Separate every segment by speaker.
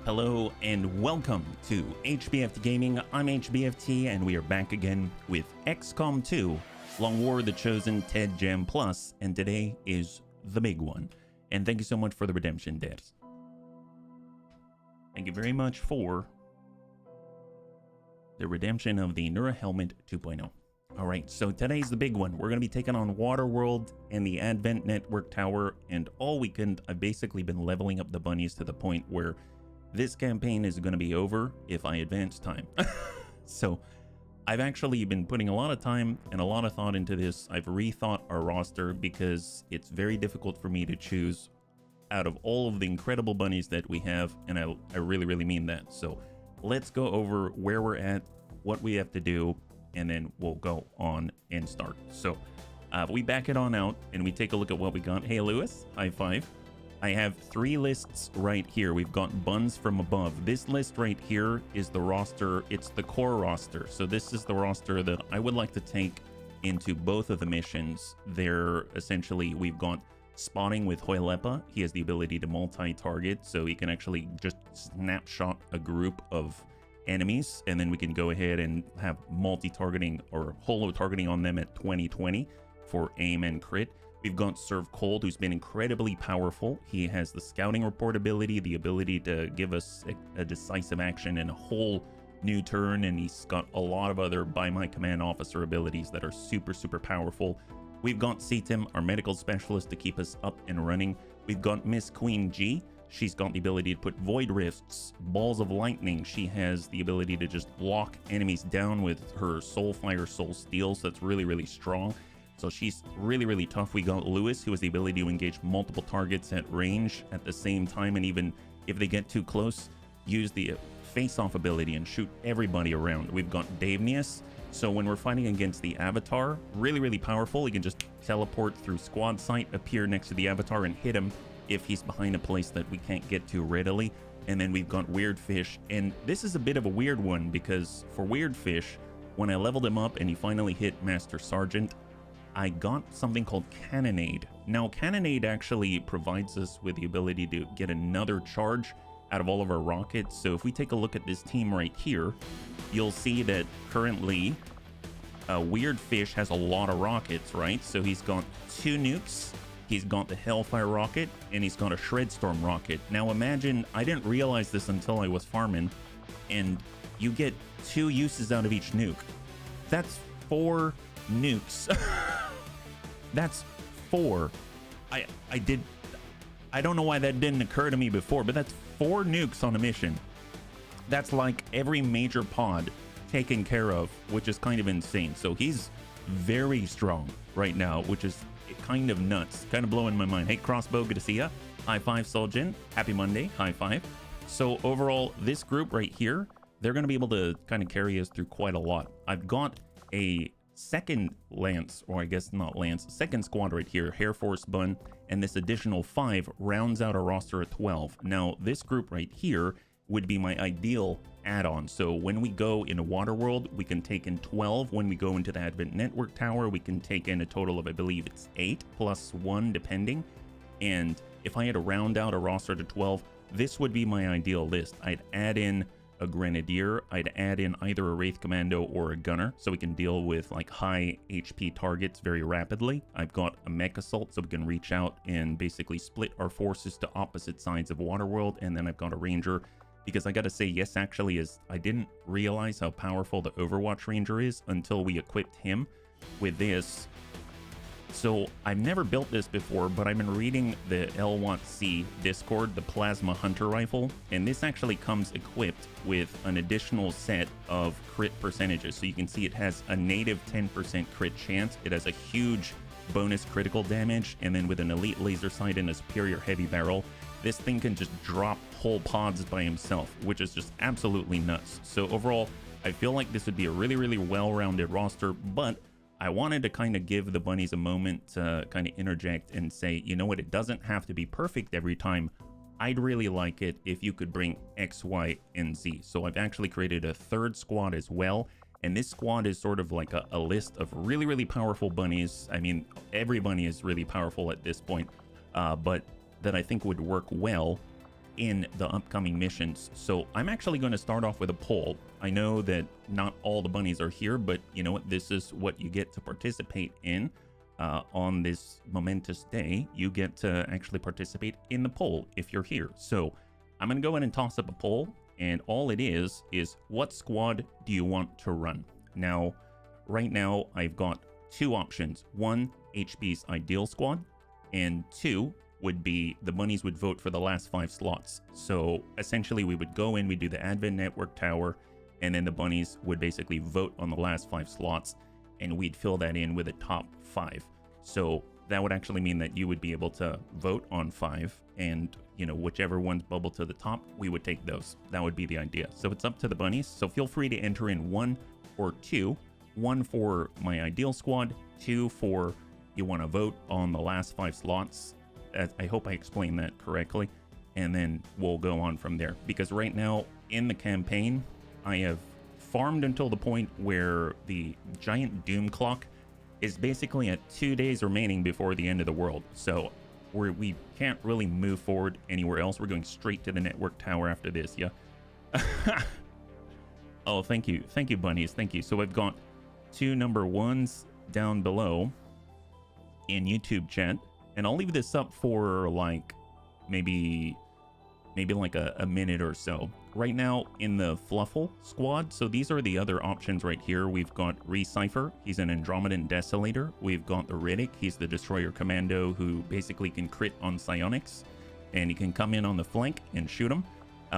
Speaker 1: Hello and welcome to HBFT Gaming. I'm HBFT and we are back again with XCOM 2, Long War, The Chosen, Ted Gem Plus, and today is the big one. And thank you so much for the redemption, devs. Thank you very much for the redemption of the Nura Helmet 2.0. Alright, so today's the big one. We're going to be taking on Waterworld and the Advent Network Tower, and all weekend I've basically been leveling up the bunnies to the point where this campaign is going to be over if I advance time. So I've actually been putting a lot of time and a lot of thought into this. I've rethought our roster because it's very difficult for me to choose out of all of the incredible bunnies that we have, and I really mean that. So let's go over where we're at, what we have to do, and then we'll go on and start. So we back it on out and we take a look at what we got. Hey Lewis, high five. I have 3 lists right here. We've got buns from above. This list right here is the roster. It's the core roster. So this is the roster that I would like to take into both of the missions. They're essentially, we've got spotting with Hoylepa. He has the ability to multi-target, so he can actually just snapshot a group of enemies, and then we can go ahead and have multi-targeting or holo targeting on them at 20/20 for aim and crit. We've got Serve Cold, who's been incredibly powerful. He has the scouting report ability, the ability to give us a decisive action in a whole new turn, and he's got a lot of other by my command officer abilities that are super powerful. We've got CTIM, our medical specialist, to keep us up and running. We've got Miss Queen G. She's got the ability to put Void Rifts, Balls of Lightning. She has the ability to just lock enemies down with her Soul Fire, Soul Steel, so that's really strong. So she's really tough. We got Lewis, who has the ability to engage multiple targets at range at the same time, and even if they get too close, use the face-off ability and shoot everybody around. We've got Davenius, so when we're fighting against the Avatar, really powerful. He can just teleport through squad sight, appear next to the Avatar, and hit him if he's behind a place that we can't get to readily. And then we've got Weird Fish, and this is a bit of a weird one because for Weird Fish, when I leveled him up and he finally hit Master Sergeant, I got something called Cannonade. Now, Cannonade actually provides us with the ability to get another charge out of all of our rockets. So if we take a look at this team right here, you'll see that currently Weird Fish has a lot of rockets, right? So he's got 2 nukes, he's got the Hellfire rocket, and he's got a Shredstorm rocket. Now imagine, I didn't realize this until I was farming, and you get 2 uses out of each nuke. That's 4 nukes. That's 4. I don't know why that didn't occur to me before, but that's 4 nukes on a mission. That's like every major pod taken care of, which is kind of insane. So he's very strong right now, which is kind of nuts, kind of blowing my mind. Hey Crossbow, good to see ya. High five Soljin, happy Monday, high five. So overall, this group right here, they're going to be able to kind of carry us through quite a lot. I've got a second lance, or I guess not lance, second squad right here, Hair Force Bun, and this additional 5 rounds out a roster of 12. Now this group right here would be my ideal add-on. So when we go into Waterworld, we can take in 12. When we go into the Advent Network Tower, we can take in a total of, I believe it's 8 plus 1 depending. And if I had to round out a roster to 12, this would be my ideal list. I'd add in a Grenadier, I'd add in either a Wraith Commando or a Gunner, so we can deal with like high HP targets very rapidly. I've got a Mech Assault, so we can reach out and basically split our forces to opposite sides of Waterworld. And then I've got a Ranger, because I gotta say, yes, actually, is I didn't realize how powerful the Overwatch Ranger is until we equipped him with this. So I've never built this before, but I've been reading the LWOTC Discord, the Plasma Hunter Rifle, and this actually comes equipped with an additional set of crit percentages. So you can see it has a native 10% crit chance, it has a huge bonus critical damage, and then with an elite laser sight and a superior heavy barrel, this thing can just drop whole pods by himself, which is just absolutely nuts. So overall, I feel like this would be a really well-rounded roster, but I wanted to kind of give the bunnies a moment to kind of interject and say, you know what, it doesn't have to be perfect every time. I'd really like it if you could bring X, Y, and Z. So I've actually created a 3rd squad as well. And this squad is sort of like a list of really powerful bunnies. I mean, every bunny is really powerful at this point, but that I think would work well in the upcoming missions. So I'm actually going to start off with a poll. I know that not all the bunnies are here, but you know what? This is what you get to participate in on this momentous day. You get to actually participate in the poll if you're here. So I'm going to go ahead and toss up a poll, and all it is what squad do you want to run? Now, right now, I've got two options. One, HB's ideal squad, and two would be the bunnies would vote for the last 5 slots. So essentially we would go in, we do the Advent Network Tower, and then the bunnies would basically vote on the last 5 slots, and we'd fill that in with a top 5. So that would actually mean that you would be able to vote on 5, and you know, whichever ones bubble to the top, we would take those. That would be the idea. So it's up to the bunnies. So feel free to enter in 1 or 2. 1 for my ideal squad, 2 for you want to vote on the last 5 slots. I hope I explained that correctly, and then we'll go on from there. Because right now in the campaign, I have farmed until the point where the giant doom clock is basically at 2 days remaining before the end of the world. So we can't really move forward anywhere else. We're going straight to the network tower after this. Yeah. Oh, thank you bunnies, thank you. So I've got 2 number 1s down below in YouTube chat. And I'll leave this up for like maybe like a minute or so. Right now in the Fluffle squad, so these are the other options right here. We've got Recipher, he's an Andromedan Desolator. We've got the Riddick, he's the Destroyer Commando who basically can crit on psionics, and he can come in on the flank and shoot him.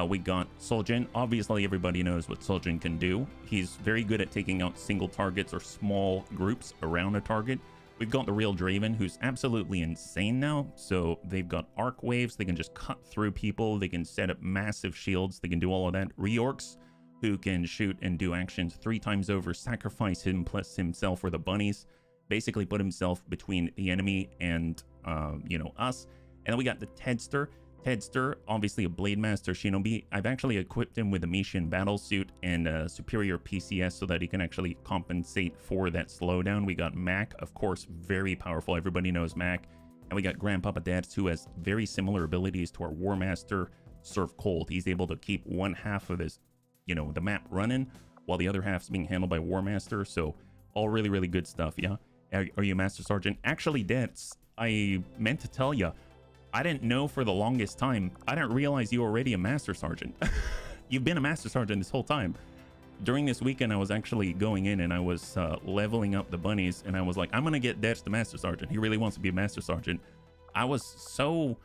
Speaker 1: We got Soljan. Obviously everybody knows what Soljan can do. He's very good at taking out single targets or small groups around a target. We've got the real Draven, who's absolutely insane now. So they've got arc waves. They can just cut through people. They can set up massive shields. They can do all of that. Reorcs, who can shoot and do actions 3 times over, sacrifice him plus himself for the bunnies, basically put himself between the enemy and, you know, us. And then we got the Tedster. Tedster, obviously a Blade Master Shinobi. I've actually equipped him with a Mishin battle suit and a superior PCS so that he can actually compensate for that slowdown. We got Mac, of course, very powerful. Everybody knows Mac. And we got Grandpapa Dads, who has very similar abilities to our War Master, Serve Cold. He's able to keep 1/2 of his, you know, the map running while the other half's being handled by War Master. So all really, really good stuff, yeah? Are you a Master Sergeant? Actually, Dads, I meant to tell you, I didn't know for the longest time. I didn't realize you were already a Master Sergeant. You've been a Master Sergeant this whole time. During this weekend, I was actually going in and I was leveling up the bunnies, and I was like, I'm going to get Detch the Master Sergeant. He really wants to be a Master Sergeant. I was so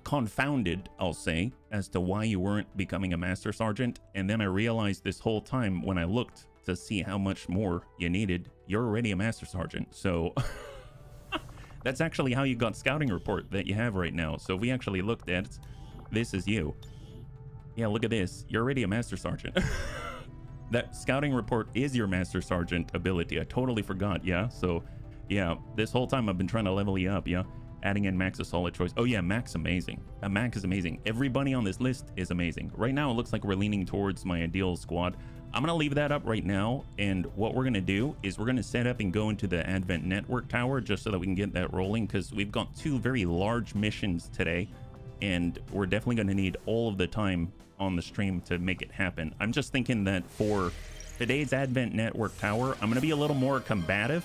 Speaker 1: confounded, I'll say, as to why you weren't becoming a Master Sergeant. And then I realized this whole time when I looked to see how much more you needed, you're already a Master Sergeant. So that's actually how you got scouting report that you have right now. So if we actually looked at it, this is you. Yeah, look at this. You're already a Master Sergeant. That scouting report is your Master Sergeant ability. I totally forgot, yeah? So, yeah, this whole time I've been trying to level you up, yeah? Adding in Mac's a solid choice. Oh yeah, Mac's amazing. Mac is amazing. Everybody on this list is amazing. Right now, it looks like we're leaning towards my ideal squad. I'm gonna leave that up right now, and what we're gonna do is we're gonna set up and go into the Advent Network Tower just so that we can get that rolling, because we've got 2 very large missions today, and we're definitely gonna need all of the time on the stream to make it happen. I'm just thinking that for today's Advent Network Tower, I'm gonna be a little more combative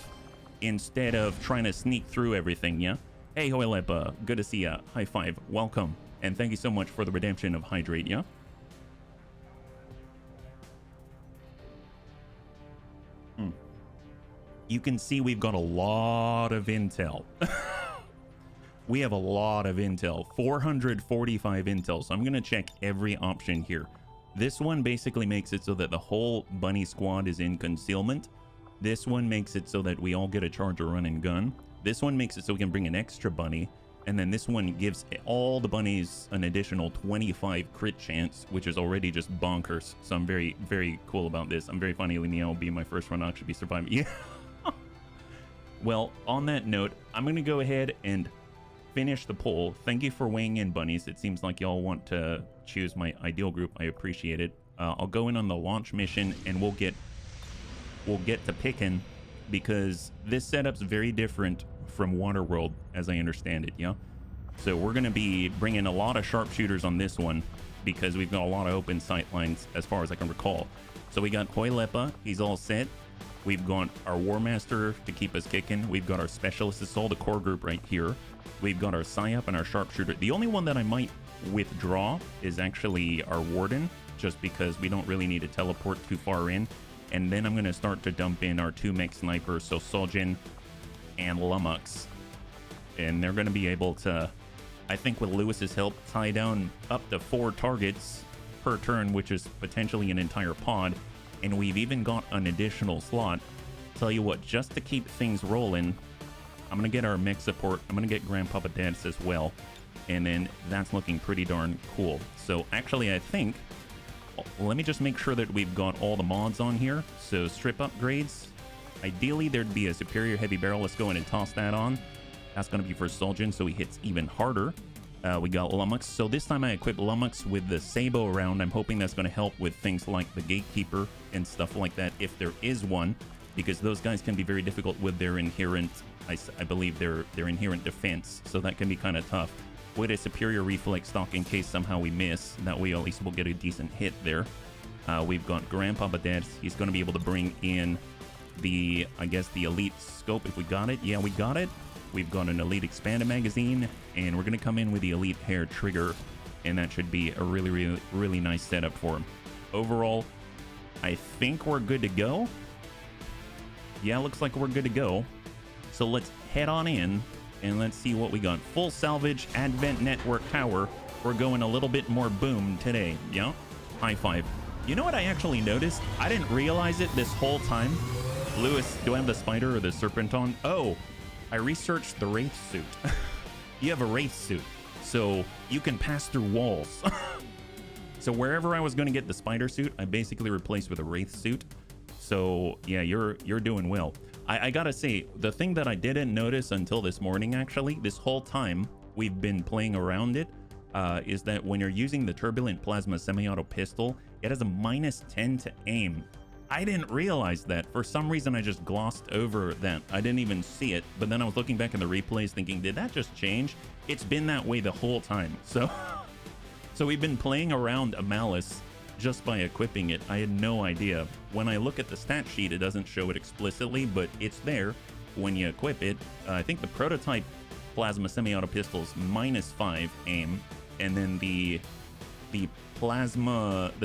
Speaker 1: instead of trying to sneak through everything, yeah? Hey, Hoilepa, good to see ya. High five, welcome, and thank you so much for the redemption of Hydrate, yeah? You can see we've got a lot of intel. We have a lot of intel, 445 intel. So I'm going to check every option here. This one basically makes it so that the whole bunny squad is in concealment. This one makes it so that we all get a charger run and gun. This one makes it so we can bring an extra bunny. And then this one gives all the bunnies an additional 25 crit chance, which is already just bonkers. So I'm very, very cool about this. I'm very funny. Meow will be my first run. I'll actually be surviving. Yeah. Well, on that note, I'm going to go ahead and finish the poll. Thank you for weighing in, bunnies. It seems like y'all want to choose my ideal group. I appreciate it. I'll go in on the launch mission, and we'll get to picking, because this setup's very different from Waterworld, as I understand it, yeah? So we're going to be bringing a lot of sharpshooters on this one because we've got a lot of open sight lines as far as I can recall. So we got Hoylepa, he's all set. We've got our War Master to keep us kicking. We've got our Specialists, it's all the core group right here. We've got our Psyop and our Sharpshooter. The only one that I might withdraw is actually our Warden, just because we don't really need to teleport too far in. And then I'm going to start to dump in our 2 mech snipers, so Soljin and Lumux. And they're going to be able to, I think with Lewis's help, tie down up to 4 targets per turn, which is potentially an entire pod. And we've even got an additional slot. Tell you what, just to keep things rolling, I'm going to get our mech support. I'm going to get Grandpapa Dance as well. And then that's looking pretty darn cool. So actually, I think, let me just make sure that we've got all the mods on here. So strip upgrades. Ideally, there'd be a superior heavy barrel. Let's go in and toss that on. That's going to be for Soljin, so he hits even harder. We got Lumux. So this time I equipped Lumux with the Sabo round. I'm hoping that's going to help with things like the Gatekeeper and stuff like that, if there is one, because those guys can be very difficult with their inherent, I believe, their inherent defense. So that can be kind of tough. With a superior reflex stock in case somehow we miss. That way at least we'll get a decent hit there. We've got Grandpapa Dad. He's going to be able to bring in the, I guess, the elite scope if we got it. Yeah, we got it. We've got an elite expanded magazine, and we're going to come in with the elite hair trigger, and that should be a really nice setup for him. Overall, I think we're good to go. Yeah, looks like we're good to go. So let's head on in and let's see what we got. Full salvage Advent Network Tower. We're going a little bit more boom today. Yeah, high five. You know what I actually noticed? I didn't realize it this whole time. Lewis, do I have the spider or the serpent on? Oh, I researched the Wraith suit. You have a Wraith suit, so you can pass through walls. So wherever I was going to get the spider suit, I basically replaced with a Wraith suit. So yeah, you're doing well. I gotta say, the thing that I didn't notice until this morning, actually, this whole time we've been playing around it, is that when you're using the Turbulent Plasma Semi-Auto Pistol, it has a -10 to aim. I didn't realize that. For some reason, I just glossed over that. I didn't even see it. But then I was looking back in the replays thinking, did that just change? It's been that way the whole time. So we've been playing around a Malice just by equipping it. I had no idea. When I look at the stat sheet, it doesn't show it explicitly, but it's there when you equip it. I think the prototype Plasma Semi-Auto Pistol is -5 aim. And then the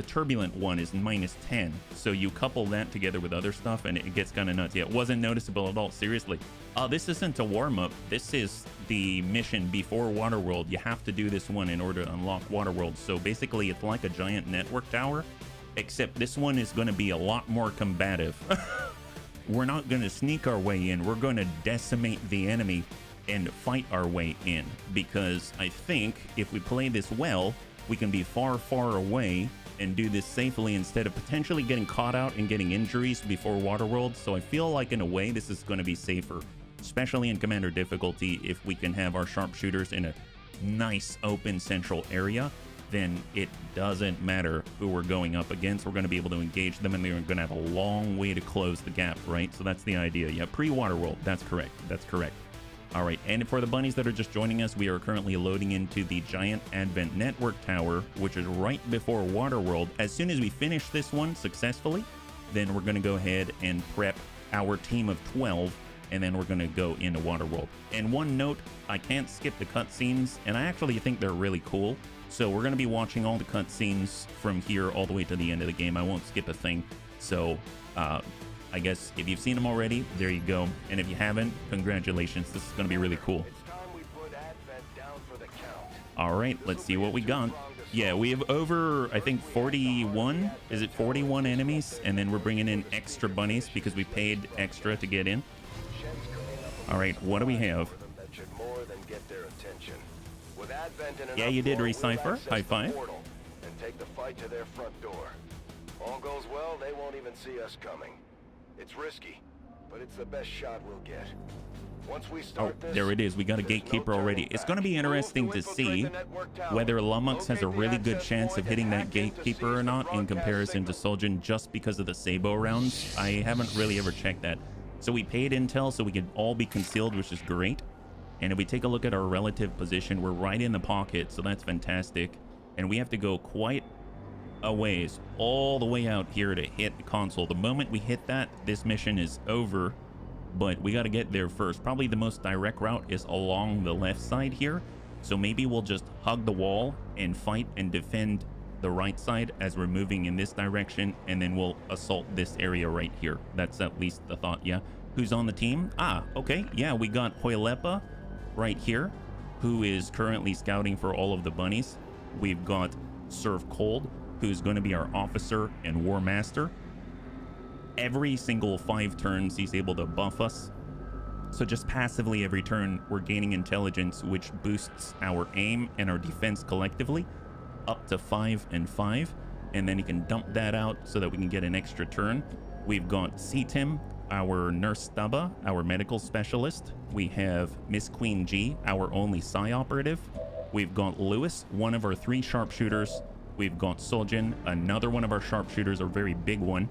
Speaker 1: turbulent one is -10. So you couple that together with other stuff and it gets kind of nuts. Yeah, it wasn't noticeable at all. Seriously. This isn't a warm-up. This is the mission before Waterworld. You have to do this one in order to unlock Waterworld. So basically it's like a giant network tower, except this one is going to be a lot more combative. We're not going to sneak our way in. We're going to decimate the enemy and fight our way in, because I think if we play this well, we can be far away and do this safely instead of potentially getting caught out and getting injuries before Waterworld. So I feel like in a way this is going to be safer, especially in Commander difficulty. If we can have our sharpshooters in a nice open central area, then it doesn't matter who we're going up against. We're going to be able to engage them, and they're going to have a long way to close the gap, right? So that's the idea. Yeah, pre-Waterworld. That's correct. That's correct. All right, and for the bunnies that are just joining us, we are currently loading into the giant Advent Network Tower, which is right before Waterworld. As soon as we finish this one successfully, then we're going to go ahead and prep our team of 12, and then we're going to go into Waterworld. And one note, I can't skip the cutscenes, and I actually think they're really cool. So we're going to be watching all the cutscenes from here all the way to the end of the game. I won't skip a thing. So, I guess if you've seen them already, there you go. And if you haven't, congratulations. This is going to be really cool. All right, let's see what we got. Yeah, we have over, I think, 41. Is it 41 enemies? And then we're bringing in extra bunnies because we paid extra to get in. All right, what do we have? Yeah, you did Recipher. High five.
Speaker 2: And take the fight to their front door. All goes well, they won't even see us coming. It's risky, but it's the best shot we'll get. Once we start this,
Speaker 1: there it is. We got a gatekeeper already. It's going to be interesting to see whether Lumux has a really good chance of hitting that gatekeeper or not in comparison to Soljin, just because of the Sabo rounds. I haven't really ever checked that. So we paid intel so we could all be concealed, which is great. And if we take a look at our relative position, we're right in the pocket, so that's fantastic. And we have to go quite a ways, all the way out here to hit the console. The moment we hit that, this mission is over, but we got to get there first. Probably the most direct route is along the left side here, so maybe we'll just hug the wall and fight and defend the right side as we're moving in this direction, and then we'll assault this area right here. That's at least the thought. Yeah, who's on the team? Ah, okay, yeah, we got Hoylepa right here, who is currently scouting for all of the bunnies. We've got Serve Cold, who's going to be our officer and war master. Every single 5 turns he's able to buff us, so just passively every turn we're gaining intelligence, which boosts our aim and our defense collectively up to 5 and 5, and then he can dump that out so that we can get an extra turn. We've got C-Tim, our Nurse Stubba, our medical specialist. We have Miss Queen G, our only Psi operative. We've got Lewis, one of our 3 sharpshooters. We've got Soljin, another one of our sharpshooters, a very big one.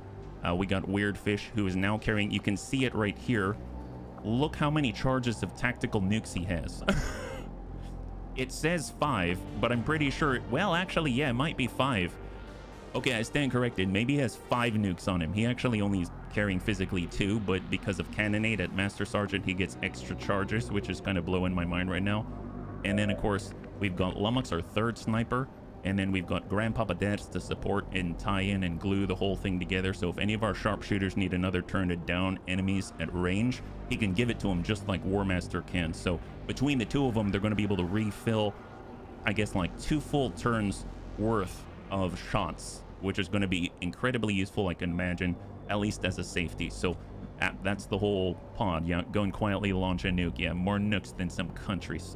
Speaker 1: We got Weird Fish, who is now carrying, you can see it right here. Look how many charges of tactical nukes he has. It says 5, but I'm pretty sure, well, actually, yeah, it might be 5. Okay, I stand corrected. Maybe he has 5 nukes on him. He actually only is carrying physically 2, but because of Cannonade at Master Sergeant, he gets extra charges, which is kind of blowing my mind right now. And then, of course, we've got Lummox, our 3rd sniper. And then we've got Grandpapa Dance to support and tie in and glue the whole thing together. So if any of our sharpshooters need another turn to down enemies at range, he can give it to them just like War Master can. So between the 2 of them, they're going to be able to refill, I guess, like 2 full turns worth of shots, which is going to be incredibly useful, I can imagine, at least as a safety. So that's the whole pod. Yeah, going quietly launch a nuke. Yeah, more nukes than some countries.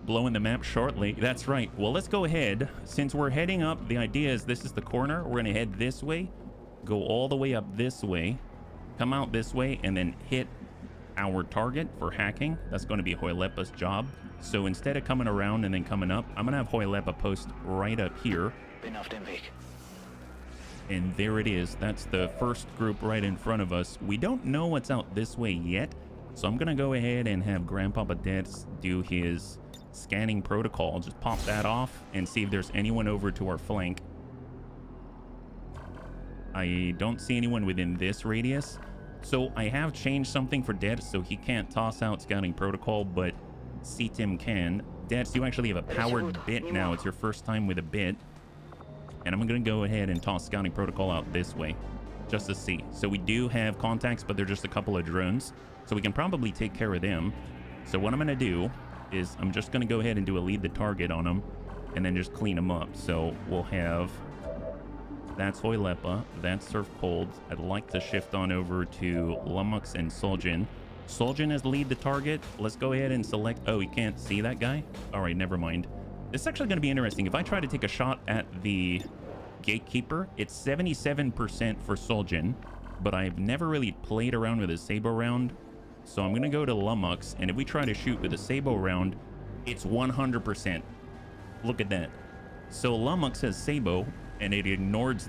Speaker 1: Blowing the map shortly. That's right. Well, let's go ahead. Since we're heading up, the idea is this is the corner. We're going to head this way, go all the way up this way, come out this way, and then hit our target for hacking. That's going to be Hoylepa's job. So instead of coming around and then coming up, I'm going to have Hoylepa post right up here. And there it is. That's the first group right in front of us. We don't know what's out this way yet, so I'm going to go ahead and have Grandpapa Dance do his scanning protocol. Just pop that off and see if there's anyone over to our flank. I don't see anyone within this radius, so I have changed something for Dead, so he can't toss out scouting protocol, but C-Tim can. Dead, you actually have a powered bit now. It's your first time with a bit, and I'm going to go ahead and toss scouting protocol out this way just to see. So we do have contacts, but they're just a couple of drones, so we can probably take care of them. So what I'm going to do is I'm just going to go ahead and do a lead the target on them and then just clean them up. So we'll have, that's Hoylepa, that's Surf Cold. I'd like to shift on over to Lummox and Soljin. Soljin as lead the target. Let's go ahead and select, oh, you can't see that guy? All right, never mind. This is actually going to be interesting. If I try to take a shot at the Gatekeeper, it's 77% for Soljin, but I've never really played around with a Sabo round. So I'm going to go to Lummox, and if we try to shoot with a Sabo round, it's 100%. Look at that. So Lummox has Sabo, and it ignores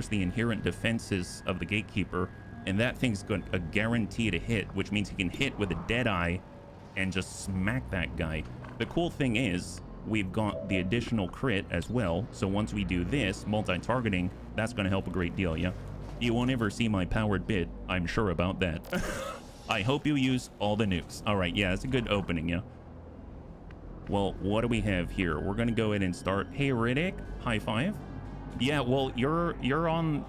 Speaker 1: the inherent defenses of the Gatekeeper, and that thing's got a guarantee to hit, which means he can hit with a Deadeye and just smack that guy. The cool thing is, we've got the additional crit as well, so once we do this, multi-targeting, that's going to help a great deal, yeah? You won't ever see my powered bit, I'm sure about that. I hope you use all the nukes. All right, yeah, it's a good opening, yeah. Well, what do we have here? We're gonna go ahead and start. Hey, Riddick, high five. Yeah, well, you're on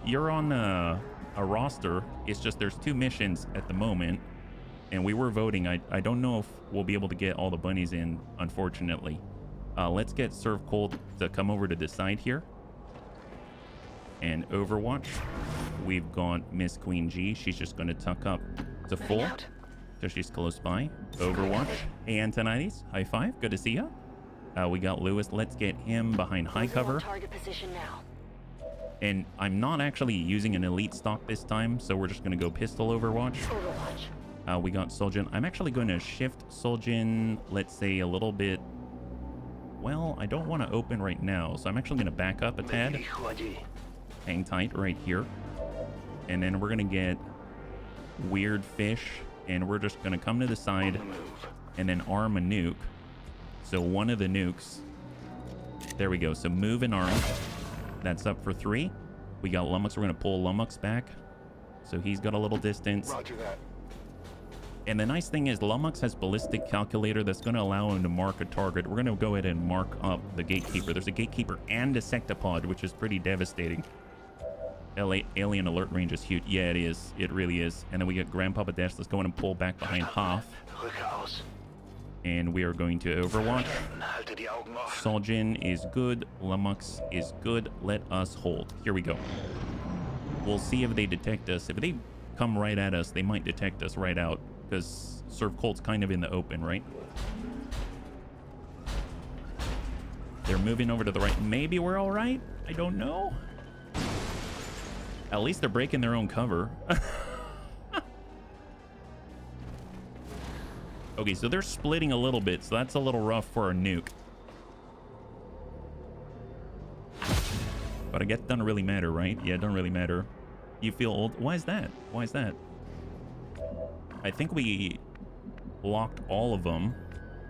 Speaker 1: a roster. It's just there's 2 missions at the moment, and we were voting. I don't know if we'll be able to get all the bunnies in, unfortunately. Let's get Serve Cold to come over to the side here. And Overwatch, we've got Miss Queen G. She's just gonna tuck up to full, so she's close by. Overwatch. Hey, Antonides. High five. Good to see ya. We got Lewis. Let's get him behind high cover.
Speaker 3: Target position now.
Speaker 1: And I'm not actually using an elite stock this time, so we're just going to go pistol Overwatch. We got Soljin. I'm actually going to shift Soljin, let's say, a little bit. Well, I don't want to open right now, so I'm actually going to back up a tad. Hang tight right here. And then we're going to get Weird Fish and we're just gonna come to the side and then arm a nuke. So one of the nukes, there we go. So move and arm. That's up for 3. We got Lummox. We're gonna pull Lummox back, so he's got a little distance.
Speaker 2: Roger that.
Speaker 1: And the nice thing is Lummox has ballistic calculator that's going to allow him to mark a target. We're going to go ahead and mark up the gatekeeper. There's a gatekeeper and a sectopod, which is pretty devastating. Alien alert range is huge. Yeah, it is. It really is. And then we get Grandpapa Dash. Let's go in and pull back behind half. And we are going to Overwatch. Soljin is good. Lummox is good. Let us hold. Here we go. We'll see if they detect us. If they come right at us, they might detect us right out. Because Serve Colt's kind of in the open, right? They're moving over to the right. Maybe we're all right. I don't know. At least they're breaking their own cover. Okay, so they're splitting a little bit, so that's a little rough for a nuke. But I guess it doesn't really matter, right? Yeah, it doesn't really matter. You feel old? Why is that? Why is that? I think we locked all of them.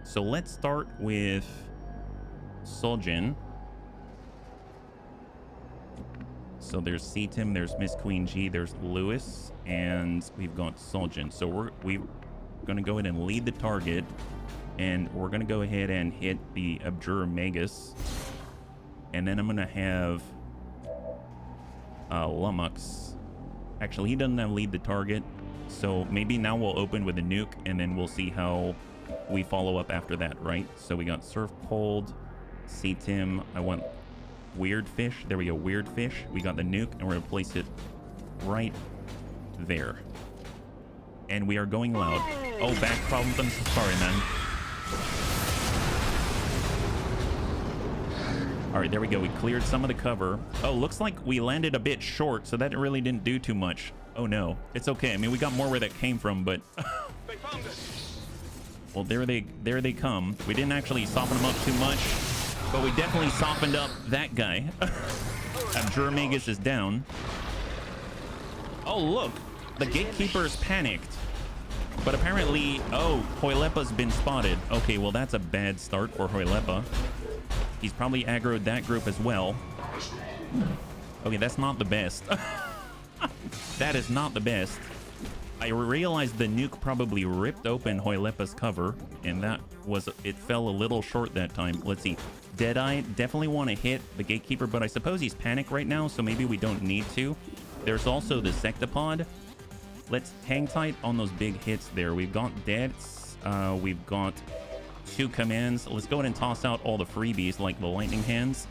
Speaker 1: So let's start with Soljin. So there's C-Tim, there's Miss Queen G, there's Lewis, and we've got Soljin. So we're going to go ahead and lead the target, and we're going to go ahead and hit the Abjurer Magus. And then I'm going to have Lummox. Actually, he doesn't have lead the target. So maybe now we'll open with a nuke, and then we'll see how we follow up after that, right? So we got Surf Cold, C-Tim. I want Weird Fish. There we go, Weird Fish. We got the nuke, and we're going to place it right there. And we are going loud. Oh, back problems. I'm so sorry, man. All right, there we go. We cleared some of the cover. Oh, looks like we landed a bit short, so that really didn't do too much. Oh no, it's okay. I mean, we got more where that came from, but well, there they come. We didn't actually soften them up too much, but we definitely softened up that guy. Abjurer Magus is down. Oh look, the gatekeeper's panicked, but apparently, oh, Hoylepa's been spotted. Okay, well that's a bad start for Hoylepa. He's probably aggroed that group as well. Okay, that's not the best. That is not the best. I realized the nuke probably ripped open Hoylepa's cover, and that was, it fell a little short that time. Let's see. Deadeye, definitely want to hit the gatekeeper, but I suppose he's panicked right now, so maybe we don't need to. There's also the sectopod. Let's hang tight on those big hits there. We've got deaths. We've got 2 commands. Let's go ahead and toss out all the freebies like the lightning hands.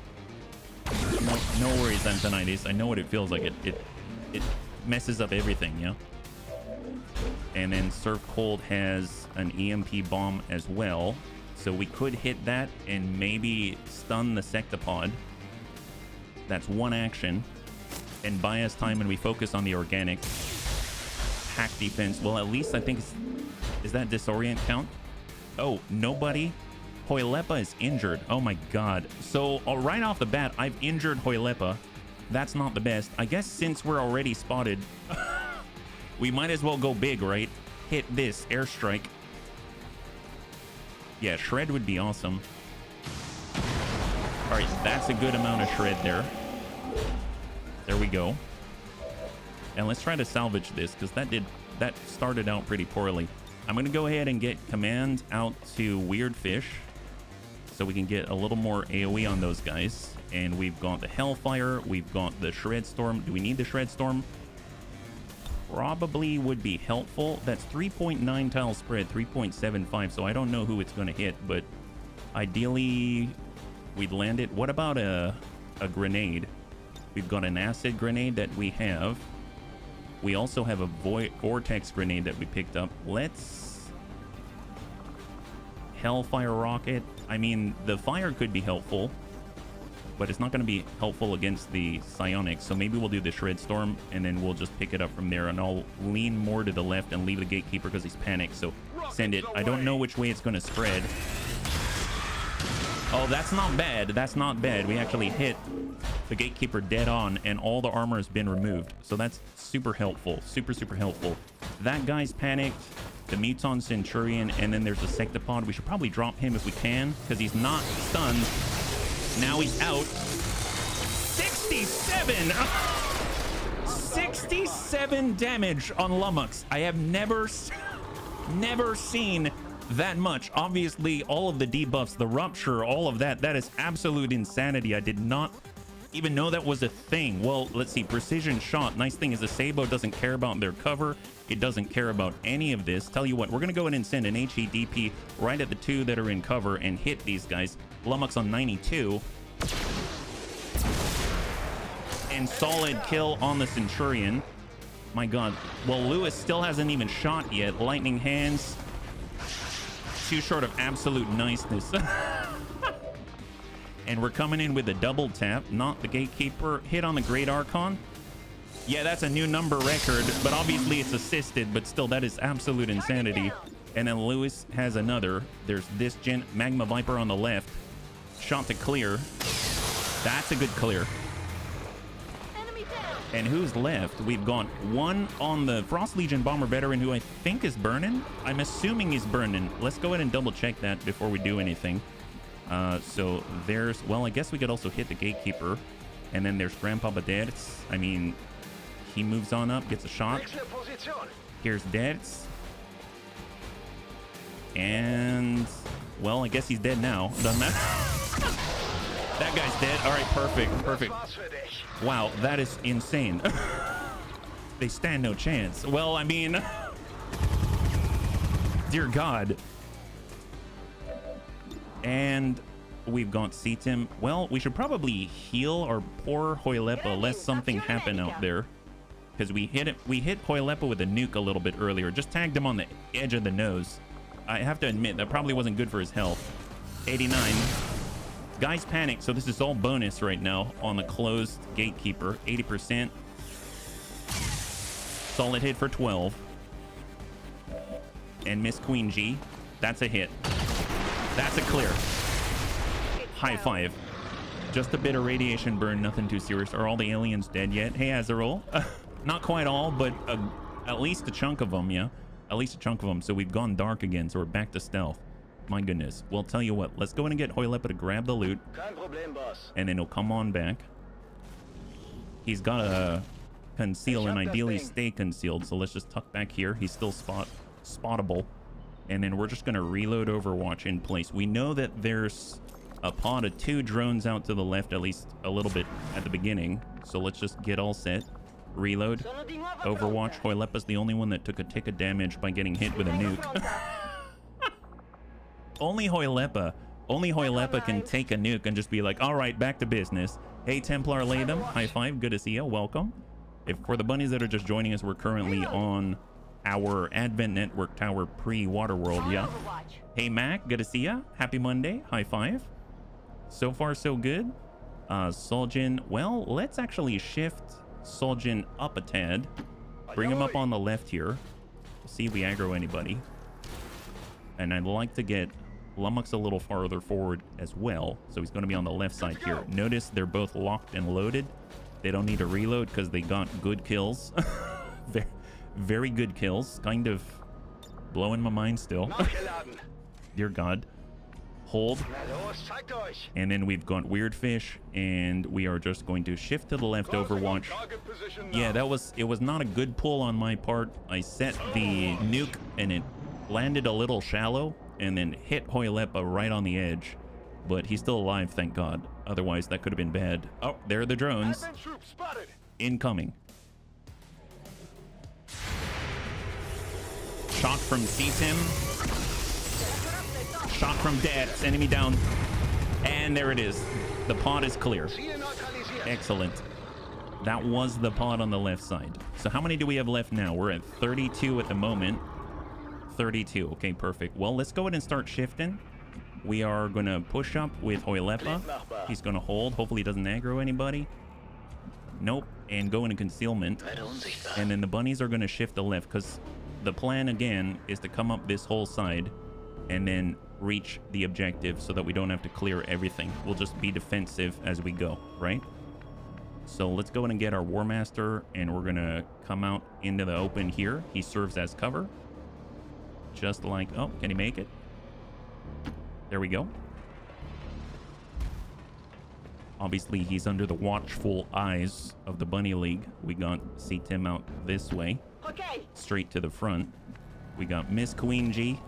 Speaker 1: No worries, Antonides. I know what it feels like. It messes up everything, yeah? And then Surf Cold has an EMP bomb as well. So we could hit that and maybe stun the sectopod. That's one action. And buy us time when we focus on the organic. Hack defense. Well, at least I think is that disorient count? Oh, nobody? Hoylepa is injured. Oh my god. So right off the bat, I've injured Hoylepa. That's not the best. I guess since we're already spotted, we might as well go big, right? Hit this airstrike. Yeah, shred would be awesome. All right, that's a good amount of shred there. There we go. And let's try to salvage this, because that started out pretty poorly. I'm going to go ahead and get command out to Weird Fish so we can get a little more AoE on those guys. And we've got the Hellfire. We've got the Shred Storm. Do we need the Shred Storm? Probably would be helpful. That's 3.9 tile spread, 3.75. So I don't know who it's going to hit, but ideally we'd land it. What about a grenade? We've got an acid grenade that we have. We also have a vortex grenade that we picked up. Let's Hellfire rocket. I mean, the fire could be helpful, but it's not going to be helpful against the psionics. So maybe we'll do the Shred Storm, and then we'll just pick it up from there. And I'll lean more to the left and leave the gatekeeper because he's panicked. So send it. I don't know which way it's going to spread. Oh, that's not bad. That's not bad. We actually hit the gatekeeper dead on, and all the armor has been removed. So that's super helpful. Super, super helpful. That guy's panicked. the Muton Centurion, and then there's the Sectopod. We should probably drop him if we can, because he's not stunned. Now he's out. 67! 67 damage on Lummox. I have never seen that much. Obviously, all of the debuffs, the Rupture, all of that, that is absolute insanity. I did not even know that was a thing. Well, let's see. Precision shot. Nice thing is the Sabo doesn't care about their cover. It doesn't care about any of this. Tell you what, we're going to go in and send an HEDP right at the two that are in cover and hit these guys. Lummox on 92. And solid kill on the Centurion. My God. Well, Lewis still hasn't even shot yet. Lightning hands. Too short of absolute niceness. And we're coming in with a double tap, not the Gatekeeper. Hit on the Great Archon. Yeah, that's a new number record, but obviously it's assisted, but still, that is absolute insanity. And then Lewis has another. There's this Magma Viper on the left. Shot to clear. That's a good clear. And who's left? We've got one on the Frost Legion Bomber Veteran, who I think is burning. I'm assuming he's burning. Let's go ahead and double check that before we do anything. So there's, well, I guess we could also hit the Gatekeeper. And then there's Grandpapa Dertz. I mean, he moves on up, gets a shot. Here's Dertz. And, well, I guess he's dead now. Doesn't matter. That guy's dead. All right, perfect. Wow, that is insane. They stand no chance. Well, I mean, dear God. And we've got Seatim. Well, we should probably heal our poor Hoylepa lest something happen out there. Because we hit Hoylepa with a nuke a little bit earlier. Just tagged him on the edge of the nose. I have to admit, that probably wasn't good for his health. 89. Guys panic, so this is all bonus right now on the closed Gatekeeper. 80%. Solid hit for 12. And Miss Queen G. That's a hit. That's a clear. High five. Just a bit of radiation burn, nothing too serious. Are all the aliens dead yet? Hey, Azarol. Not quite all, but at least a chunk of them, yeah? At least a chunk of them. So we've gone dark again, so we're back to stealth. My goodness. Well, tell you what. Let's go in and get Hoylepa to grab the loot. And then he'll come on back. He's got to conceal and ideally stay concealed. So let's just tuck back here. He's still spottable. And then we're just going to reload Overwatch in place. We know that there's a pod of 2 drones out to the left, at least a little bit at the beginning. So let's just get all set. Reload. Overwatch. Hoylepa's the only one that took a tick of damage by getting hit with a nuke. Only Hoylepa can take a nuke and just be like, all right, back to business. Hey, Templar Latham. High five. Good to see you. Welcome. For the bunnies that are just joining us, we're currently on our Advent Network Tower pre-Waterworld, yeah. Hey, Mac. Good to see ya. Happy Monday. High five. So far, so good. Soljin. Well, let's actually shift Soljin up a tad. Bring him up on the left here. See if we aggro anybody. And I'd like to get Lummox a little farther forward as well. So he's going to be on the left side here. Notice they're both locked and loaded. They don't need to reload because they got good kills. Very good kills. Kind of blowing my mind still. Dear God. Hold. And then we've got Weird Fish, and we are just going to shift to the left Overwatch. Yeah, it was not a good pull on my part. I set the nuke and it landed a little shallow and then hit Hoylepa right on the edge. But he's still alive, thank God. Otherwise, that could have been bad. Oh, there are the drones. Incoming. Shock from Seatim. Shock from Dertz. Enemy down. And there it is. The pod is clear. Excellent. That was the pod on the left side. So how many do we have left now? We're at 32 at the moment. 32. Okay, perfect. Well, let's go ahead and start shifting. We are going to push up with Hoylepa. He's going to hold. Hopefully he doesn't aggro anybody. Nope. And go into concealment. And then the bunnies are going to shift the left because the plan, again, is to come up this whole side and then reach the objective so that we don't have to clear everything. We'll just be defensive as we go, right? So let's go in and get our War Master, and we're going to come out into the open here. He serves as cover. just like... Oh, can he make it? There we go. Obviously, he's under the watchful eyes of the Bunny League. We got C-Tim out this way.
Speaker 3: Okay.
Speaker 1: Straight to the front. We got Miss Queen G.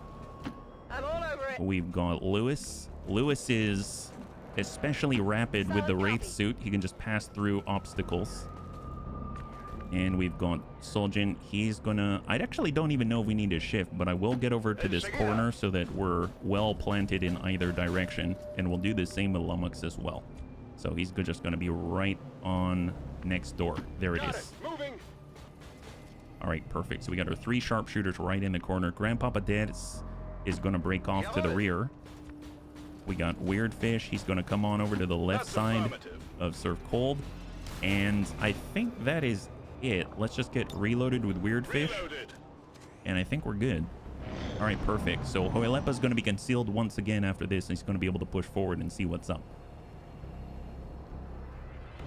Speaker 3: I'm all over it.
Speaker 1: We've got Lewis. Lewis is especially rapid with the Wraith suit. He can just pass through obstacles. And we've got Soljan. He's gonna... I actually don't even know if we need to shift, but I will get over to this corner so that we're well planted in either direction. And we'll do the same with Lummox as well. So he's just gonna be right on next door. There it is.
Speaker 2: Moving.
Speaker 1: All right, perfect. So we got our 3 sharpshooters right in the corner. Grandpapa Dad is gonna break off to the rear. We got Weird Fish. He's gonna come on over to the left side of Surf Cold. And I think that is it. Let's just get reloaded with Weird Fish. And I think we're good. All right, perfect. So Hoylepa's gonna be concealed once again after this. And he's gonna be able to push forward and see what's up.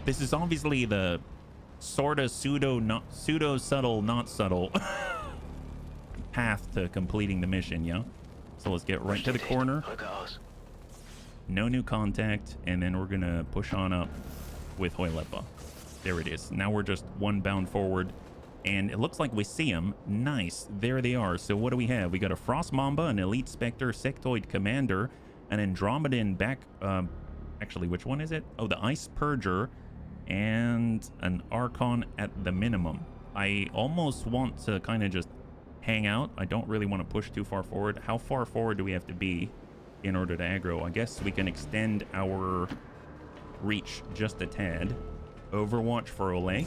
Speaker 1: This is obviously the sort of pseudo subtle, not subtle path to completing the mission, yeah? So let's get right to the corner. No new contact, and then we're gonna push on up with Hoylepa. There it is. Now we're just one bound forward, and it looks like we see them. Nice. There they are. So what do we have? We got a Frost Mamba, an Elite Spectre, Sectoid Commander, an Andromedan back... actually, which one is it? Oh, the Ice Purger, and an Archon at the minimum. I almost want to kind of just hang out. I don't really want to push too far forward. How far forward do we have to be in order to aggro? I guess we can extend our reach just a tad. Overwatch for Olay.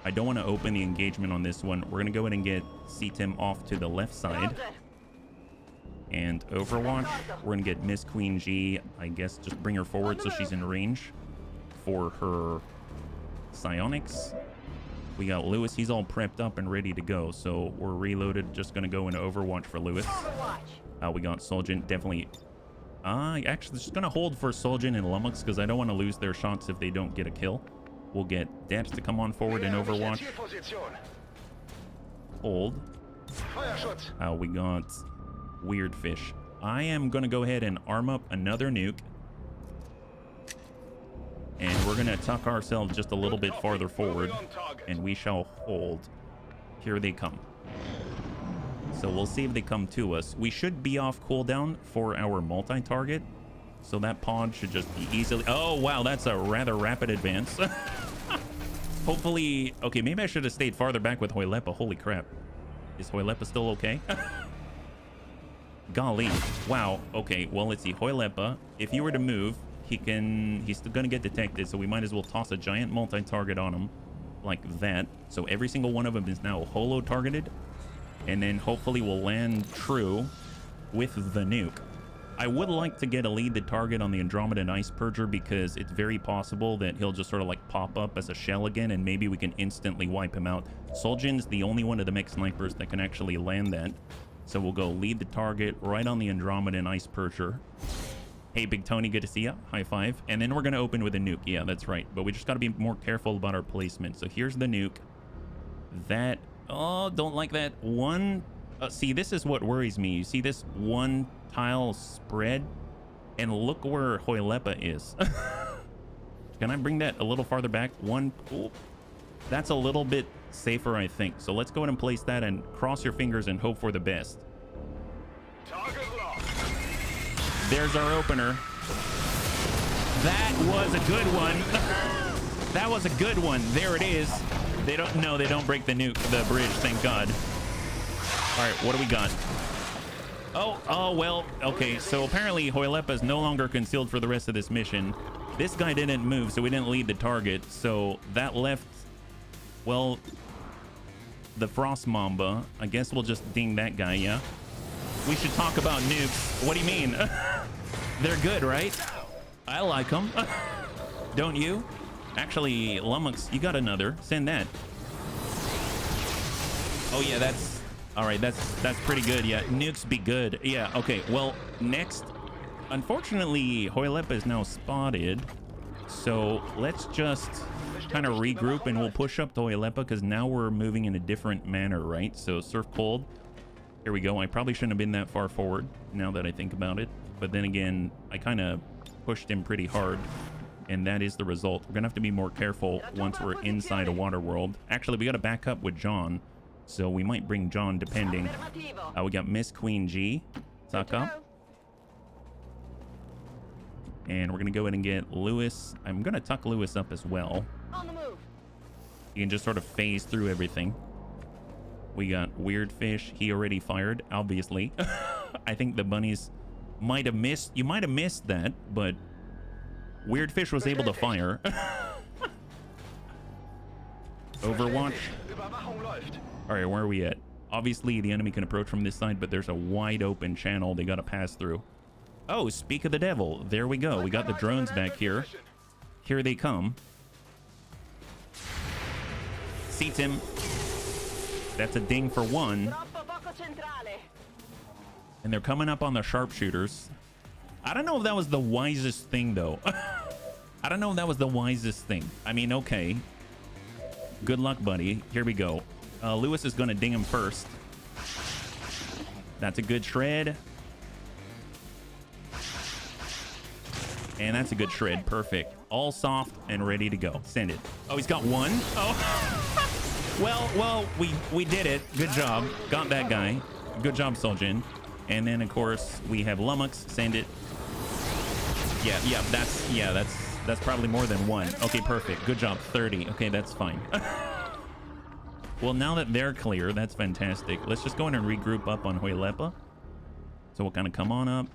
Speaker 1: I don't want to open the engagement on this one. We're going to go ahead and get C-Tim off to the left side. And Overwatch, we're going to get Miss Queen G. I guess just bring her forward so she's in range for her psionics. We got Lewis. He's all prepped up and ready to go. So we're reloaded. Just going to go into Overwatch for Lewis. We got Soljan. Definitely. Actually, just going to hold for Soljan and Lummox because I don't want to lose their shots if they don't get a kill. We'll get Debs to come on forward in Overwatch. Hold. We got Weird Fish. I am going to go ahead and arm up another nuke. And we're going to tuck ourselves just a little bit farther forward. And we shall hold. Here they come. So we'll see if they come to us. We should be off cooldown for our multi-target. So that pod should just be easily... Oh, wow, that's a rather rapid advance. Hopefully... Okay, maybe I should have stayed farther back with Hoylepa. Holy crap. Is Hoylepa still okay? Golly. Wow. Okay, well, let's see. Hoylepa, if you were to move, he's still going to get detected, so we might as well toss a giant multi-target on him like that. So every single one of them is now holo-targeted. And then hopefully we'll land true with the nuke. I would like to get a lead target on the Andromedan Ice Purger because it's very possible that he'll just sort of like pop up as a shell again and maybe we can instantly wipe him out. Soljan's the only one of the mech snipers that can actually land that. So we'll go lead the target right on the Andromedan Ice Purger. Hey, Big Tony, good to see ya. High five. And then we're going to open with a nuke. Yeah, that's right. But we just got to be more careful about our placement. So here's the nuke. That... Oh, don't like that. One... see, this is what worries me. You see this one tile spread? And look where Hoylepa is. Can I bring that a little farther back? One... Ooh, that's a little bit safer, I think. So let's go ahead and place that and cross your fingers and hope for the best.
Speaker 2: Target locked.
Speaker 1: There's our opener. That was a good one. That was a good one. There it is. They don't break the bridge, thank God. All right, what do we got? Oh, well, okay. So apparently Hoylepa is no longer concealed for the rest of this mission. This guy didn't move, so we didn't lead the target. So that left, well, the Frost Mamba. I guess we'll just ding that guy, yeah? We should talk about nukes. What do you mean? They're good, right? I like them. Don't you? Actually, Lummox, you got another. Send that. Oh, yeah, that's... All right, that's pretty good. Yeah, nukes be good. Yeah, okay. Well, next... Unfortunately, Hoylepa is now spotted. So let's just kind of regroup and we'll push up to Hoylepa because now we're moving in a different manner, right? So Surf Cold, Here we go. I probably shouldn't have been that far forward now that I think about it. But then again, I kind of pushed him pretty hard. And that is the result. We're going to have to be more careful once we're inside a Waterworld. Actually, we got to back up with John. So we might bring John depending. We got Miss Queen G. Tuck up. And we're going to go ahead and get Lewis. I'm going to tuck Lewis up as well.
Speaker 3: On the move.
Speaker 1: You can just sort of phase through everything. We got Weird Fish. He already fired, obviously. I think the bunnies might have missed. You might have missed that, but Weird Fish was able to fire. Overwatch. All right, where are we at? Obviously, the enemy can approach from this side, but there's a wide open channel they got to pass through. Oh, speak of the devil. There we go. We got the drones back here. Here they come. Seats him. That's a ding for one. And they're coming up on the sharpshooters. I don't know if that was the wisest thing, though. I don't know if that was the wisest thing. I mean, okay. Good luck, buddy. Here we go. Lewis is going to ding him first. That's a good shred. And that's a good shred. Perfect. All soft and ready to go. Send it. Oh, he's got one. Oh. well, we did it. Good job. Got that guy. Good job, Soljin. And then, of course, we have Lummox. Send it. Yeah, that's probably more than one. Okay, perfect. Good job. 30. Okay, that's fine. Well, now that they're clear, that's fantastic. Let's just go in and regroup up on Hoylepa. So we'll kind of come on up.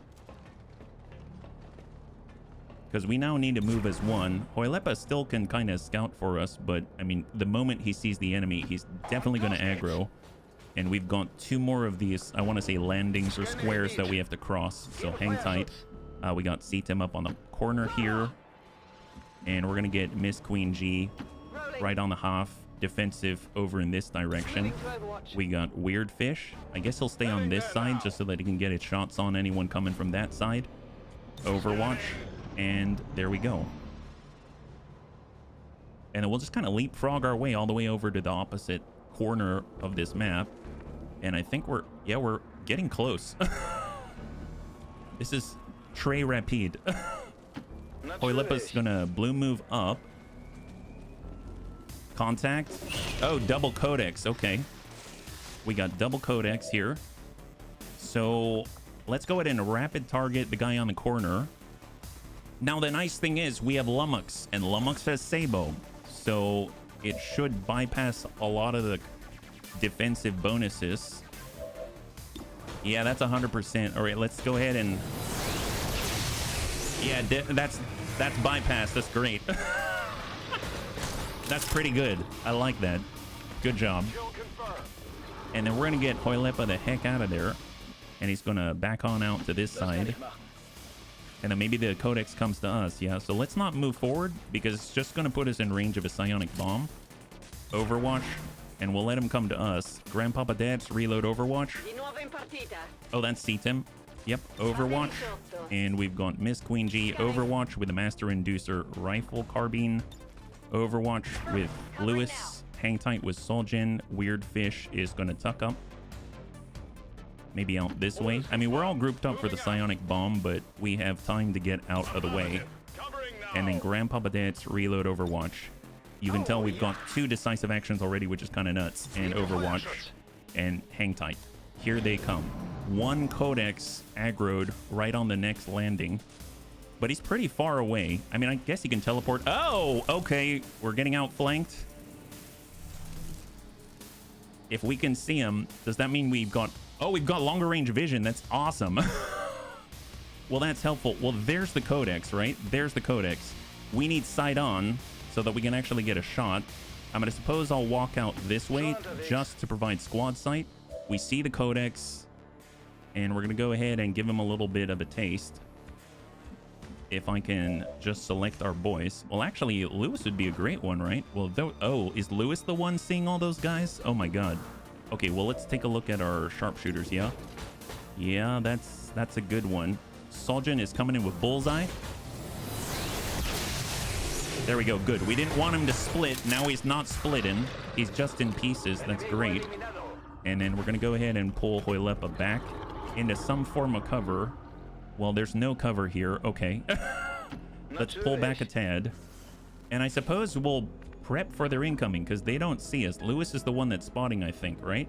Speaker 1: Because we now need to move as one. Hoylepa still can kind of scout for us, but, I mean, the moment he sees the enemy, he's definitely going to aggro. And we've got two more of these, I want to say, landings or squares that we have to cross. So hang tight. We got Seatem up on the corner here. And we're going to get Miss Queen G right on the half. Defensive over in this direction. We got Weird Fish. I guess he'll stay on this side just so that he can get his shots on anyone coming from that side. Overwatch. And there we go. And then we'll just kind of leapfrog our way all the way over to the opposite corner of this map. And I think we're getting close. This is Très Rapide. Hoylepa's gonna blue move up. Contact. Oh, double codex. Okay. We got double codex here. So let's go ahead and rapid target the guy on the corner. Now, the nice thing is we have Lummox, and Lummox has Sabo. So it should bypass a lot of the defensive bonuses. Yeah, that's 100%. All right, let's go ahead and... Yeah, that's bypass. That's great. That's pretty good. I like that. Good job. And then we're going to get Hoylepa the heck out of there. And he's going to back on out to this side. And then maybe the Codex comes to us. Yeah, so let's not move forward because it's just going to put us in range of a psionic bomb. Overwatch. And we'll let him come to us. Grandpapa Dabs, reload Overwatch. Oh, that's Seatem. Yep, Overwatch. And we've got Miss Queen G, Overwatch with the Master Inducer Rifle Carbine. Overwatch with Lewis. Hang tight with Soljin. Weird Fish is going to tuck up. Maybe out this way. I mean, we're all grouped up for the psionic bomb, but we have time to get out of the way. And then Grandpapa Dad's reload Overwatch. You can tell we've got 2 decisive actions already, which is kind of nuts. And Overwatch. And hang tight. Here they come. 1 Codex aggroed right on the next landing. But he's pretty far away. I mean, I guess he can teleport. Oh, okay. We're getting outflanked. If we can see him, does that mean we've got... Oh, we've got longer range vision. That's awesome. Well, that's helpful. Well, there's the Codex, right? There's the Codex. We need sight on so that we can actually get a shot. I'm going to suppose I'll walk out this way just to provide squad sight. We see the Codex, and we're going to go ahead and give him a little bit of a taste. If I can just select our boys. Well, actually, Lewis would be a great one, right? Well, oh, is Lewis the one seeing all those guys? Oh, my God. Okay, well, let's take a look at our sharpshooters, yeah? Yeah, that's a good one. Soljin is coming in with Bullseye. There we go, good. We didn't want him to split. Now he's not splitting. He's just in pieces. That's great. And then we're going to go ahead and pull Hoylepa back into some form of cover. Well, there's no cover here. Okay. Let's pull back a tad. And I suppose we'll prep for their incoming because they don't see us. Lewis is the one that's spotting, I think, right?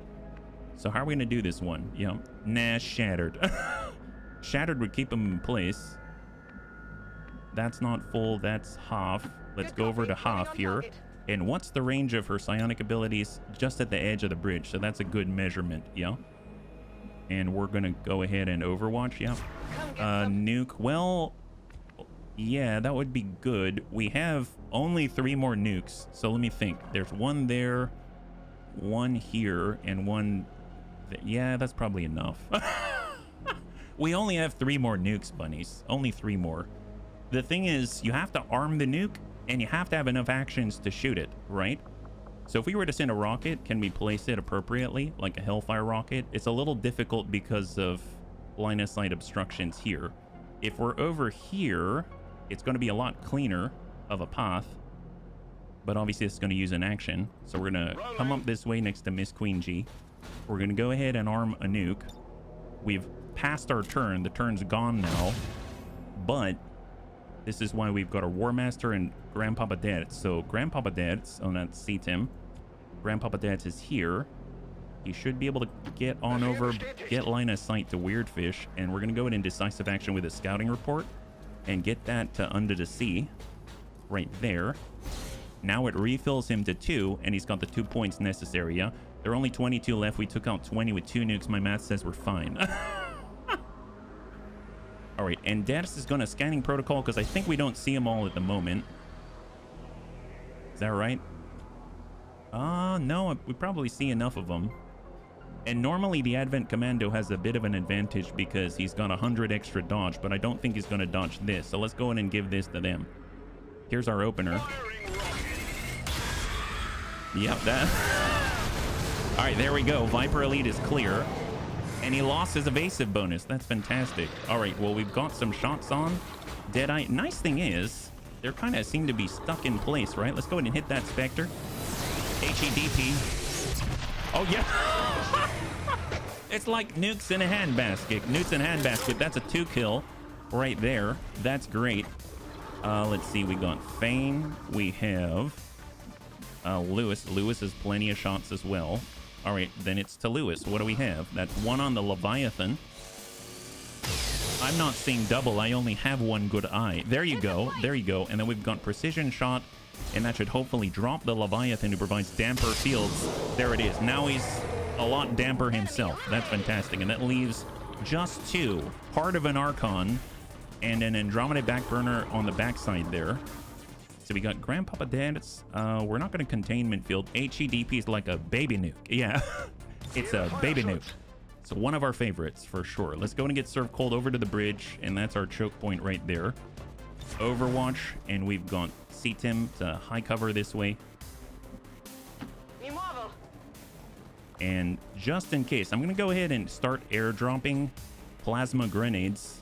Speaker 1: So how are we going to do this one? Yeah. Nah, shattered. Shattered would keep them in place. That's not full. That's half. Let's go over to half here. And what's the range of her psionic abilities? Just at the edge of the bridge. So that's a good measurement. Yeah. And we're going to go ahead and overwatch. Yeah. Nuke. Well, yeah, that would be good. We have only 3 more nukes. So let me think. There's one there, one here, and one... Yeah, that's probably enough. We only have 3 more nukes, bunnies. Only 3 more. The thing is, you have to arm the nuke, and you have to have enough actions to shoot it, right? So if we were to send a rocket, can we place it appropriately, like a Hellfire rocket? It's a little difficult because of line of sight obstructions here. If we're over here, it's going to be a lot cleaner of a path, but obviously it's going to use an action. So we're going to come up this way next to Miss Queen G. We're going to go ahead and arm a nuke. We've passed our turn. The turn's gone now, but this is why we've got our War Master and Grandpapa Dad. So Grandpapa Dad's, oh, that's C-Tim. Grandpapa Dad's is here. He should be able to get on over, get line of sight to Weirdfish, and we're going to go in decisive action with a scouting report and get that to under the sea right there. Now it refills him to 2, and he's got the 2 points necessary. Yeah, there are only 22 left. We took out 20 with 2 nukes. My math says we're fine. All right, and Dadis is going to scanning protocol because I think we don't see them all at the moment. Is that right? No, we probably see enough of them. And normally the Advent Commando has a bit of an advantage because he's got 100 extra dodge, but I don't think he's going to dodge this. So let's go in and give this to them. Here's our opener. Yep, that. All right, there we go. Viper Elite is clear. And he lost his evasive bonus. That's fantastic. All right, well, we've got some shots on. Deadeye. Nice thing is, they kind of seem to be stuck in place, right? Let's go ahead and hit that Spectre. HEDP. Oh, yeah. It's like nukes in a handbasket. Nukes in a handbasket. That's a 2 kill right there. That's great. Let's see. We got Fane. We have Lewis. Lewis has plenty of shots as well. All right, then it's to Lewis. What do we have? That's 1 on the Leviathan. I'm not seeing double. I only have 1 good eye. There you go. There you go. And then we've got precision shot, and that should hopefully drop the Leviathan, who provides damper fields. There it is. Now he's a lot damper himself. That's fantastic. And that leaves just 2. Part of an Archon and an Andromeda backburner on the backside there. So we got Grandpapa Dad's. We're not going to containment field. HEDP is like a baby nuke. Yeah, it's a baby nuke. So one of our favorites for sure. Let's go and get Serve Cold over to the bridge, and that's our choke point right there. Overwatch, and we've got C-Tim to high cover this way. And just in case, I'm going to go ahead and start airdropping plasma grenades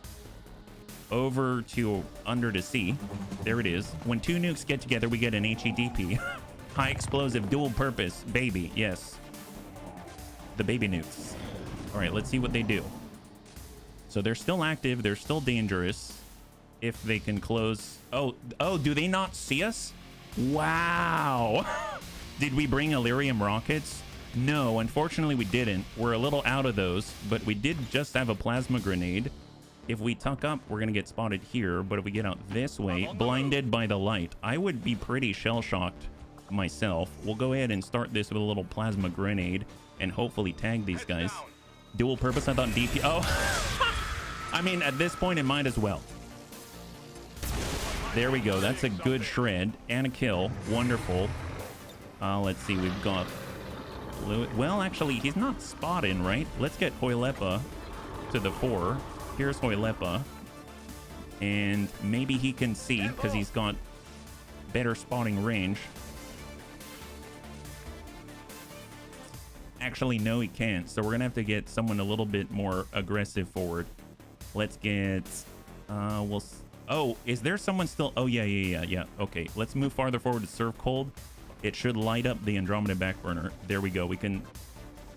Speaker 1: over to under the sea. There it is. When 2 nukes get together, we get an HEDP. High explosive dual purpose baby. Yes, the baby nukes. All right, let's see what they do. So they're still active. They're still dangerous if they can close. Oh, do they not see us? Wow. Did we bring Illyrium rockets? No, unfortunately we didn't. We're a little out of those, but we did just have a plasma grenade. If we tuck up, we're going to get spotted here. But if we get out this way, blinded by the light, I would be pretty shell-shocked myself. We'll go ahead and start this with a little plasma grenade and hopefully tag these guys. Dual purpose, I thought DP. Oh, I mean, at this point, it might as well. There we go. That's a good shred and a kill. Wonderful. Let's see. We've got... Well, actually, he's not spotting, right? Let's get Hoylepa to the 4. Here's Hoylepa, and maybe he can see because he's got better spotting range. Actually, no, he can't. So we're gonna have to get someone a little bit more aggressive forward. Let's get. Oh, is there someone still? Oh yeah. Okay, let's move farther forward to Serve Cold. It should light up the Andromeda backburner. There we go. We can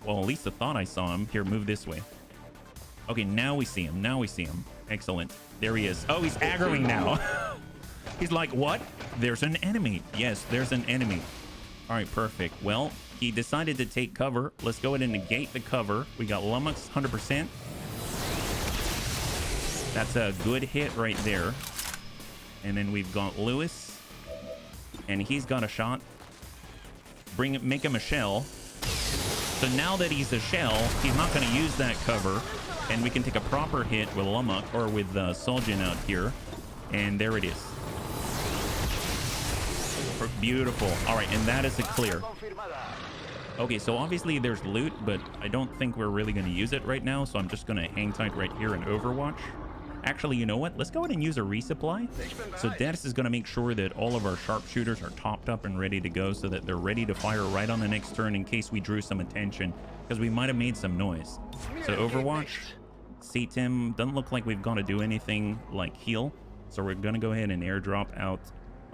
Speaker 1: Well, at least I thought I saw him. Here, move this way. Okay, now we see him. Now we see him. Excellent. There he is. Oh, he's aggroing now. He's like, what? There's an enemy. Yes, there's an enemy. All right, perfect. Well, he decided to take cover. Let's go ahead and negate the cover. We got Lummox 100%. That's a good hit right there. And then we've got Lewis. And he's got a shot. Make him a shell. So now that he's a shell, he's not going to use that cover. And we can take a proper hit with Lummox or with Soljin out here. And there it is. Beautiful. All right, and that is a clear. Okay, so obviously there's loot, but I don't think we're really going to use it right now. So I'm just going to hang tight right here in Overwatch. Actually, you know what? Let's go ahead and use a resupply. So Dennis is going to make sure that all of our sharpshooters are topped up and ready to go so that they're ready to fire right on the next turn in case we drew some attention, because we might have made some noise. So Overwatch, C-Tim, doesn't look like we've got to do anything like heal. So we're going to go ahead and airdrop out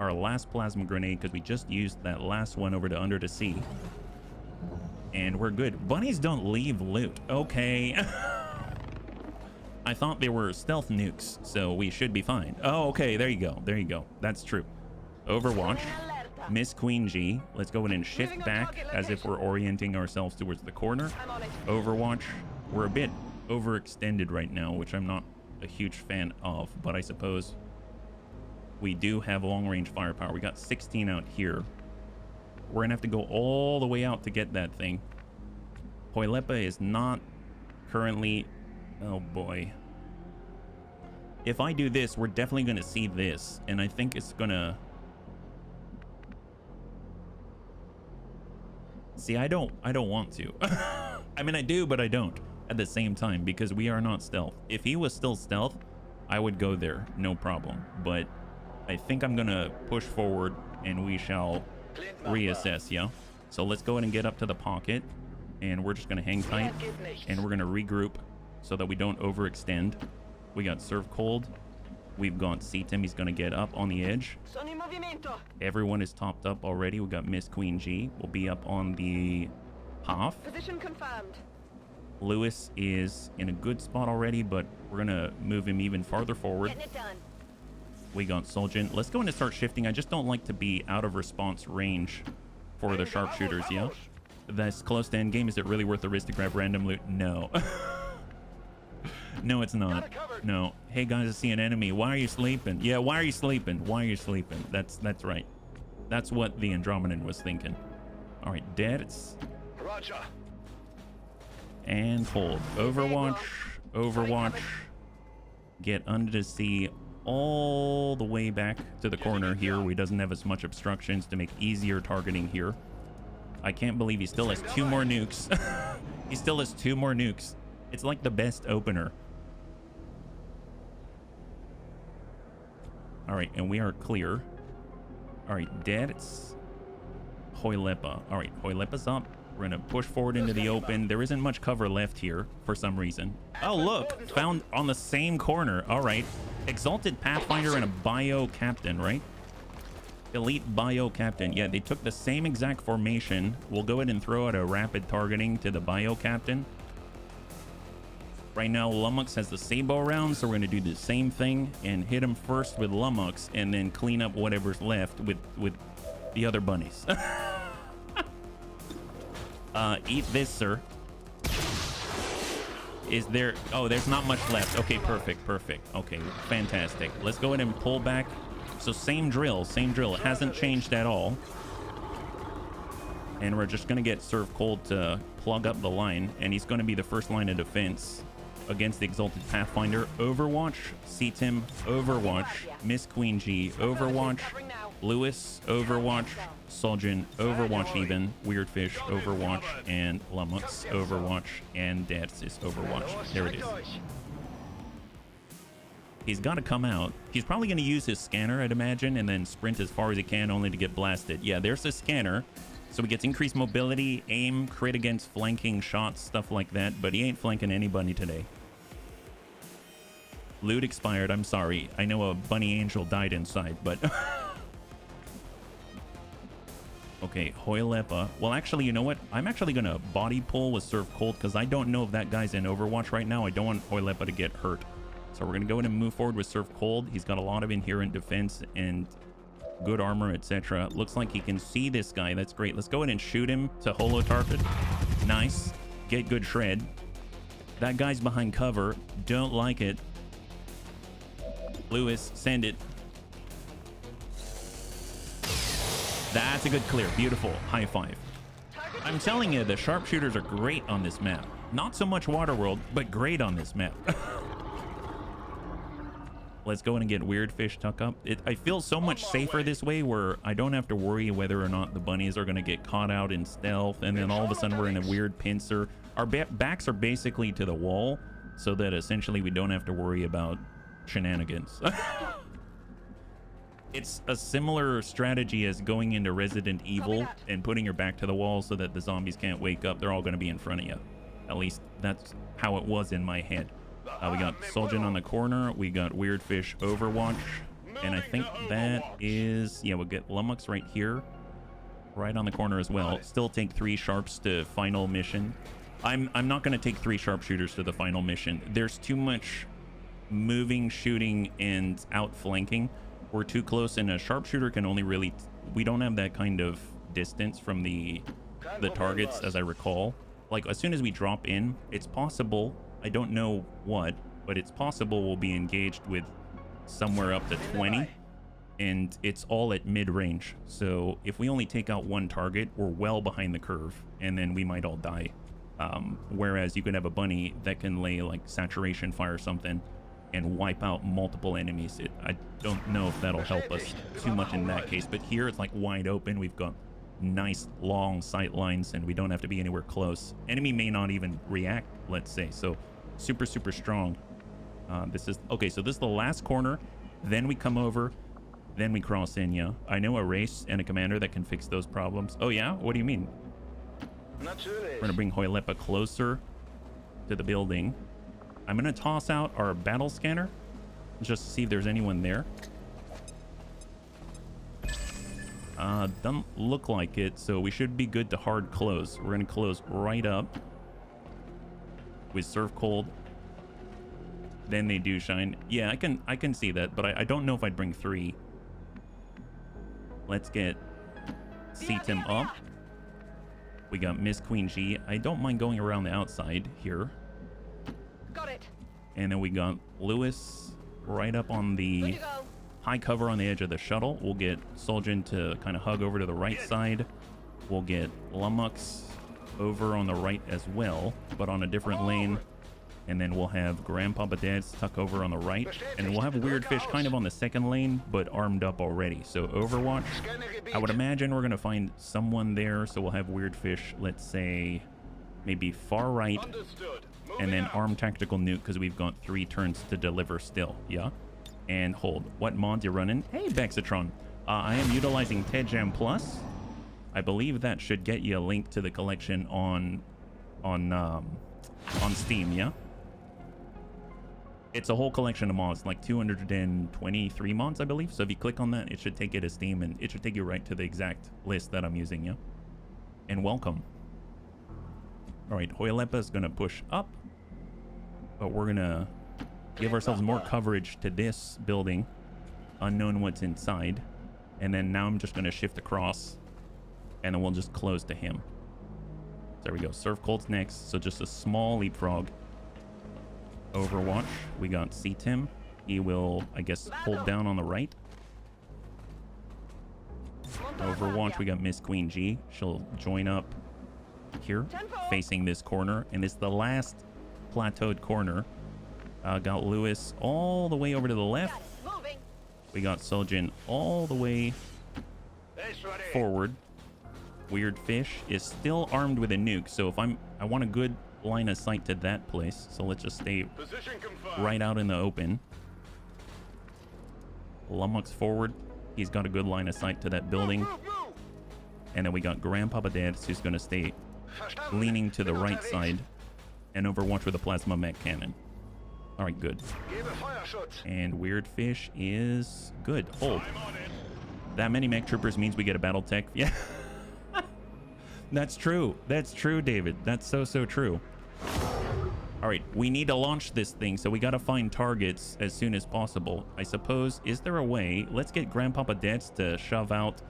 Speaker 1: our last plasma grenade because we just used that last one over to Under the Sea. And we're good. Bunnies don't leave loot. Okay. I thought they were stealth nukes, so we should be fine. Oh, okay, there you go. There you go. That's true. Overwatch. Miss Queen G. Let's go ahead and shift back as if we're orienting ourselves towards the corner. Overwatch. We're a bit overextended right now, which I'm not a huge fan of, but I suppose we do have long-range firepower. We got 16 out here. We're gonna have to go all the way out to get that thing. Hoilepa is not currently... Oh boy. If I do this, we're definitely gonna see this, and I think it's gonna... See, I don't want to. I mean, I do, but I don't at the same time, because we are not stealth. If he was still stealth, I would go there, no problem. But I think I'm gonna push forward and we shall reassess, yeah? So let's go ahead and get up to the pocket, and we're just gonna hang tight, and we're gonna regroup so that we don't overextend. We got Serve Cold. We've got C-Tim. He's gonna get up on the edge. Everyone is topped up already. We got Miss Queen G. We'll be up on the half.
Speaker 3: Position confirmed.
Speaker 1: Lewis is in a good spot already, but we're gonna move him even farther forward.
Speaker 3: Getting it done.
Speaker 1: We got Soljin. Let's go in and start shifting. I just don't like to be out of response range for the sharpshooters, yeah? That's close to end game. Is it really worth the risk to grab random loot? No. No, it's not. No. Hey guys, I see an enemy. Why are you sleeping? Yeah, why are you sleeping? Why are you sleeping? That's right. That's what the Andromedan was thinking. All right, dead. It's...
Speaker 2: Roger.
Speaker 1: And hold. Overwatch. Overwatch. Get Under the Sea all the way back to the corner here. We doesn't have as much obstructions to make easier targeting here. I can't believe he still has 2 more nukes. He still has 2 more nukes. It's like the best opener. All right, and we are clear. All right, dead. It's Hoilepa. All right, Hoilepa's up. We're gonna push forward into the open. There isn't much cover left here for some reason. Oh, look, found on the same corner. All right, Exalted Pathfinder and a Bio Captain, right? Elite Bio Captain. Yeah, they took the same exact formation. We'll go ahead and throw out a rapid targeting to the Bio Captain. Right now, Lummox has the Sabo round, so we're going to do the same thing and hit him first with Lummox and then clean up whatever's left with the other bunnies. Eat this, sir. Is there... Oh, there's not much left. Okay, perfect, perfect. Okay, fantastic. Let's go ahead and pull back. So same drill, same drill. It hasn't changed at all. And we're just going to get Serve Cold to plug up the line, and he's going to be the first line of defense against the Exalted Pathfinder. Overwatch, C-Tim, Overwatch, Miss Queen G, Overwatch, Lewis, Overwatch, Soljin, Overwatch even, Weirdfish, Overwatch, and Lummox, Overwatch, and Dats is Overwatch. There it is. He's got to come out. He's probably going to use his scanner, I'd imagine, and then sprint as far as he can only to get blasted. Yeah, there's the scanner. So he gets increased mobility, aim, crit against flanking shots, stuff like that, but he ain't flanking anybody today. Loot expired, I'm sorry. I know a bunny angel died inside, but... Okay, Hoylepa. Well, actually, you know what? I'm actually going to body pull with Serve Cold because I don't know if that guy's in Overwatch right now. I don't want Hoylepa to get hurt. So we're going to go in and move forward with Serve Cold. He's got a lot of inherent defense and good armor, etc. Looks like he can see this guy. That's great. Let's go in and shoot him to holo target. Nice. Get good shred. That guy's behind cover. Don't like it. Lewis, send it. That's a good clear. Beautiful. High five. I'm telling you, the sharpshooters are great on this map. Not so much Waterworld, but great on this map. Let's go in and get Weird Fish tuck up. I feel so much safer this way where I don't have to worry whether or not the bunnies are going to get caught out in stealth, and then all of a sudden we're in a weird pincer. Our backs are basically to the wall, so that essentially we don't have to worry about shenanigans. It's a similar strategy as going into Resident Evil and putting your back to the wall so that the zombies can't wake up. They're all going to be in front of you. At least that's how it was in my head. We got Soljan on the corner. We got Weird Fish Overwatch. And I think that is... Yeah, we'll get Lummox right here. Right on the corner as well. Still take 3 sharps to final mission. I'm not going to take 3 sharpshooters to the final mission. There's too much moving, shooting, and outflanking. We're too close, and a sharpshooter can only really... We don't have that kind of distance from the targets, as I recall. Like, as soon as we drop in, it's possible... I don't know what, but it's possible we'll be engaged with somewhere up to 20, and it's all at mid-range. So if we only take out 1 target, we're well behind the curve, and then we might all die. Whereas you could have a bunny that can lay like saturation fire or something and wipe out multiple enemies. I don't know if that'll help us too much in that case, but here it's like wide open. We've got nice long sight lines, and we don't have to be anywhere close. Enemy may not even react, let's say. So super strong. This is okay. So this is the last corner, then we come over, then we cross in. Yeah, I know a race and a commander that can fix those problems. Oh yeah, what do you mean? We're gonna bring Hoylepa closer to the building. I'm gonna toss out our battle scanner just to see if there's anyone there. Doesn't look like it, so we should be good to hard close. We're gonna close right up with Serve Cold. Then they do shine. Yeah, I can see that, but I don't know if I'd bring 3. Let's get C-Tim up. We got Miss Queen G. I don't mind going around the outside here.
Speaker 3: Got it.
Speaker 1: And then we got Lewis right up on the high cover on the edge of the shuttle. We'll get Soljan to kind of hug over to the right side. We'll get Lummox over on the right as well, but on a different lane. And then we'll have Grandpapa Dad's tuck over on the right. And we'll have Weird Fish kind of on the second lane, but armed up already. So Overwatch, I would imagine we're going to find someone there. So we'll have Weird Fish, let's say, maybe far right. And then armed tactical nuke, because we've got 3 turns to deliver still. Yeah. And hold. What mods you running? Hey, Bexatron. I am utilizing TedJam Plus. I believe that should get you a link to the collection on Steam, yeah? It's a whole collection of mods, like 223 mods, I believe. So if you click on that, it should take you to Steam, and it should take you right to the exact list that I'm using, yeah? And welcome. All right, Hoylepa is going to push up, but we're going to give ourselves more coverage to this building, unknown what's inside. And then now I'm just going to shift across, and then we'll just close to him. There we go. Serve Cold's next, so just a small leapfrog. Overwatch, we got C-Tim. He will, I guess, hold down on the right. Overwatch, we got Miss Queen G. She'll join up here, facing this corner. And it's the last plateaued corner. Got Lewis all the way over to the left. We got Soljan all the way forward. Weird Fish is still armed with a nuke, so if I want a good line of sight to that place, so let's just stay right out in the open. Lummox forward, he's got a good line of sight to that building. And then we got Grandpapa Dad's, who's going to stay leaning to the right side, and Overwatch with a plasma mech cannon. All right, good. And Weird Fish is good. Hold. That many mech troopers means we get a battle tech. Yeah. That's true. That's true, David. That's so true. All right, we need to launch this thing, so we got to find targets as soon as possible. I suppose, is there a way? Let's get Grandpapa Debts to shove out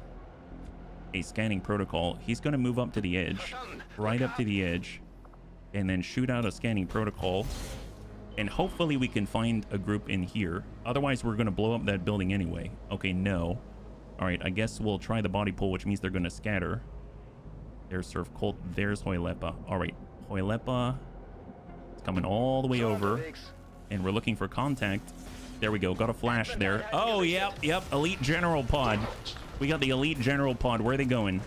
Speaker 1: a scanning protocol. He's going to move up to the edge, right up to the edge, and then shoot out a scanning protocol. And hopefully we can find a group in here. Otherwise, we're going to blow up that building anyway. Okay, no. All right, I guess we'll try the body pull, which means they're going to scatter. There's Surf Colt. There's Hoylepa. All right, Hoylepa is coming all the way over. And we're looking for contact. There we go. Got a flash there. Oh, yep. Elite General Pod. We got the Elite General Pod. Where are they going?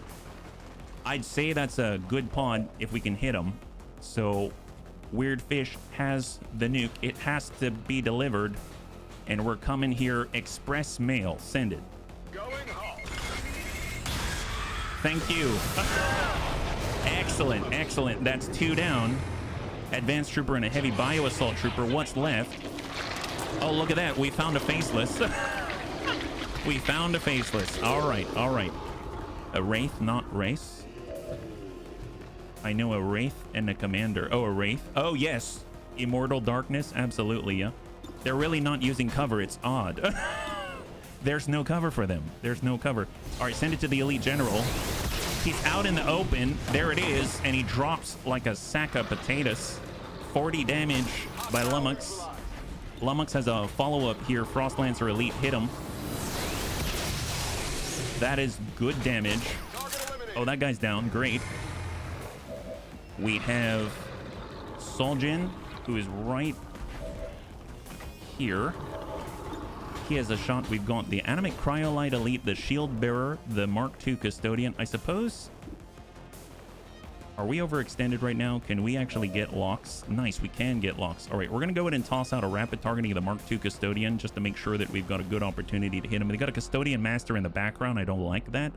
Speaker 1: I'd say that's a good pod if we can hit them. So, Weird Fish has the nuke. It has to be delivered. And we're coming here express mail. Send it.
Speaker 2: Going home.
Speaker 1: Thank you. Excellent, excellent. That's 2 down. Advanced Trooper and a Heavy Bio Assault Trooper. What's left? Oh, look at that. We found a Faceless. We found a Faceless. All right, all right. A Wraith, not Race. I know a Wraith and a Commander. Oh, a Wraith. Oh, yes. Immortal Darkness. Absolutely, yeah. They're really not using cover. It's odd. There's no cover for them. There's no cover. All right, send it to the Elite General. He's out in the open. There it is. And he drops like a sack of potatoes. 40 damage by Lummox. Lummox has a follow-up here. Frost Lancer Elite hit him. That is good damage. Oh, that guy's down. Great. We have Soljin, who is right here. He has a shot. We've got the Animate Cryolite Elite, the Shield Bearer, the Mark II Custodian. I suppose... Are we overextended right now? Can we actually get locks? Nice, we can get locks. All right, we're going to go ahead and toss out a rapid targeting of the Mark II Custodian just to make sure that we've got a good opportunity to hit him. They got a Custodian Master in the background. I don't like that.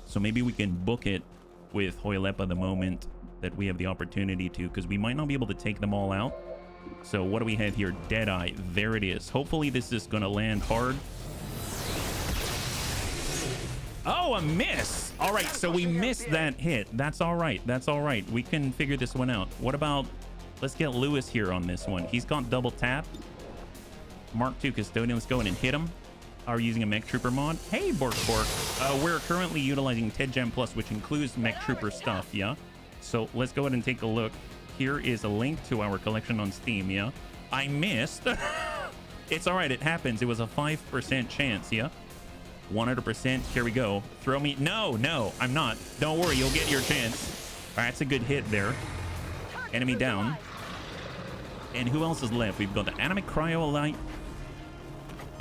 Speaker 1: So maybe we can book it with Hoylepa the moment that we have the opportunity to, because we might not be able to take them all out. So what do we have here? Deadeye. There it is. Hopefully this is going to land hard. Oh, a miss. All right, so we missed that hit. That's all right. That's all right. We can figure this one out. What about, let's get Lewis here on this one. He's got double tap. Mark II Custodian. Let's go in and hit him. Are we using a Mech Trooper mod? Hey, Bork. We're currently utilizing Ted Gem Plus, which includes Mech Trooper stuff, yeah? So let's go ahead and take a look. Here is a link to our collection on Steam, yeah? I missed. It's all right. It happens. It was a 5% chance, yeah? 100%. Here we go. Throw me. No, I'm not. Don't worry. You'll get your chance. All right, that's a good hit there. Enemy down. And who else is left? We've got the Animate Cryolite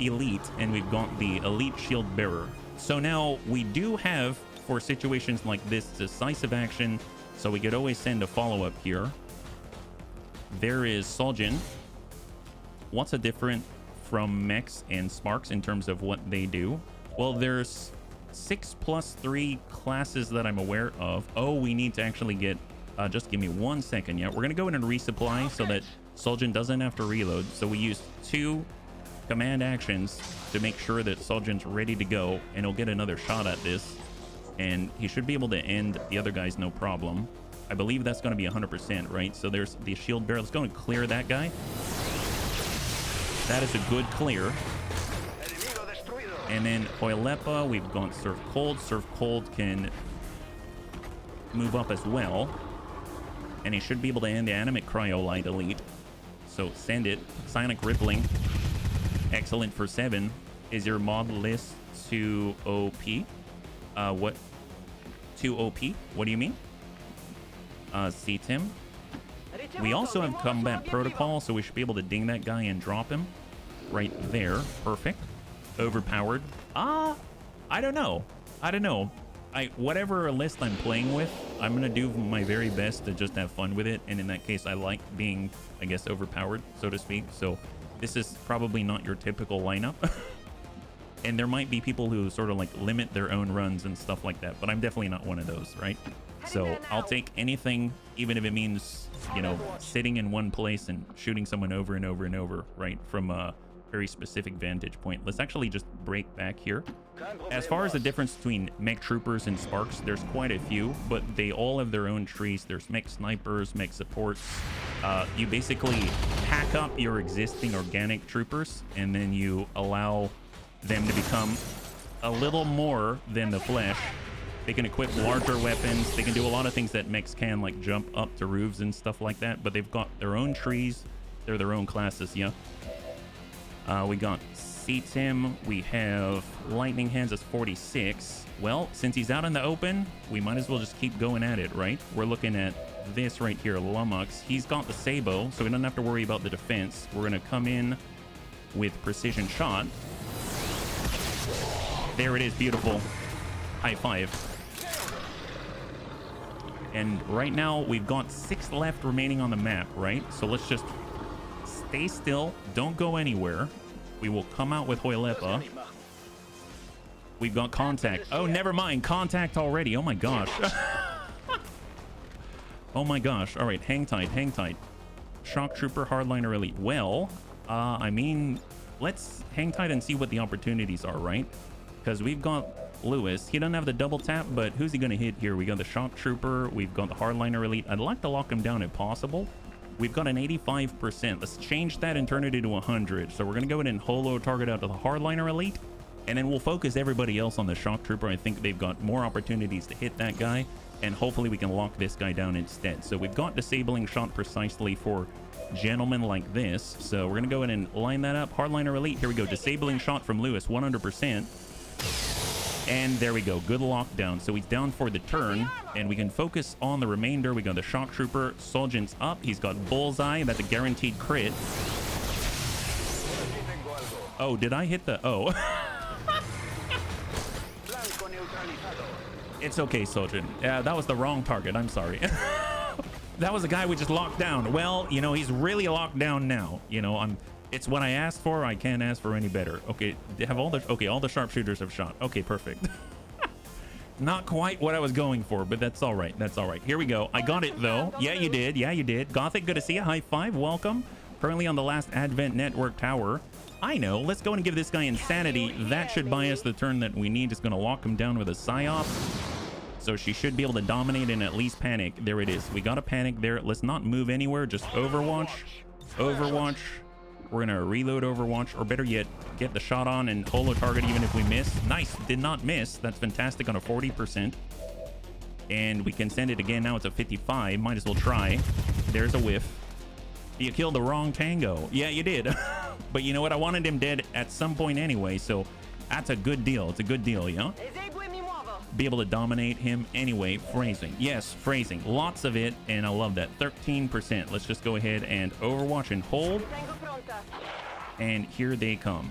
Speaker 1: Elite, and we've got the Elite Shield Bearer. So now we do have, for situations like this, decisive action. So we could always send a follow-up here. There is Soljin. What's a different from mechs and sparks in terms of what they do? Well, there's 6+3 classes that I'm aware of. Oh, we need to actually get, just give me 1 second. Yeah, we're going to go in and resupply so that Soljin doesn't have to reload. So we use 2 command actions to make sure that Soljin's ready to go, and he'll get another shot at this. And he should be able to end the other guys no problem. I believe that's going to be 100%, right? So there's the shield bearer. Let's go and clear that guy. That is a good clear. And then Hoylepa, we've gone Surf Cold. Surf Cold can move up as well. And he should be able to end the Animate Cryolite Elite. So send it. Psionic Rippling. Excellent for 7. Is your mod list too OP? What? Too OP? What do you mean? See Tim. We also have Combat Protocol, so we should be able to ding that guy and drop him. Right there. Perfect. Overpowered. I don't know. Whatever list I'm playing with, I'm gonna do my very best to just have fun with it, and in that case I like being, I guess, overpowered, so to speak. So this is probably not your typical lineup. And there might be people who sort of like limit their own runs and stuff like that, but I'm definitely not one of those, right? So I'll take anything, even if it means, you know, sitting in one place and shooting someone over and over and over, right? From very specific vantage point. Let's actually just break back here. As far as the difference between mech troopers and sparks, there's quite a few, but they all have their own trees. There's mech snipers, mech supports. You basically hack up your existing organic troopers, and then you allow them to become a little more than the flesh. They can equip larger weapons. They can do a lot of things that mechs can, like jump up to roofs and stuff like that, but they've got their own trees. They're their own classes, yeah. We got Seatim. We have Lightning Hands as 46. Well, since he's out in the open, we might as well just keep going at it, right? We're looking at this right here, Lumux. He's got the Sabo, so we don't have to worry about the defense. We're going to come in with precision shot. There it is, beautiful. High five. And right now, we've got 6 left remaining on the map, right? So let's just stay still. Don't go anywhere. We will come out with Hoilepa. We've got contact. Oh, never mind. Contact already. Oh, my gosh. Oh, my gosh. All right. Hang tight. Hang tight. Shock Trooper, Hardliner Elite. Well, I mean, let's hang tight and see what the opportunities are, right? Because we've got Lewis. He doesn't have the double tap, but who's he going to hit here? We got the Shock Trooper. We've got the Hardliner Elite. I'd like to lock him down if possible. We've got an 85%. Let's change that and turn it into 100. So we're going to go ahead and holo target out to the Hardliner Elite, and then we'll focus everybody else on the Shock Trooper. I think they've got more opportunities to hit that guy, and hopefully we can lock this guy down instead. So we've got disabling shot precisely for gentlemen like this. So we're going to go ahead and line that up. Hardliner Elite. Here we go. Disabling shot from Lewis, 100%. And there we go. Good lockdown. So he's down for the turn, and we can focus on the remainder. We got the Shock Trooper. Soldient's up. He's got Bullseye. That's a guaranteed crit. Oh, did I hit the... Oh. It's okay, Soldier. Yeah, that was the wrong target. I'm sorry. That was the guy we just locked down. Well, you know, he's really locked down now. You know, it's what I asked for. I can't ask for any better. Okay, all the sharpshooters have shot. Okay, perfect. Not quite what I was going for, but that's all right. That's all right. Here we go. I got it though. Yeah, you did. Yeah, you did. Gothic, good to see you. High five. Welcome. Currently on the last Advent Network Tower. I know. Let's go and give this guy insanity. That should buy us the turn that we need. It's going to lock him down with a psyop. So she should be able to dominate and at least panic. There it is. We got a panic there. Let's not move anywhere. Just Overwatch. Overwatch. We're going to reload Overwatch, or better yet, get the shot on and holo target even if we miss. Nice. Did not miss. That's fantastic on a 40%. And we can send it again. Now it's a 55. Might as well try. There's a whiff. You killed the wrong tango. Yeah, you did. But you know what? I wanted him dead at some point anyway, so that's a good deal. It's a good deal, yeah? Be able to dominate him anyway. Phrasing. Yes, phrasing. Lots of it, and I love that. 13%. Let's just go ahead and Overwatch and hold. And here they come.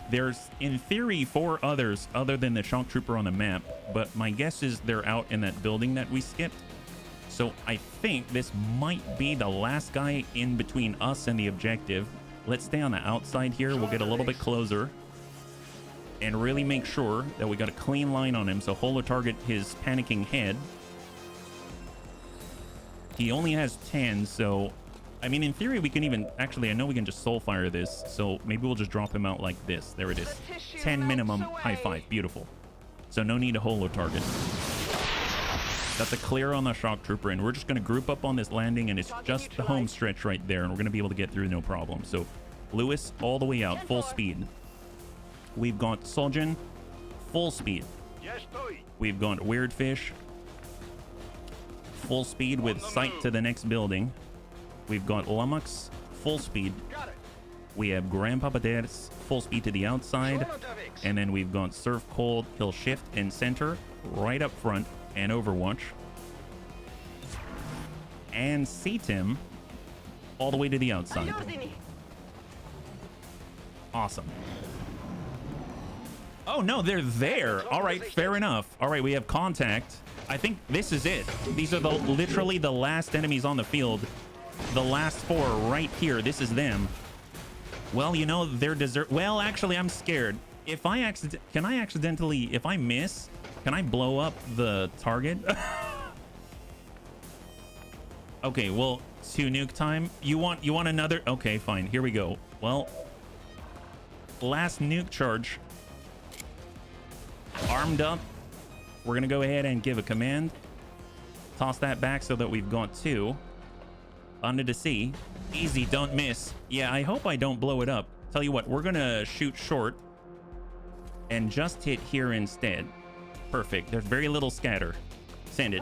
Speaker 1: There's, in theory, 4 others other than the Shock Trooper on the map, but my guess is they're out in that building that we skipped. So I think this might be the last guy in between us and the objective. Let's stay on the outside here. We'll get a little bit closer and really make sure that we got a clean line on him. So holo target his panicking head. He only has 10, so I mean, in theory, we can even actually, I know we can just soul fire this, so maybe we'll just drop him out like this. There it is. 10 minimum. High five. Beautiful. So no need to holo target. That's a clear on the Shock Trooper, and we're just going to group up on this landing, and it's just the home stretch right there, and we're going to be able to get through no problem. So Lewis all the way out, full speed. We've got Soljin, full speed. We've got Weirdfish, full speed with sight to the next building. We've got Lumux, full speed. We have Grandpapa Dad's full speed to the outside, and then we've got Surf Cold, He'll shift and center right up front. And Overwatch. And Seatim all the way to the outside. Awesome. Oh, no, they're there. All right, fair enough. All right, we have contact. I think this is it. These are literally the last enemies on the field. The last 4 right here. This is them. Well, you know, they're well, actually, I'm scared. If I accidentally, if I miss... Can I blow up the target? Okay, well, 2 nuke time. You want another? Okay, fine. Here we go. Well, last nuke charge. Armed up. We're gonna go ahead and give a command. Toss that back so that we've got 2. Under the sea. Easy, don't miss. Yeah, I hope I don't blow it up. Tell you what, we're gonna shoot short and just hit here instead. Perfect. There's very little scatter. Send it.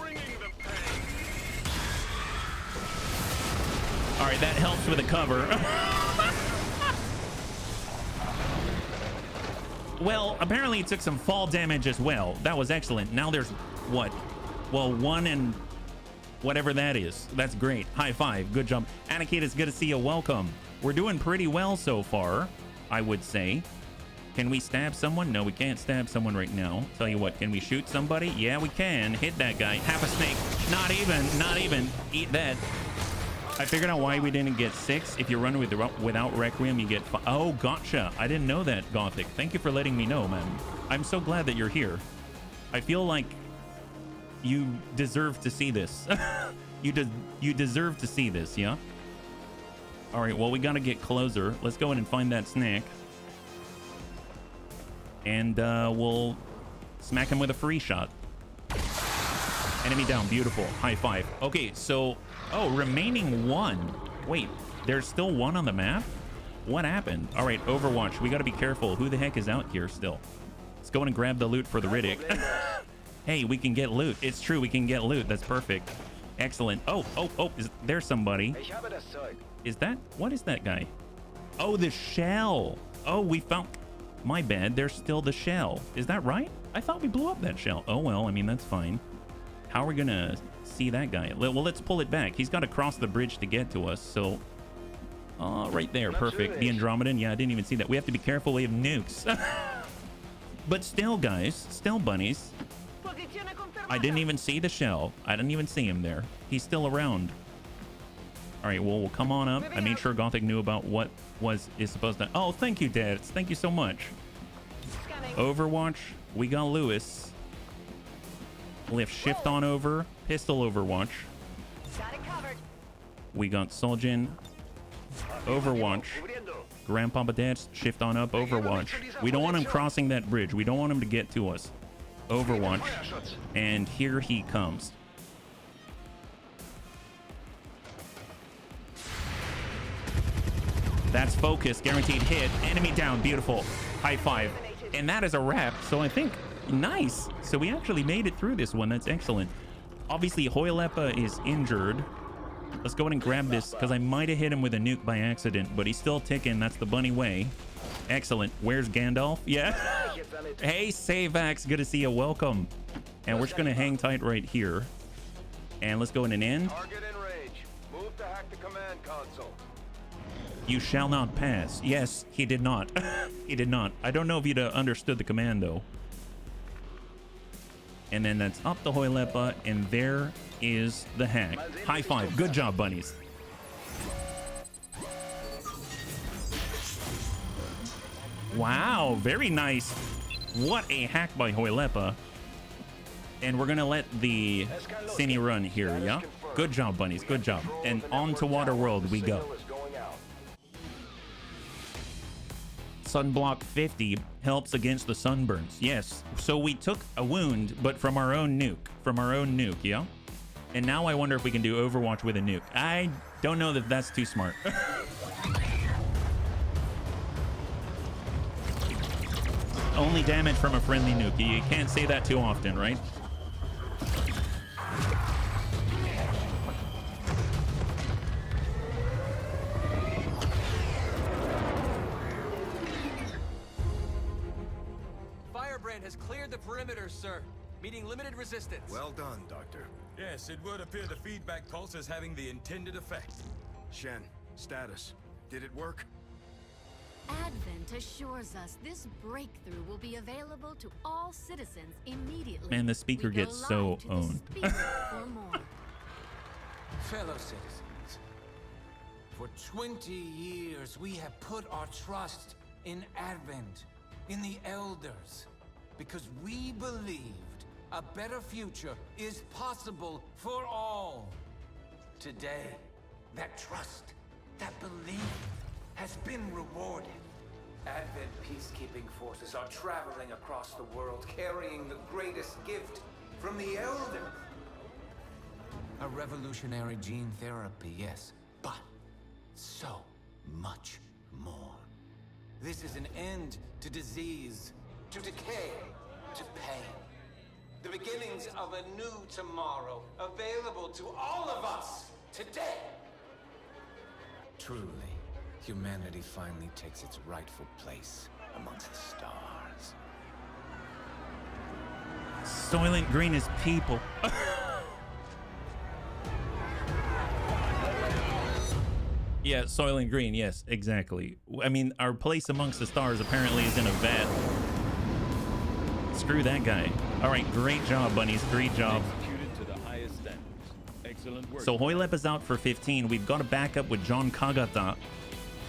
Speaker 1: All right, that helps with the cover. Well, apparently it took some fall damage as well. That was excellent. Now there's what? Well, 1 and whatever that is. That's great. High five. Good job. Anakin, it's good to see you. Welcome. We're doing pretty well so far, I would say. Can we stab someone? No, we can't stab someone right now. Tell you what, can we shoot somebody? Yeah, we can. Hit that guy. Half a snake. Not even. Eat that. I figured out why we didn't get 6. If you run without Requiem, you get 5. Oh, gotcha. I didn't know that, Gothic. Thank you for letting me know, man. I'm so glad that you're here. I feel like you deserve to see this. You deserve to see this, yeah? All right, well, we got to get closer. Let's go in and find that snack. And we'll smack him with a free shot. Enemy down. Beautiful. High five. Okay, so... Oh, remaining 1. Wait, there's still 1 on the map? What happened? All right, Overwatch. We got to be careful. Who the heck is out here still? Let's go in and grab the loot for the Riddick. Hey, we can get loot. It's true, we can get loot. That's perfect. Excellent. Oh, is there somebody? Is that... What is that guy? Oh, the shell. Oh, we found... My bad, there's still the shell. Is that right? I thought we blew up that shell. Oh, well, I mean, that's fine. How are we gonna see that guy? Well, let's pull it back. He's got to cross the bridge to get to us, so... right there, perfect. The Andromedan, yeah, I didn't even see that. We have to be careful, we have nukes. But still, guys, still bunnies. I didn't even see the shell. I didn't even see him there. He's still around. All right, well, we'll come on up. I made sure Gothic knew about what is supposed to... Oh, thank you, Dad. Thank you so much. Overwatch, we got Lewis. Lift shift on over. Pistol Overwatch. We got Soljin. Overwatch. Grandpapa Dad's shift on up. Overwatch. We don't want him crossing that bridge. We don't want him to get to us. Overwatch. And here he comes. That's focus. Guaranteed hit. Enemy down. Beautiful. High five. And that is a wrap. So I think... Nice. So we actually made it through this one. That's excellent. Obviously, Hoylepa is injured. Let's go ahead and grab this because I might have hit him with a nuke by accident, but he's still ticking. That's the bunny way. Excellent. Where's Gandalf? Yeah. Hey, Savax. Good to see you. Welcome. And we're just going to hang tight right here. And let's go in and end.
Speaker 2: Target in range. Move to hack the command console.
Speaker 1: You shall not pass. Yes, he did not. He did not. I don't know if you'd understood the command, though. And then that's up the Hoylepa, and there is the hack. High five. Good job, bunnies. Wow, very nice. What a hack by Hoylepa. And we're going to let the Cine run here, yeah? Good job, bunnies. Good job. And on to Waterworld we go. Sunblock 50 helps against the sunburns. Yes. So we took a wound, but from our own nuke. From our own nuke, yeah? And now I wonder if we can do Overwatch with a nuke. I don't know that that's too smart. Only damage from a friendly nuke. You can't say that too often, right?
Speaker 4: Has cleared the perimeter, sir. Meeting limited resistance.
Speaker 5: Well done, Doctor.
Speaker 6: Yes, it would appear the feedback pulse is having the intended effect.
Speaker 5: Shen, status. Did it work?
Speaker 7: Advent assures us this breakthrough will be available to all citizens immediately.
Speaker 1: Man, the speaker gets so owned.
Speaker 4: Fellow citizens, for 20 years we have put our trust in Advent, in the Elders. Because we believed a better future is possible for all. Today, that trust, that belief has been rewarded. Advent peacekeeping forces are traveling across the world, carrying the greatest gift from the Elder. A revolutionary gene therapy, yes, but so much more. This is an end to disease, to decay, to pain. The beginnings of a new tomorrow, available to all of us today. Truly, humanity finally takes its rightful place amongst the stars.
Speaker 1: Soylent Green is people. Yeah, Soylent Green, yes, exactly. I mean, our place amongst the stars apparently is in a vat. Screw that guy. All right, great job, bunnies, great job.
Speaker 6: Executed to the highest standards. Excellent work.
Speaker 1: So Hoylep is out for 15. We've got a backup with John Kagata.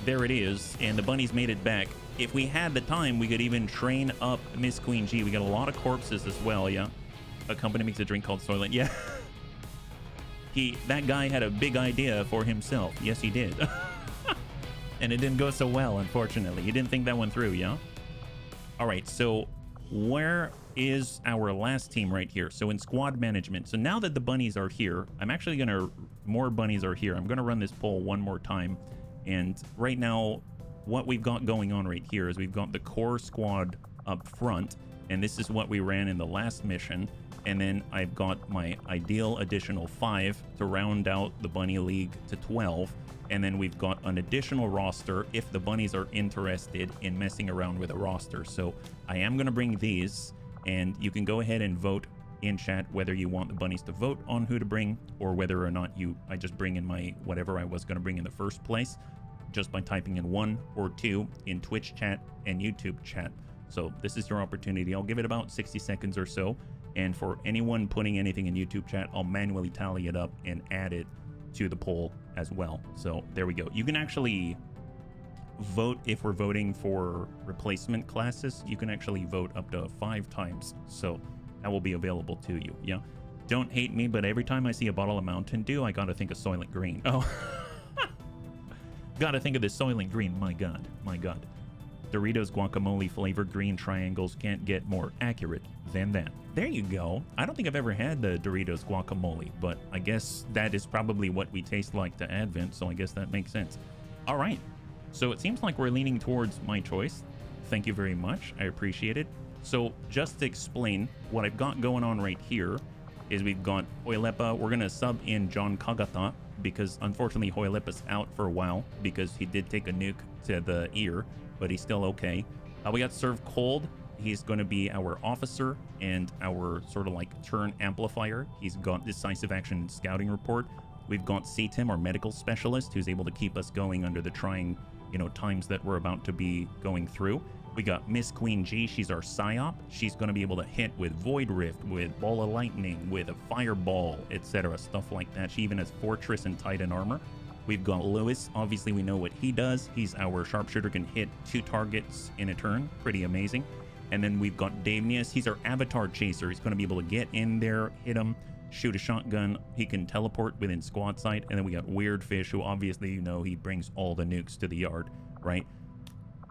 Speaker 1: There it is, and the bunnies made it back. If we had the time, we could even train up Miss Queen G. We got a lot of corpses as well, yeah? A company makes a drink called Soylent, yeah. That guy had a big idea for himself. Yes, he did. And it didn't go so well, unfortunately. He didn't think that one through, yeah? All right, so where is our last team right here? So in squad management. So now that the bunnies are here, I'm actually gonna, more bunnies are here. I'm gonna run this poll one more time. And right now, what we've got going on right here is we've got the core squad up front. And this is what we ran in the last mission. And then I've got my ideal additional 5 to round out the bunny league to 12. And then we've got an additional roster if the bunnies are interested in messing around with a roster. So I am going to bring these, and you can go ahead and vote in chat whether you want the bunnies to vote on who to bring, or whether or not I just bring in my whatever I was going to bring in the first place, just by typing in 1 or 2 in Twitch chat and YouTube chat. So this is your opportunity. I'll give it about 60 seconds or so. And for anyone putting anything in YouTube chat, I'll manually tally it up and add it to the poll as well. So there we go. You can actually vote if we're voting for replacement classes. You can actually vote up to 5 times. So that will be available to you. Yeah. Don't hate me, but every time I see a bottle of Mountain Dew, I gotta think of Soylent Green. Oh. Gotta think of this Soylent Green. My God. My God. Doritos guacamole flavored green triangles can't get more accurate than that. There you go. I don't think I've ever had the Doritos guacamole, but I guess that is probably what we taste like to Advent, so I guess that makes sense. All right. So it seems like we're leaning towards my choice. Thank you very much. I appreciate it. So just to explain, what I've got going on right here is we've got Hoylepa. We're going to sub in John Kagata because unfortunately Hoylepa's out for a while because he did take a nuke to the ear, but he's still okay. We got Serve Cold. He's going to be our officer and our sort of like turn amplifier. He's got decisive action and scouting report. We've got CTIM, our medical specialist, who's able to keep us going under the trying, times that we're about to be going through. We got Miss Queen G. She's our psyop. She's going to be able to hit with Void Rift, with Ball of Lightning, with a Fireball, etc. Stuff like that. She even has Fortress and Titan armor. We've got Lewis. Obviously, we know what he does. He's our sharpshooter, can hit 2 targets in a turn. Pretty amazing. And then we've got Davnius. He's our avatar chaser. He's going to be able to get in there, hit him, shoot a shotgun. He can teleport within squad sight. And then we got Weird Fish, who obviously, he brings all the nukes to the yard, right?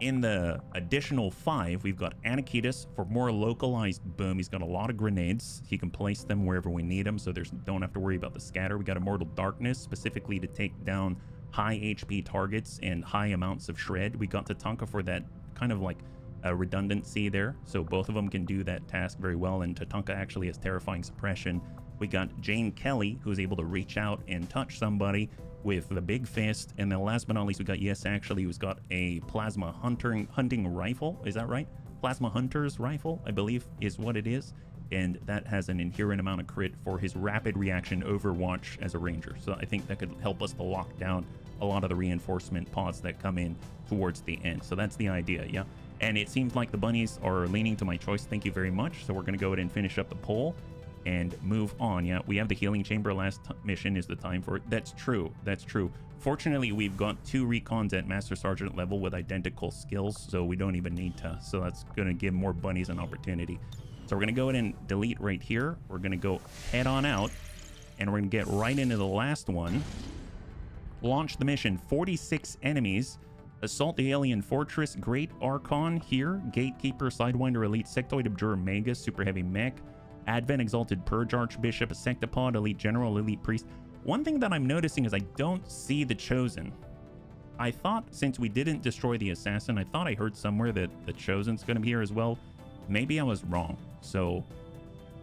Speaker 1: In the additional 5, we've got Anakitas for more localized boom. He's got a lot of grenades. He can place them wherever we need them, so don't have to worry about the scatter. We got Immortal Darkness, specifically to take down high HP targets and high amounts of shred. We got Tatanka for that kind of like a redundancy there, so both of them can do that task very well, and Tatanka actually has terrifying suppression. We got Jane Kelly, who's able to reach out and touch somebody with the big fist. And then last but not least, we got Yes Actually, who's got a plasma hunting rifle. Is that right? Plasma hunter's rifle, I believe, is what it is. And that has an inherent amount of crit for his rapid reaction Overwatch as a ranger. So I think that could help us to lock down a lot of the reinforcement pods that come in towards the end. So that's the idea, yeah? And it seems like the bunnies are leaning to my choice. Thank you very much. So we're going to go ahead and finish up the poll and move on. Yeah, we have the healing chamber. Last mission is the time for it. That's true. That's true. Fortunately, we've got 2 recons at Master Sergeant level with identical skills, so we don't even need to. So that's going to give more bunnies an opportunity. So we're going to go ahead and delete right here. We're going to go head on out, and we're going to get right into the last one, Launch the mission. 46 enemies. Assault the alien fortress. Great Archon here. Gatekeeper, Sidewinder, Elite Sectoid, Abjurer, Magus, Super Heavy Mech. Advent, Exalted Purge, Archbishop, a Sectopod, Elite General, Elite Priest. One thing that I'm noticing is I don't see the Chosen. I thought since we didn't destroy the Assassin, I thought I heard somewhere that the Chosen's going to be here as well. Maybe I was wrong. So,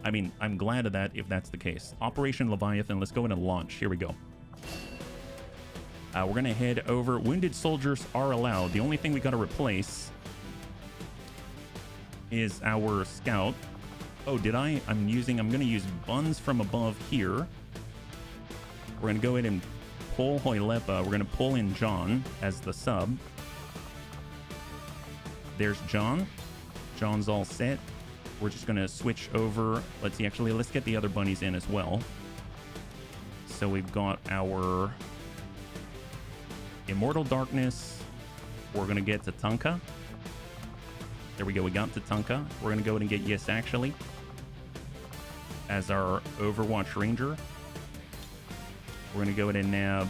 Speaker 1: I mean, I'm glad of that if that's the case. Operation Leviathan, let's go in and launch. Here we go. We're going to head over. Wounded soldiers are allowed. The only thing we got to replace is our scout. Oh, did I? I'm going to use buns from above here. We're going to go ahead and pull Hoylepa. We're going to pull in John as the sub. There's John. John's all set. We're just going to switch over. Let's see. Actually, let's get the other bunnies in as well. So we've got our Immortal Darkness. We're going to get Tatanka. There we go. We got Tatanka. We're going to go ahead and get Yes Actually as our Overwatch Ranger. We're going to go ahead and nab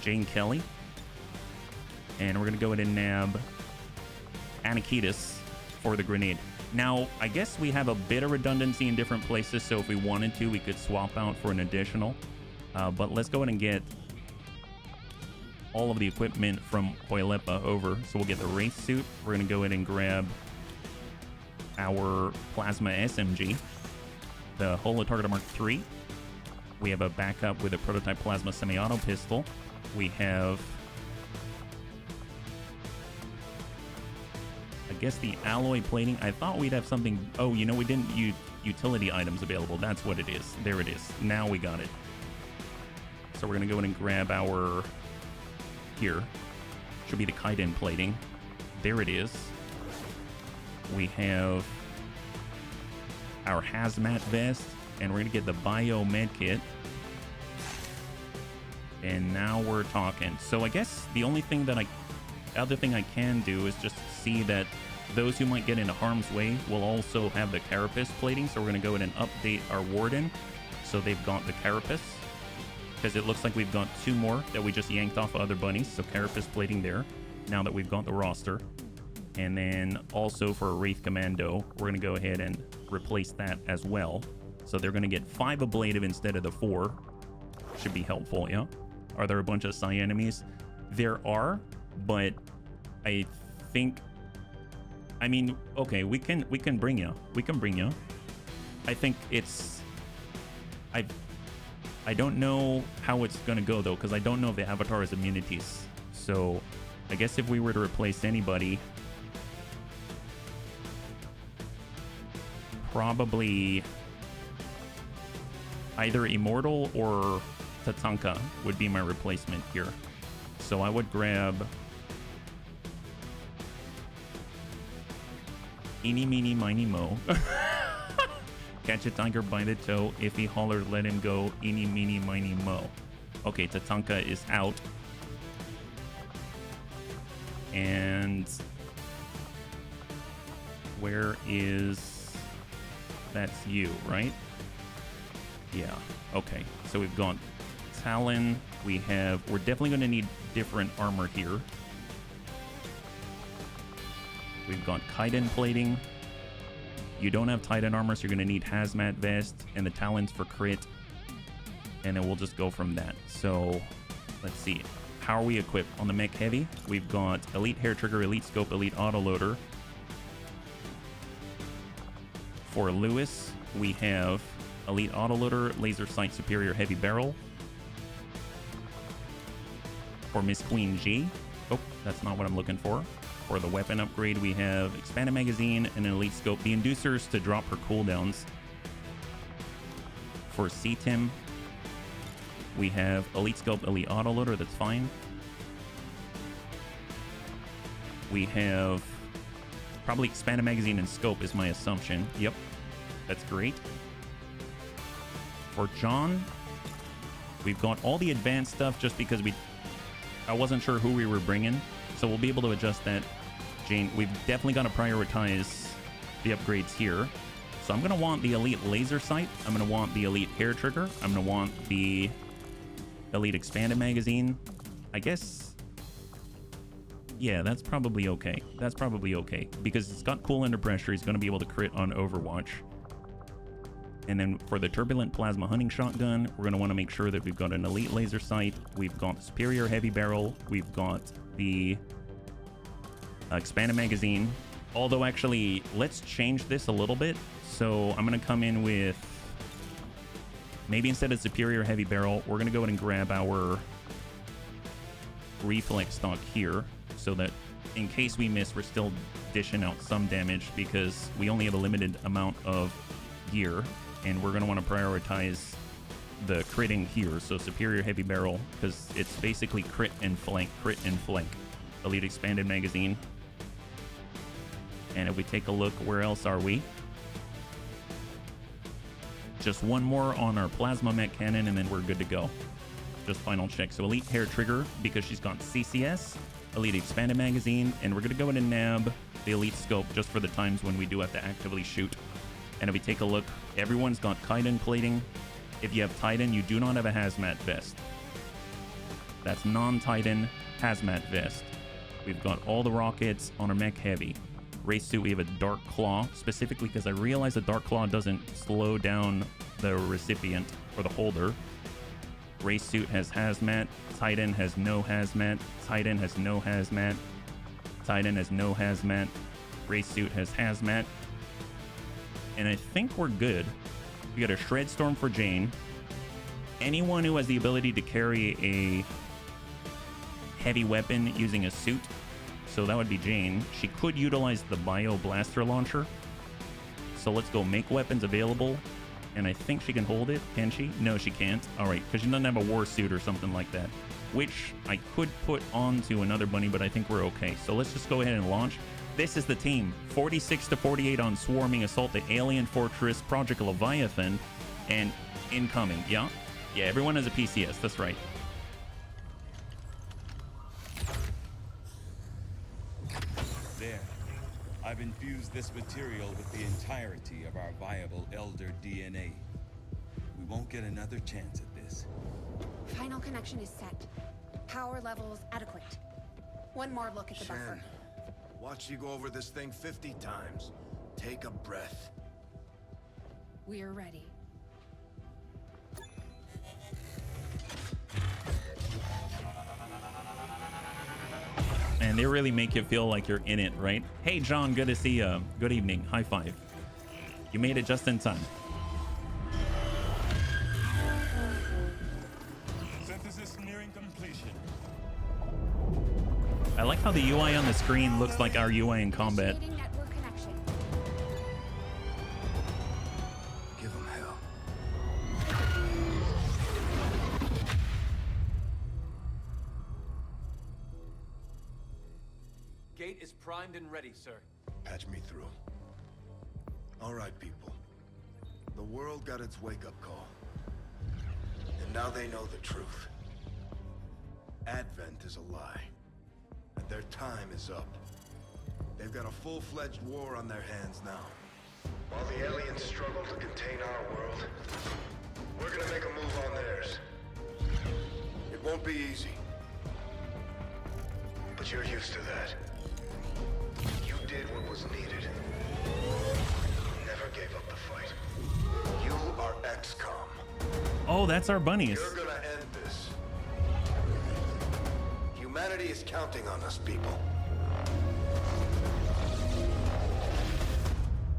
Speaker 1: Jane Kelly. And we're going to go ahead and nab Anakitis for the grenade. Now, I guess we have a bit of redundancy in different places, so if we wanted to, we could swap out for an additional. But let's go ahead and get all of the equipment from Hoylepa over. So we'll get the Wraith suit. We're going to go ahead and grab our Plasma SMG, the Holo Targeter Mark III. We have a backup with a prototype Plasma Semi-Auto pistol. We have, I guess, the alloy plating. I thought we'd have something. Oh, you know, we didn't use utility items available. That's what it is. There it is. Now we got it. So we're going to go in and grab our, here, should be the Kaiden plating. There it is. We have our hazmat vest, and we're going to get the bio med kit. And now we're talking. So I guess the only thing that other thing I can do is just see that those who might get into harm's way will also have the carapace plating. So we're going to go ahead and update our warden so they've got the carapace, because it looks like we've got 2 more that we just yanked off of other bunnies. So carapace plating there now that we've got the roster. And then also for a Wraith Commando, we're going to go ahead and replace that as well. So they're going to get 5 ablative instead of the 4. Should be helpful, yeah? Are there a bunch of Psi enemies? There are, but I think, I mean, okay, we can bring you. We can bring you. I think it's, I don't know how it's going to go, though, because I don't know if the Avatar has immunities. So I guess if we were to replace anybody, probably either Immortal or Tatanka would be my replacement here. So I would grab Eeny, Meeny, Miny, Mo. Catch a tiger by the toe. If he hollered, let him go. Eeny, Meeny, Miny, Mo. Okay, Tatanka is out. And where is... That's you, right? Yeah, okay. So we've got Talon. We're definitely going to need different armor here. We've got Kaiden plating. You don't have Titan armor, so you're going to need hazmat vest and the Talons for crit. And then we'll just go from that. So let's see. How are we equipped? On the mech heavy, we've got Elite Hair Trigger, Elite Scope, Elite Autoloader. For Lewis, we have Elite Autoloader, Laser Sight Superior Heavy Barrel. For Miss Queen G, oh, that's not what I'm looking for. For the weapon upgrade, we have Expanded Magazine and an Elite Scope. The Inducers to drop her cooldowns. For C-Tim, we have Elite Scope, Elite Autoloader, that's fine. We have probably Expanded Magazine and Scope is my assumption. Yep, that's great. For John, we've got all the advanced stuff just because I wasn't sure who we were bringing, so we'll be able to adjust that. Jane, we've definitely got to prioritize the upgrades here. So I'm going to want the Elite Laser Sight. I'm going to want the Elite Hair Trigger. I'm going to want the Elite expanded magazine. I guess, yeah, that's probably okay. That's probably okay because it's got cool under pressure. He's going to be able to crit on Overwatch. And then for the turbulent plasma hunting shotgun, we're going to want to make sure that we've got an elite laser sight. We've got superior heavy barrel. We've got the expanded magazine. Although actually, let's change this a little bit. So I'm going to come in with, maybe instead of superior heavy barrel, we're going to go ahead and grab our reflex stock here so that in case we miss, we're still dishing out some damage because we only have a limited amount of gear. And we're going to want to prioritize the critting here. So superior heavy barrel, because it's basically crit and flank, crit and flank. Elite expanded magazine. And if we take a look, where else are we? Just one more on our plasma mech cannon, and then we're good to go. Just final check. So elite hair trigger, because she's got CCS, elite expanded magazine, and we're going to go in and nab the elite scope just for the times when we do have to actively shoot. And if we take a look, everyone's got chitin plating. If you have Titan, you do not have a hazmat vest. That's non-Titan hazmat vest. We've got all the rockets on our mech heavy. Race suit, we have a Dark Claw, specifically because I realize the Dark Claw doesn't slow down the recipient or the holder. Race suit has hazmat. Titan has no hazmat. Titan has no hazmat. Titan has no hazmat. Race suit has hazmat. And I think we're good. We got a Shred Storm for Jane. Anyone who has the ability to carry a heavy weapon using a suit, so that would be Jane. She could utilize the Bio Blaster Launcher. So let's go make weapons available. And I think she can hold it. Can she? No, she can't. All right, because she doesn't have a war suit or something like that, which I could put onto another bunny, but I think we're okay. So let's just go ahead and launch. This is the team. 46 to 48 on swarming assault the Alien Fortress, Project Leviathan, and incoming. Yeah, everyone has a PCS. That's right.
Speaker 6: There. I've infused this material with the entirety of our viable Elder DNA. We won't get another chance at this.
Speaker 3: Final connection is set. Power levels adequate. One more look at the buffer.
Speaker 5: Watch you go over this thing 50 times. Take a breath.
Speaker 3: We're ready.
Speaker 1: And they really make you feel like you're in it, right? Hey, John, good to see you. Good evening. High five. You made it just in time.
Speaker 6: Synthesis nearing completion.
Speaker 1: I like how the UI on the screen looks like our UI in combat.
Speaker 3: Initiating network connection.
Speaker 5: Give them hell.
Speaker 8: Gate is primed and ready, sir.
Speaker 5: Patch me through. All right, people. The world got its wake-up call. And now they know the truth. Advent is a lie. And their time is up. They've got a full-fledged war on their hands now. While the aliens struggle to contain our world, we're gonna make a move on theirs. It won't be easy. But you're used to that. You did what was needed. Never gave up the fight. You are XCOM.
Speaker 1: Oh, that's our bunnies.
Speaker 5: You're gonna end this. Humanity is counting on us, people.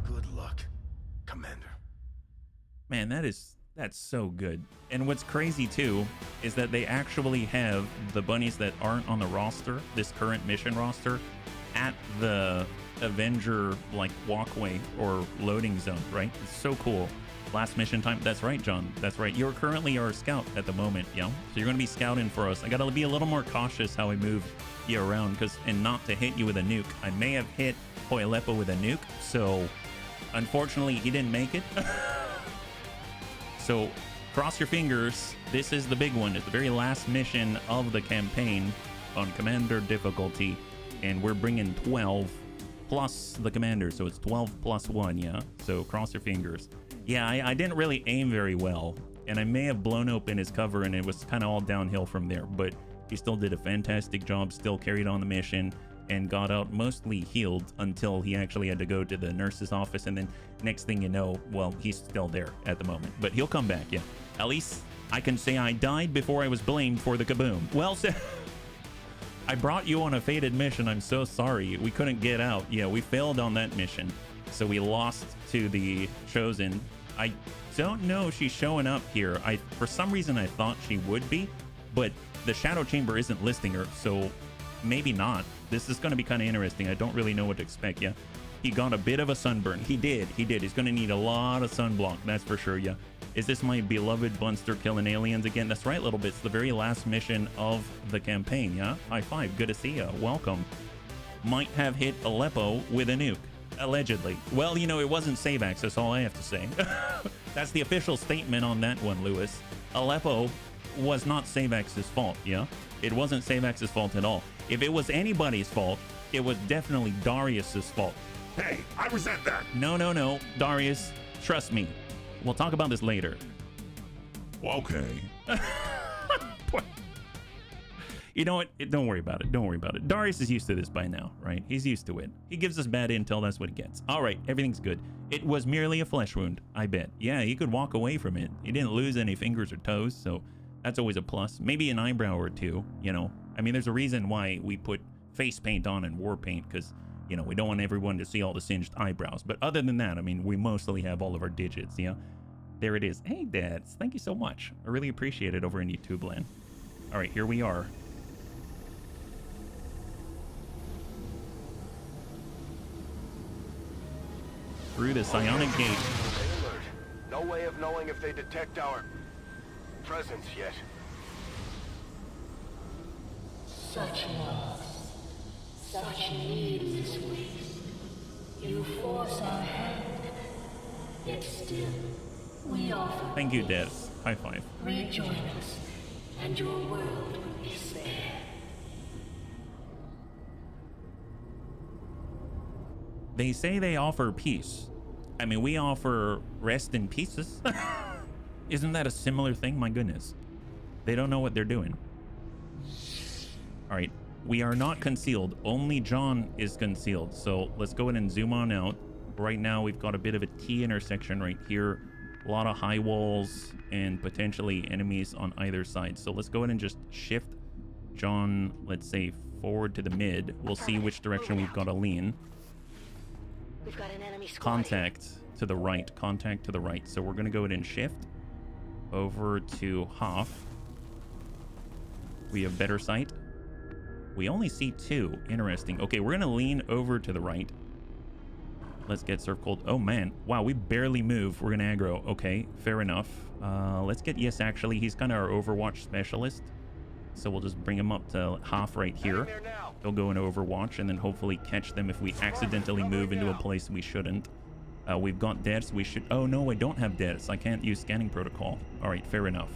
Speaker 5: Good luck, Commander.
Speaker 1: Man, that's so good. And what's crazy too is that they actually have the bunnies that aren't on the roster, this current mission roster, at the Avenger like walkway or loading zone, right? It's so cool. Last mission time. That's right, John. That's right. You're currently our scout at the moment, yeah? So you're going to be scouting for us. I got to be a little more cautious how I move you around and not to hit you with a nuke. I may have hit Hoilepa with a nuke, so unfortunately he didn't make it. So cross your fingers. This is the big one. It's the very last mission of the campaign on Commander difficulty, and we're bringing 12 plus the Commander, so it's 12 plus 1, yeah? So cross your fingers. Yeah, I didn't really aim very well. and I may have blown open his cover and it was kind of all downhill from there, but he still did a fantastic job, still carried on the mission, and got out mostly healed until he actually had to go to the nurse's office, and then next thing you know, well, he's still there at the moment, but he'll come back. Yeah, at least I can say I died before I was blamed for the kaboom. Well said. I brought you on a fated mission. I'm so sorry we couldn't get out. Yeah, we failed on that mission, so we lost to the Chosen. I don't know if she's showing up here. For some reason I thought she would be, but the Shadow Chamber isn't listing her, so maybe not. This is going to be kind of interesting. I don't really know what to expect. Yeah, he got a bit of a sunburn. He did. He's going to need a lot of sunblock, that's for sure. Yeah. Is this my beloved Bunster killing aliens again? That's right, little bits. The very last mission of the campaign. Yeah, high five. Good to see you. Welcome. Might have hit Aleppo with a nuke, allegedly. Well, you know, it wasn't save access, all I have to say. That's the official statement on that one, Lewis. Aleppo was not save access fault. Yeah, it wasn't save access fault at all. If it was anybody's fault, it was definitely Darius's fault.
Speaker 9: Hey, I resent that.
Speaker 1: No, Darius, trust me. We'll talk about this later.
Speaker 9: Okay.
Speaker 1: You know what? Don't worry about it. Don't worry about it. Darius is used to this by now, right? He's used to it. He gives us bad intel. That's what he gets. All right. Everything's good. It was merely a flesh wound, I bet. Yeah, he could walk away from it. He didn't lose any fingers or toes, so that's always a plus. Maybe an eyebrow or two, you know. I mean, there's a reason why we put face paint on and war paint, because, you know, we don't want everyone to see all the singed eyebrows. But other than that, I mean, we mostly have all of our digits, yeah? There it is. Hey, Dads, thank you so much. I really appreciate it over in YouTube land. All right, here we are. Through the psionic gate.
Speaker 2: Stay alert. No way of knowing if they detect our presence yet.
Speaker 10: Such loss, such needless waste. You force our hand, yet still we offer.
Speaker 1: Thank you, Des. High five.
Speaker 10: Rejoin us, and your world will be spared.
Speaker 1: They say they offer peace. I mean, we offer rest in pieces. Isn't that a similar thing? My goodness. They don't know what they're doing. All right, we are not concealed. Only John is concealed. So let's go ahead and zoom on out. Right now, we've got a bit of a T intersection right here. A lot of high walls and potentially enemies on either side. So let's go ahead and just shift John, let's say, forward to the mid. We'll see which direction we've got to lean.
Speaker 10: We've got an enemy squad.
Speaker 1: Contact to the right. Contact to the right. So we're going to go ahead and shift over to Hoff. We have better sight. We only see two. Interesting. Okay, we're going to lean over to the right. Let's get Surf Cold. Oh, man. Wow, we barely move. We're going to aggro. Okay, fair enough. Let's get... Yes, actually, he's kind of our Overwatch specialist. So we'll just bring him up to Hoff right here. He'll go into Overwatch and then hopefully catch them if we accidentally move into a place we shouldn't. We've got deaths. We should... Oh, no, I don't have deaths. I can't use scanning protocol. All right, fair enough.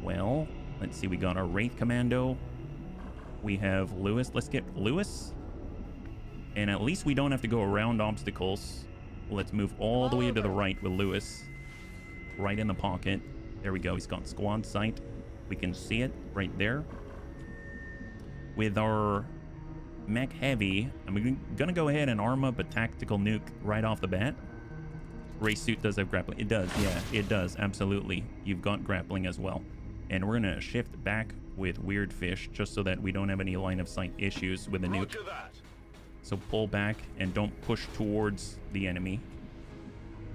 Speaker 1: Well, let's see. We got our Wraith Commando. We have Lewis. Let's get Lewis. And at least we don't have to go around obstacles. Let's move all the way to the right with Lewis. Right in the pocket. There we go. He's got squad sight. We can see it right there. With our mech heavy, I'm gonna go ahead and arm up a tactical nuke right off the bat. Race suit does have grappling. It does, yeah, it does, absolutely. You've got grappling as well. And we're gonna shift back with Weird Fish just so that we don't have any line of sight issues with the nuke. So pull back and don't push towards the enemy.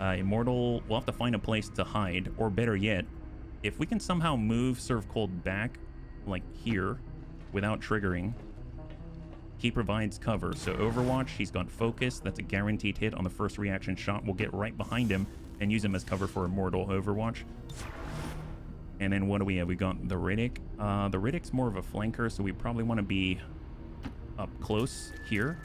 Speaker 1: Immortal, we'll have to find a place to hide, or better yet, if we can somehow move Serve Cold back, like here, without triggering, he provides cover. So Overwatch, he's got focus. That's a guaranteed hit on the first reaction shot. We'll get right behind him and use him as cover for Immortal Overwatch. And then what do we have? We got the Riddick. The Riddick's more of a flanker, so we probably want to be up close here.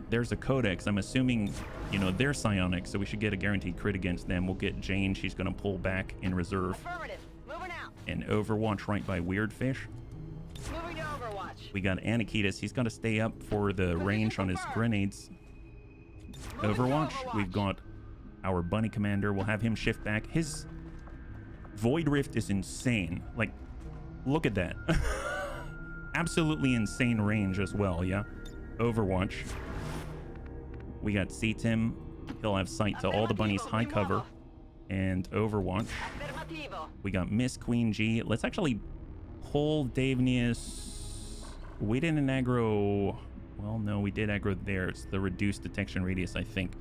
Speaker 1: There's a Codex. I'm assuming, you know, they're psionic, so we should get a guaranteed crit against them. We'll get Jane. She's going to pull back in reserve.
Speaker 10: Affirmative. Moving out.
Speaker 1: And Overwatch right by Weird Fish.
Speaker 10: Moving to Overwatch.
Speaker 1: We got Anakitas. He's got to stay up for the range on his grenades. Overwatch. We've got our bunny commander. We'll have him shift back. His Void Rift is insane. Like, look at that. Absolutely insane range as well, yeah? Overwatch. We got C-Tim. He'll have sight to all the bunnies, high cover, and Overwatch. We got Miss Queen G. Let's actually pull Davenius. We didn't aggro... Well, no, we did aggro there. It's the reduced detection radius, I think.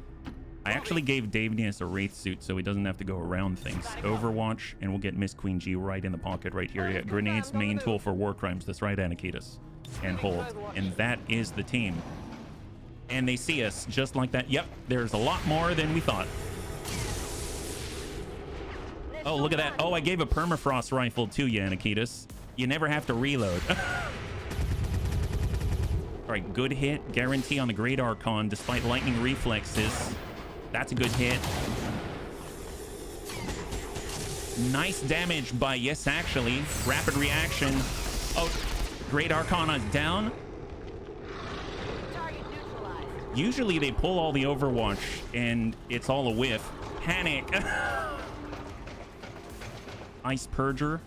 Speaker 1: I actually gave Davenius a Wraith suit so he doesn't have to go around things. Overwatch, and we'll get Miss Queen G right in the pocket right here. Yeah, grenades, main tool for Warcrimes. That's right, Anakitas. And hold. And that is the team. And they see us just like that. Yep, there's a lot more than we thought. Oh, look at that. Oh, I gave a permafrost rifle to you, Anakitas. You never have to reload. All right, good hit. Guarantee on the Great Archon despite lightning reflexes. That's a good hit. Nice damage by Yes Actually. Rapid reaction. Oh, Great Archon is down. Usually they pull all the Overwatch and it's all a whiff. Panic. Ice Purger.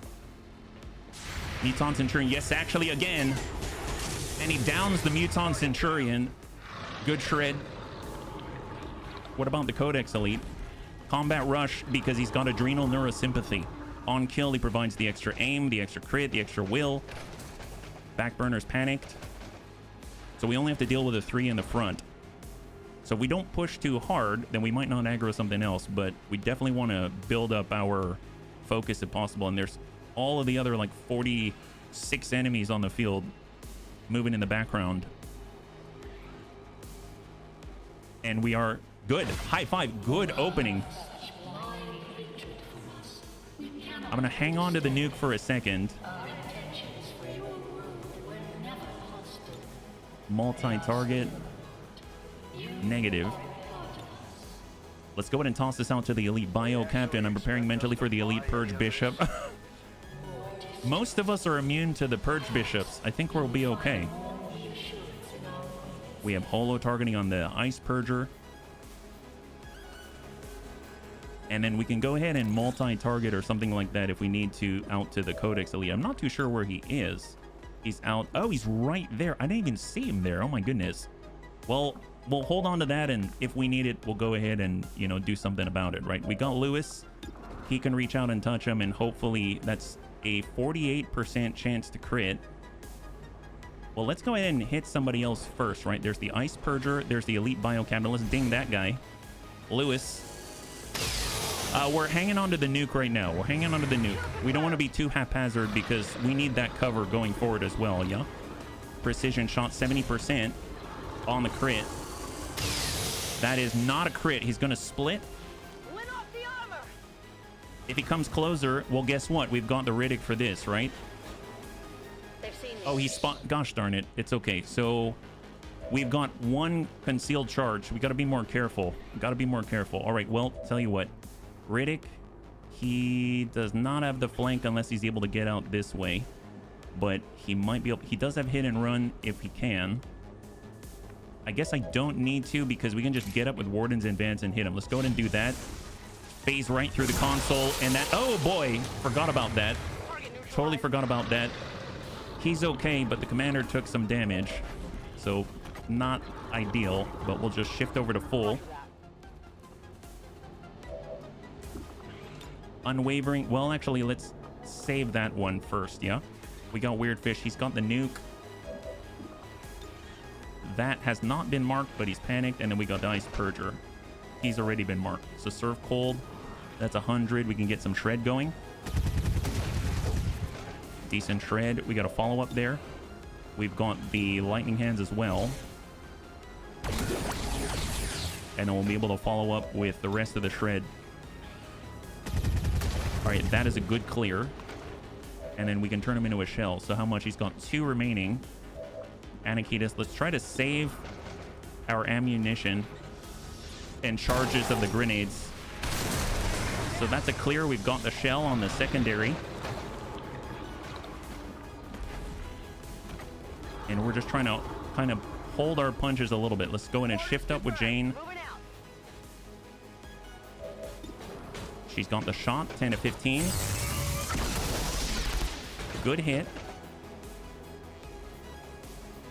Speaker 1: Muton Centurion. Yes, actually again. And he downs the Muton Centurion. Good shred. What about the Codex Elite? Combat Rush because he's got Adrenal Neurosympathy. On kill, he provides the extra aim, the extra crit, the extra will. Backburner's panicked. So we only have to deal with a 3 in the front. So if we don't push too hard, then we might not aggro something else, but we definitely want to build up our focus if possible. And there's all of the other like 46 enemies on the field moving in the background. And we are good. High five. Good opening. I'm going to hang on to the nuke for a second. Multi-target. Negative. Let's go ahead and toss this out to the Elite Bio Captain. I'm preparing mentally for the Elite Purge Bishop. Most of us are immune to the Purge Bishops. I think we'll be okay. We have holo targeting on the Ice Purger. And then we can go ahead and multi-target or something like that if we need to out to the Codex Elite. I'm not too sure where he is. He's out. Oh, he's right there. I didn't even see him there. Oh my goodness. Well, we'll hold on to that, and if we need it, we'll go ahead and, you know, do something about it, right? We got Lewis. He can reach out and touch him, and hopefully that's a 48% chance to crit. Well, let's go ahead and hit somebody else first, right? There's the Ice Purger. There's the Elite Biocaptain. Let's ding that guy. Lewis. We're hanging on to the nuke right now. We're hanging on to the nuke. We don't want to be too haphazard because we need that cover going forward as well, yeah? Precision shot, 70% on the crit. That is not a crit. He's going to split. If he comes closer, well, guess what? We've got the Riddick for this, right? Oh, he spot. Gosh darn it. It's okay. So we've got one concealed charge. We got to be more careful. Got to be more careful. All right. Well, tell you what. Riddick, he does not have the flank unless he's able to get out this way. But he might be able. He does have hit and run if he can. I guess I don't need to because we can just get up with Warden's Advance and hit him. Let's go ahead and do that. Phase right through the console and that. Oh boy, forgot about that. Totally forgot about that. He's okay, but the commander took some damage. So not ideal, but we'll just shift over to full. Unwavering. Well, actually, let's save that one first, yeah? We got Weird Fish. He's got the nuke. That has not been marked, but he's panicked. And then we got the Ice Purger. He's already been marked. So Serve Cold. That's 100. We can get some shred going. Decent shred. We got a follow-up there. We've got the Lightning Hands as well. And then we'll be able to follow up with the rest of the shred. All right, that is a good clear. And then we can turn him into a shell. So how much? He's got 2 remaining. Anakitas, let's try to save our ammunition and charges of the grenades. So that's a clear. We've got the shell on the secondary. And we're just trying to kind of hold our punches a little bit. Let's go in and shift up with Jane. She's got the shot, 10 to 15. Good hit.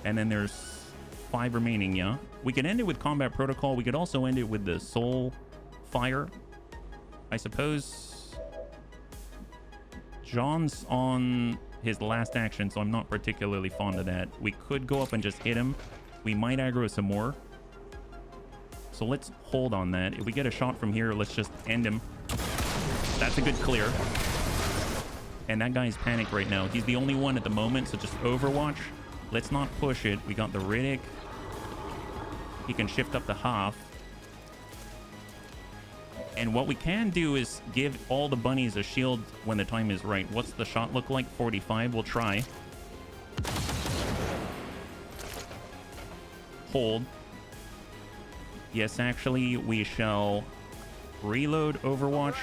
Speaker 1: And then there's 5 remaining, yeah. We could end it with combat protocol. We could also end it with the soul fire. I suppose John's on his last action, so I'm not particularly fond of that. We could go up and just hit him. We might aggro some more. So let's hold on that. If we get a shot from here, let's just end him. That's a good clear. And that guy's panicked right now. He's the only one at the moment, so just Overwatch. Let's not push it. We got the Riddick. He can shift up to half. And what we can do is give all the bunnies a shield when the time is right. What's the shot look like? 45. We'll try. Hold. Yes, actually, we shall reload Overwatch.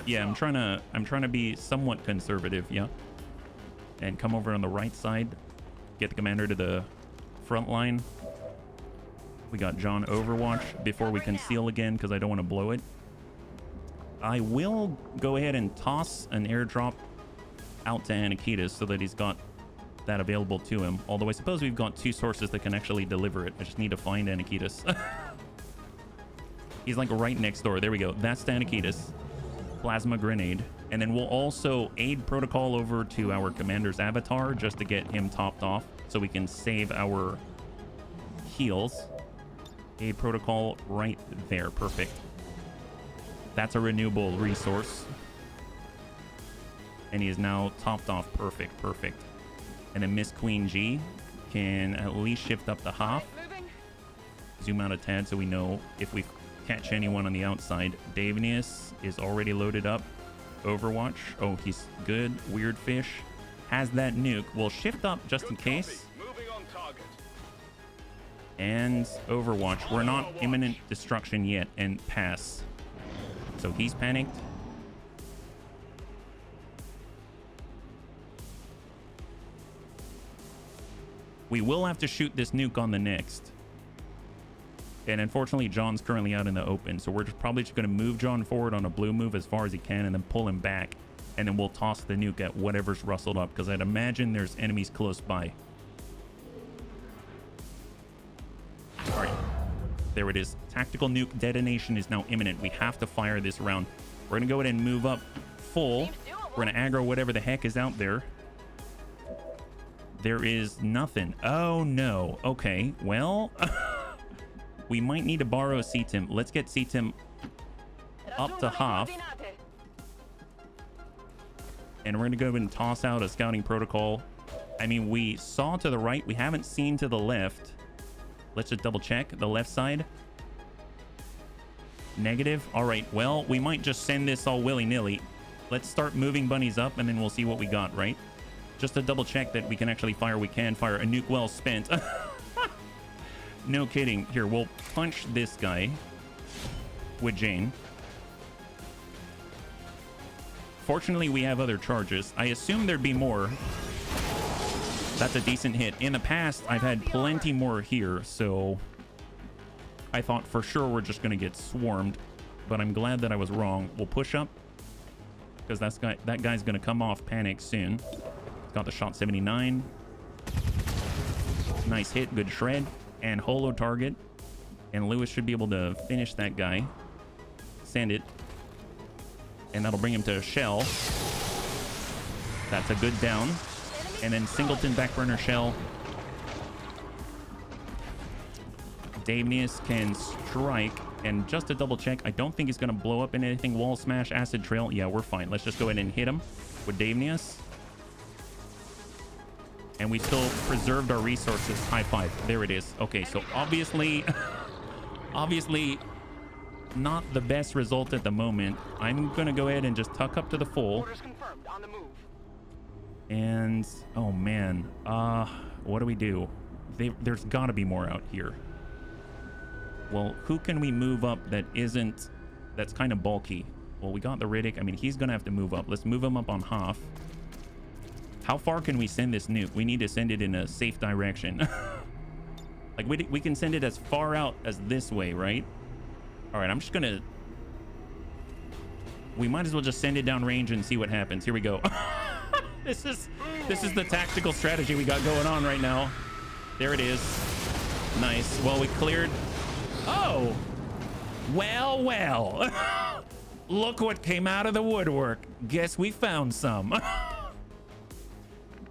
Speaker 1: Yeah, I'm trying to be somewhat conservative, yeah. And come over on the right side. Get the commander to the front line. We got John Overwatch before we conceal again because I don't want to blow it. I will go ahead and toss an airdrop out to Anakitas so that he's got that available to him. Although I suppose we've got 2 sources that can actually deliver it. I just need to find Anakitas. He's like right next door. There we go. That's Anakitas. Plasma grenade. And then we'll also aid protocol over to our commander's avatar just to get him topped off so we can save our heals. Aid protocol right there. Perfect. That's a renewable resource. And he is now topped off. Perfect. Perfect. And then Miss Queen G can at least shift up to half. Zoom out a tad so we know if we catch anyone on the outside. Davenius is already loaded up. Overwatch. Oh, he's good. Weird Fish has that nuke. We'll shift up just in case. And Overwatch. We're not imminent destruction yet. And pass. So he's panicked. We will have to shoot this nuke on the next. And unfortunately, John's currently out in the open. So we're probably just going to move John forward on a blue move as far as he can and then pull him back. And then we'll toss the nuke at whatever's rustled up because I'd imagine there's enemies close by. All right. There it is. Tactical nuke detonation is now imminent. We have to fire this round. We're going to go ahead and move up full. We're going to aggro whatever the heck is out there. There is nothing. Oh, no. Okay. Well... We might need to borrow a C-Tim. Let's get C-Tim up to half. And we're going to go ahead and toss out a scouting protocol. I mean, we saw to the right. We haven't seen to the left. Let's just double check. The left side. Negative. All right. Well, we might just send this all willy-nilly. Let's start moving bunnies up, and then we'll see what we got, right? Just to double check that we can actually fire. We can fire a nuke well spent. No kidding. Here, we'll punch this guy with Jane. Fortunately, we have other charges. I assume there'd be more. That's a decent hit. In the past, I've had plenty more here, so I thought for sure we're just going to get swarmed, but I'm glad that I was wrong. We'll push up because that guy's going to come off panic soon. Got the shot 79. Nice hit. Good shred. And holo target. And Lewis should be able to finish that guy. Send it. And that'll bring him to a shell. That's a good down. And then Singleton backburner shell. Davenius can strike. And just to double check, I don't think he's going to blow up in anything. Wall smash, acid trail. Yeah, we're fine. Let's just go ahead and hit him with Davenius. And we still preserved our resources. High five. There it is. Okay, so obviously not the best result at the moment. I'm going to go ahead and just tuck up to the full. And, oh man. What do we do? There's got to be more out here. Well, who can we move up that's kind of bulky? Well, we got the Riddick. I mean, he's going to have to move up. Let's move him up on half. How far can we send this nuke? We need to send it in a safe direction. Like, we can send it as far out as this way, right? All right, I'm just gonna... We might as well just send it down range and see what happens. Here we go. This is the tactical strategy we got going on right now. There it is. Nice. Well, we cleared... Oh! Well, well. Look what came out of the woodwork. Guess we found some.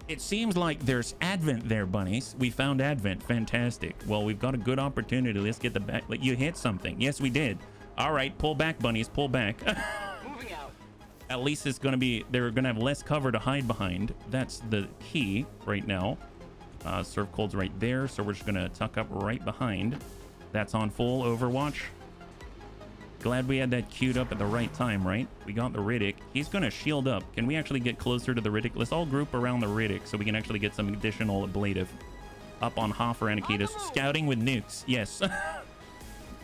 Speaker 1: It seems like there's Advent there, bunnies. We found Advent. Fantastic. Well, we've got a good opportunity. Let's get the back. You hit something. Yes, we did. All right, pull back, bunnies. Pull back.
Speaker 8: Moving out.
Speaker 1: At least it's going to be... They're going to have less cover to hide behind. That's the key right now. Surf Cold's right there, so we're just going to tuck up right behind. That's on full Overwatch. Glad we had that queued up at the right time, right? We got the Riddick. He's going to shield up. Can we actually get closer to the Riddick? Let's all group around the Riddick so we can actually get some additional ablative. Up on Hoffer and Akitas. Scouting with nukes. Yes.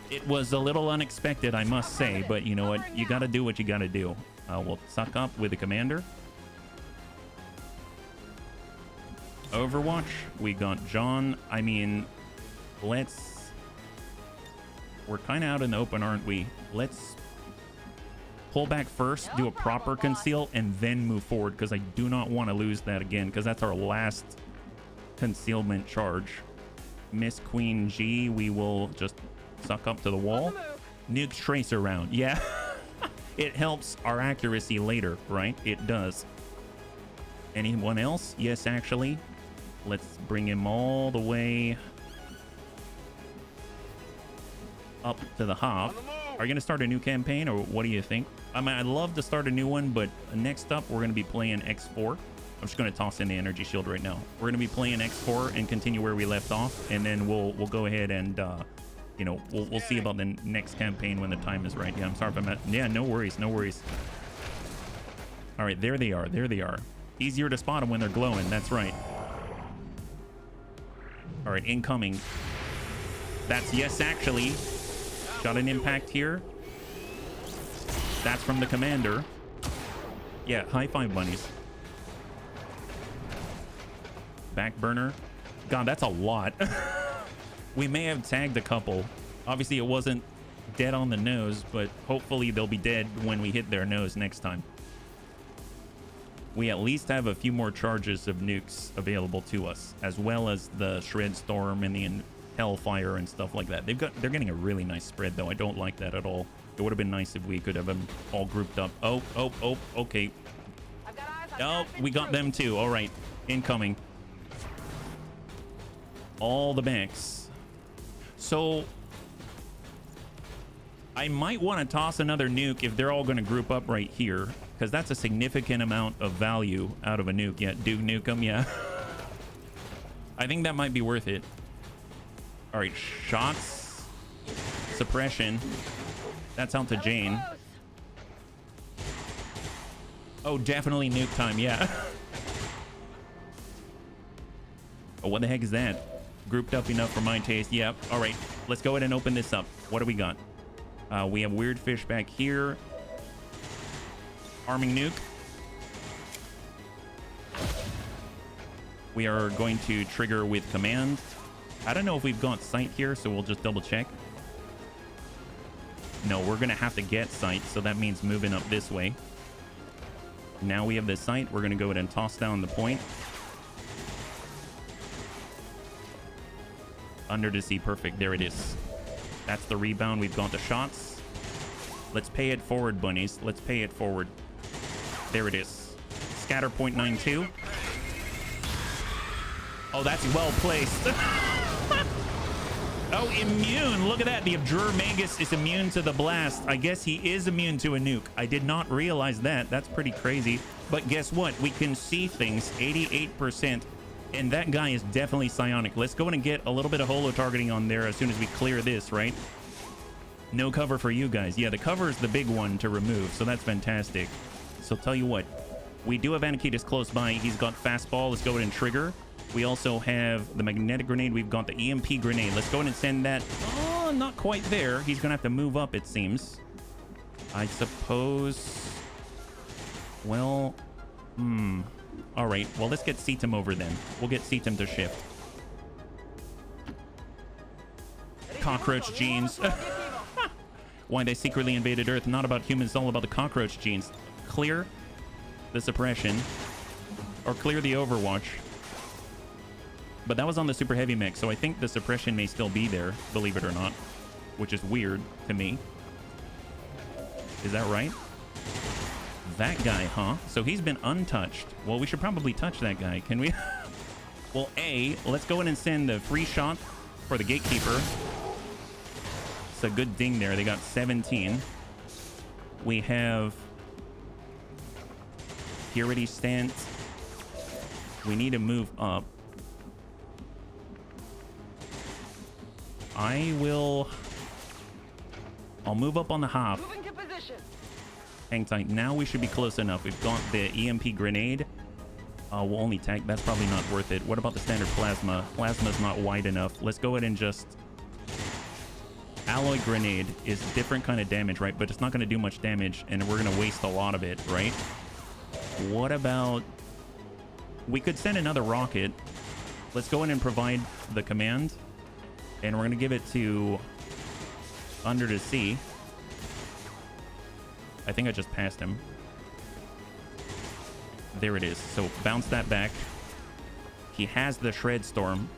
Speaker 1: It was a little unexpected, I must say, but you know what? You got to do what you got to do. We'll suck up with the commander. Overwatch. We got John. I mean, let's... We're kind of out in the open, aren't we? Let's pull back first, do a proper conceal, and then move forward, because I do not want to lose that again, because that's our last concealment charge. Miss Queen G, we will just suck up to the wall. Nuke tracer round. Yeah. It helps our accuracy later, right? It does. Anyone else? Yes, actually. Let's bring him all the way up to the Hoff. Are you going to start a new campaign, or what do you think? I mean, I'd love to start a new one, but next up, we're going to be playing X4. I'm just going to toss in the energy shield right now. We're going to be playing X4 and continue where we left off, and then we'll go ahead and, you know, we'll see about the next campaign when the time is right. Yeah, I'm sorry if I'm at... Yeah, no worries, no worries. All right, there they are. There they are. Easier to spot them when they're glowing. That's right. All right, incoming. That's yes, actually. Got an impact here. That's from the commander. Yeah, high five, bunnies. Back burner. God, that's a lot. We may have tagged a couple. Obviously, it wasn't dead on the nose, but hopefully they'll be dead when we hit their nose next time. We at least have a few more charges of nukes available to us, as well as the Shred Storm and the Hellfire and stuff like that. They're getting a really nice spread, though. I don't like that at all. It would have been nice if we could have them all grouped up. Oh, okay. Oh, we got them too. All right, incoming. All the banks. So I might want to toss another nuke if they're all going to group up right here, because that's a significant amount of value out of a nuke. Yeah, Duke Nukem, yeah. I think that might be worth it. All right, shots, suppression. That's out to Jane. Oh, definitely nuke time, yeah. Oh, what the heck is that? Grouped up enough for my taste. Yep. All right, let's go ahead and open this up. What do we got? We have weird fish back here. Arming nuke. We are going to trigger with command. I don't know if we've got sight here, so we'll just double check. No, we're going to have to get sight, so that means moving up this way. Now we have the sight. We're going to go ahead and toss down the point. Under to sea, perfect. There it is. That's the rebound. We've got the shots. Let's pay it forward, bunnies. Let's pay it forward. There it is. Scatter point 92. Oh, that's well placed. Oh, immune. Look at that. The Abjurer Magus is immune to the blast. I guess he is immune to a nuke. I did not realize that. That's pretty crazy. But guess what? We can see things 88%. And that guy is definitely psionic. Let's go in and get a little bit of holo targeting on there as soon as we clear this, right? No cover for you guys. Yeah, the cover is the big one to remove, so that's fantastic. So tell you what, we do have Anakitas close by. He's got fastball. Let's go ahead and trigger. We also have the magnetic grenade. We've got the EMP grenade. Let's go ahead and send that. Oh, not quite there. He's going to have to move up, it seems. I suppose. Well, all right. Well, let's get Cetum over then. We'll get Cetum to shift. Cockroach jeans. Why they secretly invaded Earth. Not about humans, all about the cockroach genes. Clear the suppression. Or clear the overwatch. But that was on the super heavy mech, so I think the suppression may still be there, believe it or not. Which is weird to me. Is that right? That guy, huh? So he's been untouched. Well, we should probably touch that guy. Can we? Well, let's go in and send the free shot for the gatekeeper. It's a good ding there. They got 17. We have purity stance. We need to move up. I'll move up on the hop. Hang tight. Now we should be close enough. We've got the EMP grenade. We'll only tank. That's probably not worth it. What about the standard plasma? Plasma's not wide enough. Let's go ahead and just... Alloy grenade is a different kind of damage, right? But it's not going to do much damage, and we're going to waste a lot of it, right? What about... We could send another rocket. Let's go in and provide the command. And we're going to give it to... Under the Sea. I think I just passed him. There it is. So bounce that back. He has the Shred Storm.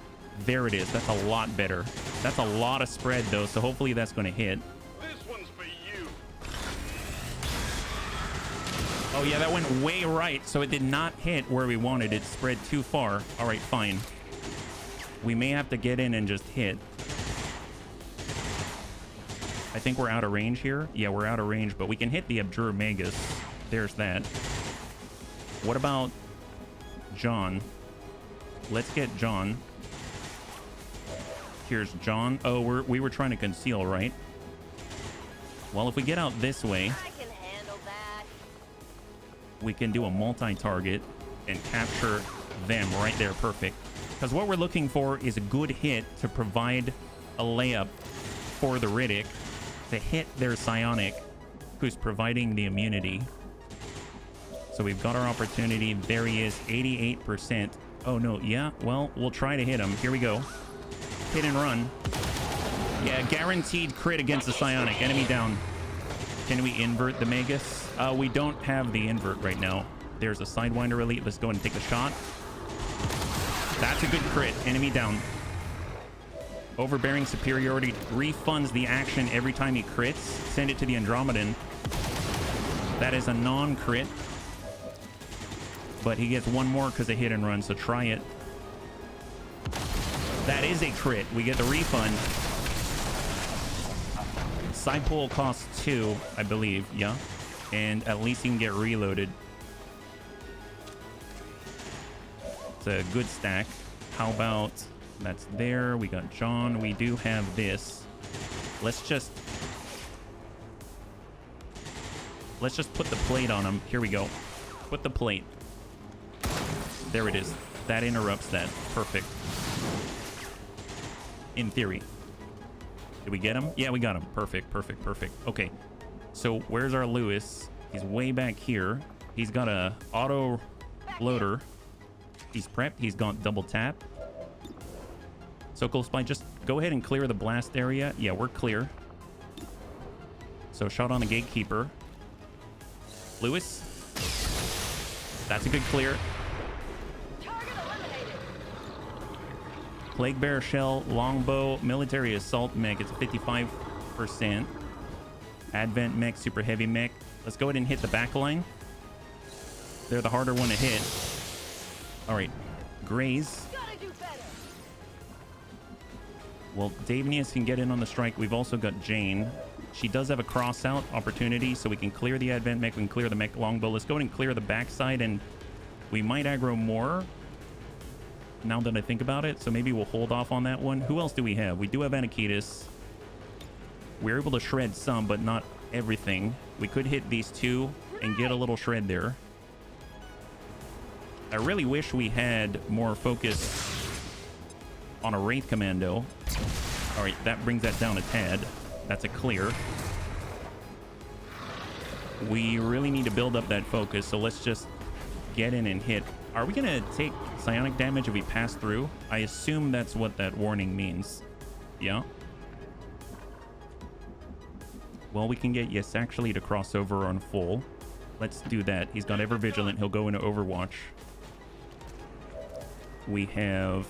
Speaker 1: There it is. That's a lot better. That's a lot of spread, though, so hopefully that's going to hit.
Speaker 2: This one's for you.
Speaker 1: Oh, yeah, that went way right. So it did not hit where we wanted. It spread too far. All right, fine. We may have to get in and just hit. I think we're out of range here. Yeah, we're out of range, but we can hit the Abjure Magus. There's that. What about John? Let's get John. Here's John. Oh, we were trying to conceal, right? Well, if we get out this way,
Speaker 10: I can handle that.
Speaker 1: we can do a multi-target and capture them right there. Perfect. Because what we're looking for is a good hit to provide a layup for the Riddick to hit their psionic, who's providing the immunity. So we've got our opportunity. There he is, 88%. Oh, no. Yeah, well, we'll try to hit him. Here we go. Hit and run. Yeah, guaranteed crit against the psionic. Enemy down. Can we invert the Magus? We don't have the invert right now. There's a Sidewinder elite. Let's go ahead and take the shot. That's a good crit. Enemy down. Overbearing superiority refunds the action every time he crits. Send it to the Andromedan. That is a non-crit. But he gets one more because of hit and run, so try it. That is a crit. We get the refund. Side pull costs 2, I believe. Yeah. And at least he can get reloaded. It's a good stack. How about... That's there. We got John. We do have this. Let's just put the plate on him. Here we go. Put the plate. There it is. That interrupts that. Perfect. In theory. Did we get him? Yeah, we got him. Perfect, perfect, perfect. Okay. So where's our Lewis? He's way back here. He's got a auto loader. He's prepped. He's got double tap. So Cool Spy, just go ahead and clear the blast area. Yeah, we're clear. So shot on the gatekeeper. Lewis. That's a good clear. Plague Bearer Shell, Longbow, Military Assault Mech. It's 55%. Advent Mech, Super Heavy Mech. Let's go ahead and hit the back line. They're the harder one to hit. All right. Graze. Well, Davenius can get in on the strike. We've also got Jane. She does have a cross-out opportunity, so we can clear the Advent Mech. We can clear the Mech Longbow. Let's go ahead and clear the backside, and we might aggro more now that I think about it. So maybe we'll hold off on that one. Who else do we have? We do have Anakitis. We're able to shred some, but not everything. We could hit these two and get a little shred there. I really wish we had more focus on a Wraith Commando. All right, that brings that down a tad. That's a clear. We really need to build up that focus, so let's just get in and hit. Are we gonna take psionic damage if we pass through? I assume that's what that warning means. Yeah. Well, we can get Yes Actually to cross over on full. Let's do that. He's got Ever Vigilant. He'll go into Overwatch. We have...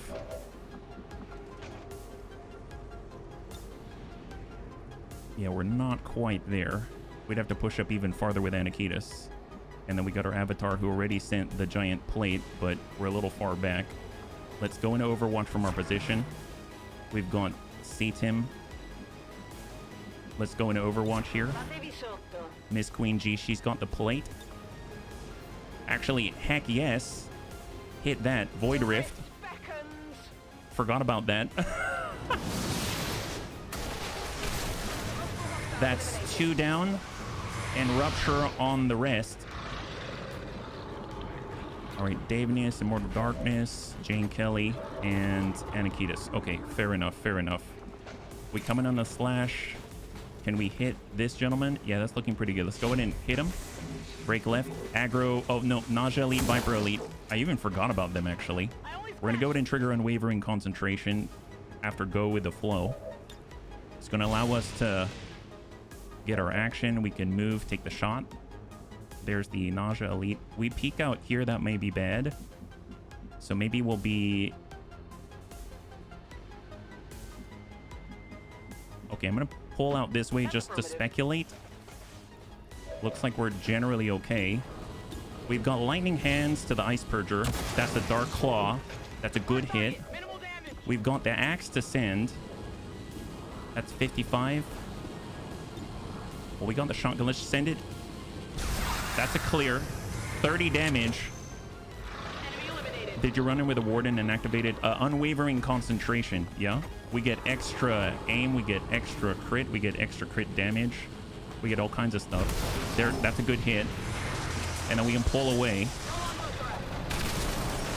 Speaker 1: Yeah, we're not quite there. We'd have to push up even farther with Anakitas. And then we got our Avatar who already sent the giant plate, but we're a little far back. Let's go into Overwatch from our position. We've got Satim. Let's go into Overwatch here. Miss Queen G, she's got the plate. Actually, heck yes. Hit that. Void Rift. Forgot about that. That's 2 down. And Rupture on the rest. Alright, Davenius, Immortal Darkness, Jane Kelly, and Anakitas. Okay, fair enough, fair enough. We coming on the slash. Can we hit this gentleman? Yeah, that's looking pretty good. Let's go ahead and hit him. Break left. Aggro. Oh, no. Nausea Elite, Viper Elite. I even forgot about them, actually. We're going to go ahead and trigger Unwavering Concentration after Go with the Flow. It's going to allow us to get our action. We can move, take the shot. There's the Nausea Elite. We peek out here. That may be bad. So maybe we'll be... Okay, I'm going to pull out this way just to speculate. Looks like we're generally okay. We've got Lightning Hands to the Ice Purger. That's a Dark Claw. That's a good hit. We've got the Axe to send. That's 55. Well, we got the shotgun. Let's send it. That's a clear. 30 damage. Did you run in with a Warden and activated Unwavering Concentration? Yeah. We get extra aim. We get extra crit. We get extra crit damage. We get all kinds of stuff. There, that's a good hit. And then we can pull away.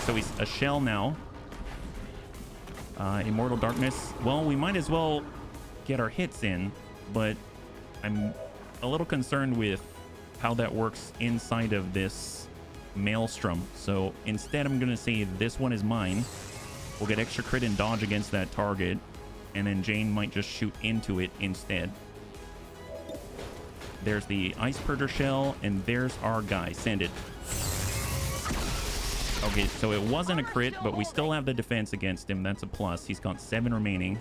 Speaker 1: So he's a shell now. Immortal Darkness. Well, we might as well get our hits in, but I'm a little concerned with how that works inside of this Maelstrom. So instead, I'm going to say this one is mine. We'll get extra crit and dodge against that target. And then Jane might just shoot into it instead. There's the Ice Purger shell, and there's our guy. Send it. Okay, so it wasn't a crit, but we still have the defense against him. That's a plus. He's got 7 remaining.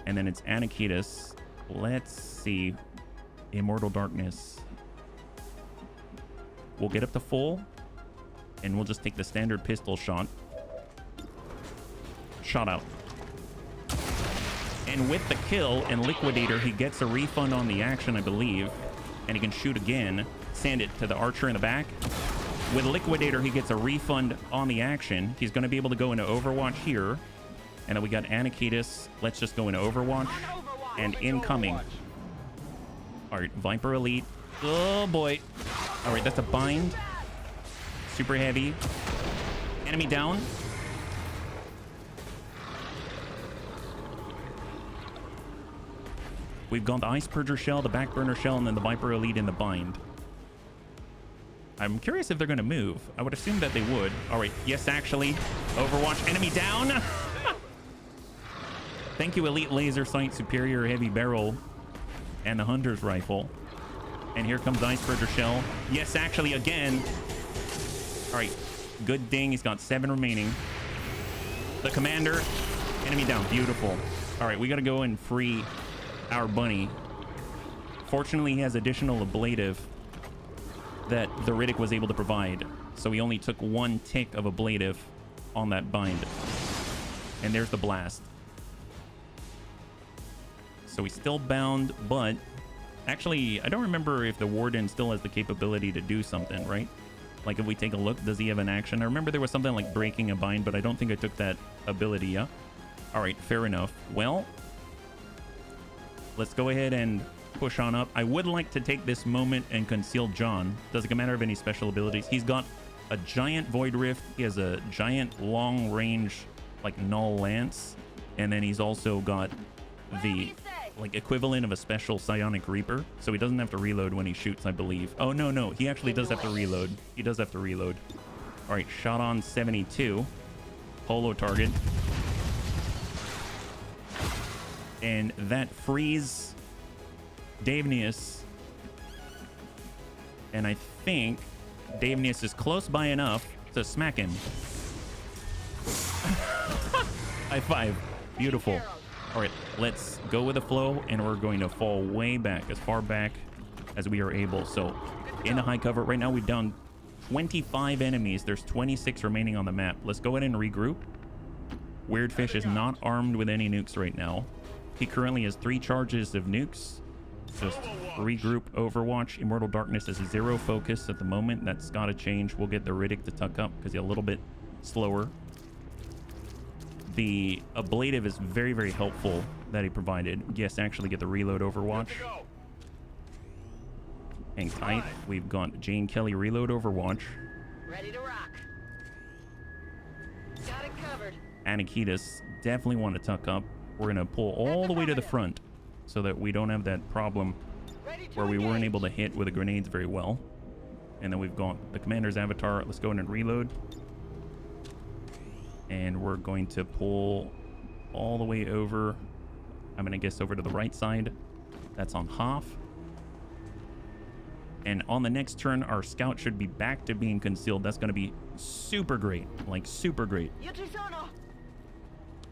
Speaker 1: And then it's Anakitas. Let's see. Immortal Darkness. We'll get up to full, and we'll just take the standard pistol shot. Shot out. And with the kill and Liquidator, he gets a refund on the action, I believe. And he can shoot again. Send it to the archer in the back. With Liquidator, he gets a refund on the action. He's going to be able to go into Overwatch here. And then we got Anakitas. Let's just go into Overwatch. And incoming. All right, Viper Elite. Oh, boy. All right, that's a bind. Super heavy. Enemy down. We've got the Ice Purger shell, the Backburner shell, and then the Viper Elite in the bind. I'm curious if they're going to move. I would assume that they would. All right. Yes, actually. Overwatch. Enemy down. Thank you, Elite Laser Sight, Superior Heavy Barrel, and the Hunter's Rifle. And here comes the Ice Purger shell. Yes, actually, again. All right. Good ding. He's got 7 remaining. The Commander. Enemy down. Beautiful. All right. We got to go and free our bunny. Fortunately, he has additional ablative that the Riddick was able to provide. So he only took 1 tick of ablative on that bind. And there's the blast. So he's still bound, but actually, I don't remember if the Warden still has the capability to do something, right? Like if we take a look, does he have an action? I remember there was something like breaking a bind, but I don't think I took that ability, yeah? All right, fair enough. Well, let's go ahead and push on up. I would like to take this moment and conceal John. Doesn't matter of any special abilities. He's got a giant Void Rift. He has a giant long range, like Null Lance. And then he's also got the like equivalent of a special Psionic Reaper. So he doesn't have to reload when he shoots, I believe. Oh, no. He actually does have to reload. He does have to reload. All right, shot on 72. Polo target. And that frees Davenius. And I think Davenius is close by enough to smack him. High five. Beautiful. All right, let's go with the flow, and we're going to fall way back, as far back as we are able. So in a high cover right now, we've done 25 enemies. There's 26 remaining on the map. Let's go ahead and regroup. Weirdfish is not armed with any nukes right now. He currently has 3 charges of nukes. Just regroup. Overwatch. Immortal Darkness is 0 focus at the moment. That's got to change. We'll get the Riddick to tuck up because he's a little bit slower. The ablative is very, very helpful that he provided. Yes, actually get the reload Overwatch. Hang tight. We've got Jane Kelly reload Overwatch.
Speaker 10: Ready to rock. Got it covered.
Speaker 1: Anakitas definitely want to tuck up. We're going to pull all the way to the front so that we don't have that problem where we weren't able to hit with the grenades very well. And then we've got the commander's avatar. Let's go in and reload. And we're going to pull all the way over. I'm going to guess over to the right side. That's on half. And on the next turn, our scout should be back to being concealed. That's going to be super great. Like, super great.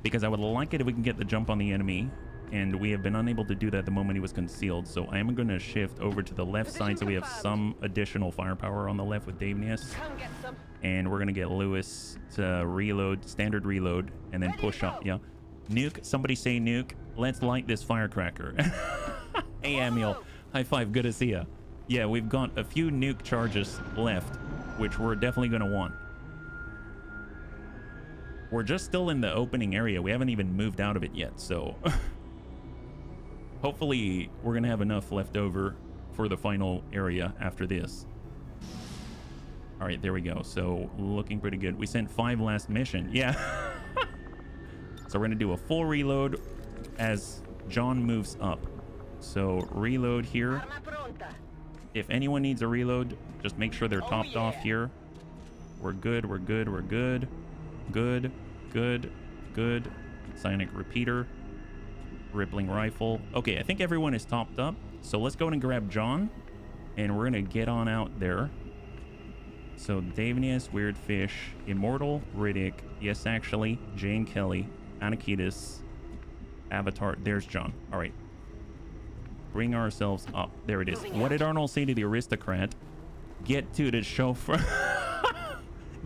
Speaker 1: Because I would like it if we can get the jump on the enemy. And we have been unable to do that the moment he was concealed. So I am going to shift over to the left side so we have some additional firepower on the left with Davenius. And we're going to get Lewis to reload, standard reload, and then push up. Yeah. Nuke. Somebody say nuke. Let's light this firecracker. Hey, Amiel. High five. Good to see ya. Yeah, we've got a few nuke charges left, which we're definitely going to want. We're just still in the opening area. We haven't even moved out of it yet, so hopefully we're going to have enough left over for the final area after this. All right, there we go. So looking pretty good. We sent 5 last mission. Yeah. So we're going to do a full reload as John moves up. So reload here. If anyone needs a reload, just make sure they're topped off here. We're good. We're good. We're good. Good. Good. Good. Psionic repeater. Rippling rifle. Okay, I think everyone is topped up. So let's go and grab John. And we're going to get on out there. So Davenius, Weirdfish, Immortal, Riddick. Yes, actually. Jane Kelly. Anakitas. Avatar. There's John. All right. Bring ourselves up. There it is. What did Arnold say to the aristocrat? Get to the chauffeur.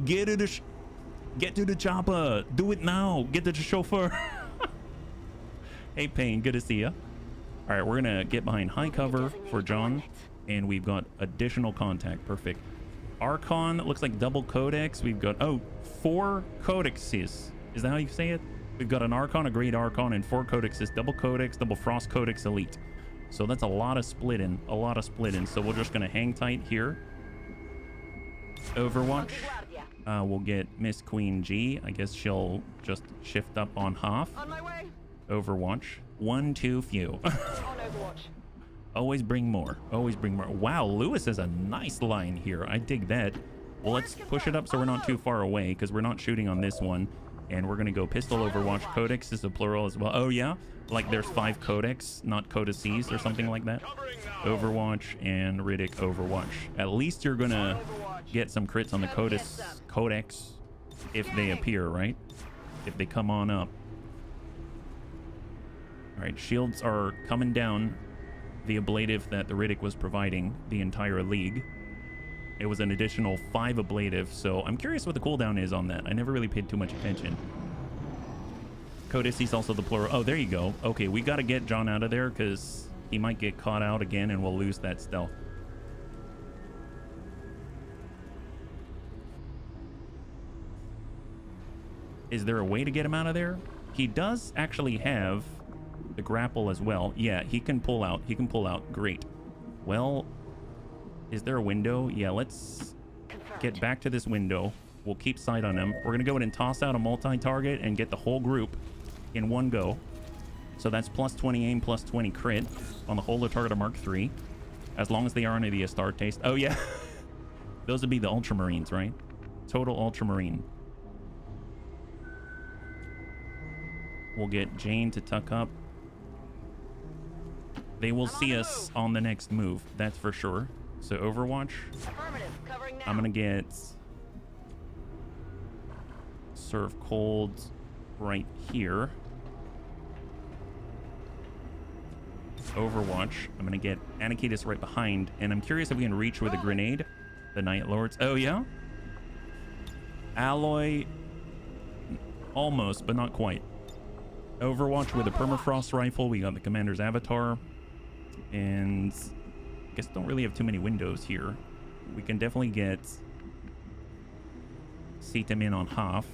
Speaker 1: Get to the chopper. Do it now. Get to the chauffeur. Hey, Payne. Good to see you. All right, we're going to get behind high cover for John. And we've got additional contact. Perfect. Archon. Looks like double codex. We've got, 4 codexes. Is that how you say it? We've got an Archon, a Great Archon, and 4 codexes. Double codex, double frost codex elite. So that's a lot of splitting. A lot of splitting. So we're just going to hang tight here. Overwatch. We'll get Miss Queen G. I guess she'll just shift up on half.
Speaker 10: On my way.
Speaker 1: Overwatch. 1 too few.
Speaker 10: On Overwatch.
Speaker 1: Always bring more. Always bring more. Wow, Lewis has a nice line here. I dig that. Well, let's push it up so we're not too far away because we're not shooting on this one. And we're going to go pistol Overwatch. Codex is a plural as well. Oh, yeah? Like there's 5 codex, not codices or something like that. Overwatch and Riddick Overwatch. At least you're going to get some crits on the codex if they appear, right? If they come on up. All right, shields are coming down. The ablative that the Riddick was providing the entire league. It was an additional 5 ablative, so I'm curious what the cooldown is on that. I never really paid too much attention. Codices also the plural. Oh, there you go. Okay, we got to get John out of there because he might get caught out again and we'll lose that stealth. Is there a way to get him out of there? He does actually have the grapple as well. Yeah, he can pull out. He can pull out. Great. Well, is there a window? Yeah, let's get back to this window. We'll keep sight on him. We're going to go ahead and toss out a multi-target and get the whole group in one go. So that's plus 20 aim, plus 20 crit on the whole of target of Mark III. As long as they aren't the Astartes. Oh, yeah. Those would be the Ultramarines, right? Total Ultramarine. We'll get Jane to tuck up. They will see us on the next move, that's for sure. So Overwatch, I'm gonna get serve cold right here. Overwatch, I'm gonna get Anakitis right behind, and I'm curious if we can reach with a grenade. The Night Lords. Oh yeah? Alloy, almost, but not quite. Overwatch with a permafrost rifle. We got the commander's avatar, and I guess don't really have too many windows here. We can definitely get seat them in on half,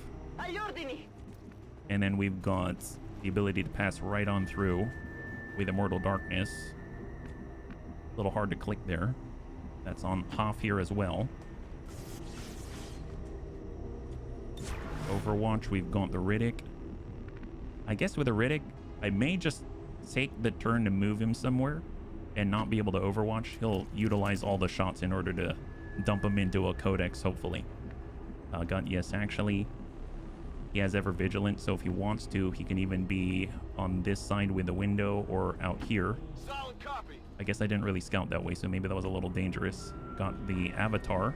Speaker 1: and then we've got the ability to pass right on through with Immortal Darkness. A little hard to click there. That's on half here as well. Overwatch, we've got the Riddick. I guess with a Riddick, I may just take the turn to move him somewhere and not be able to Overwatch. He'll utilize all the shots in order to dump him into a Codex, hopefully. Yes, actually, he has Ever Vigilant, so if he wants to, he can even be on this side with the window or out here.
Speaker 2: Solid copy.
Speaker 1: I guess I didn't really scout that way, so maybe that was a little dangerous. Got the Avatar,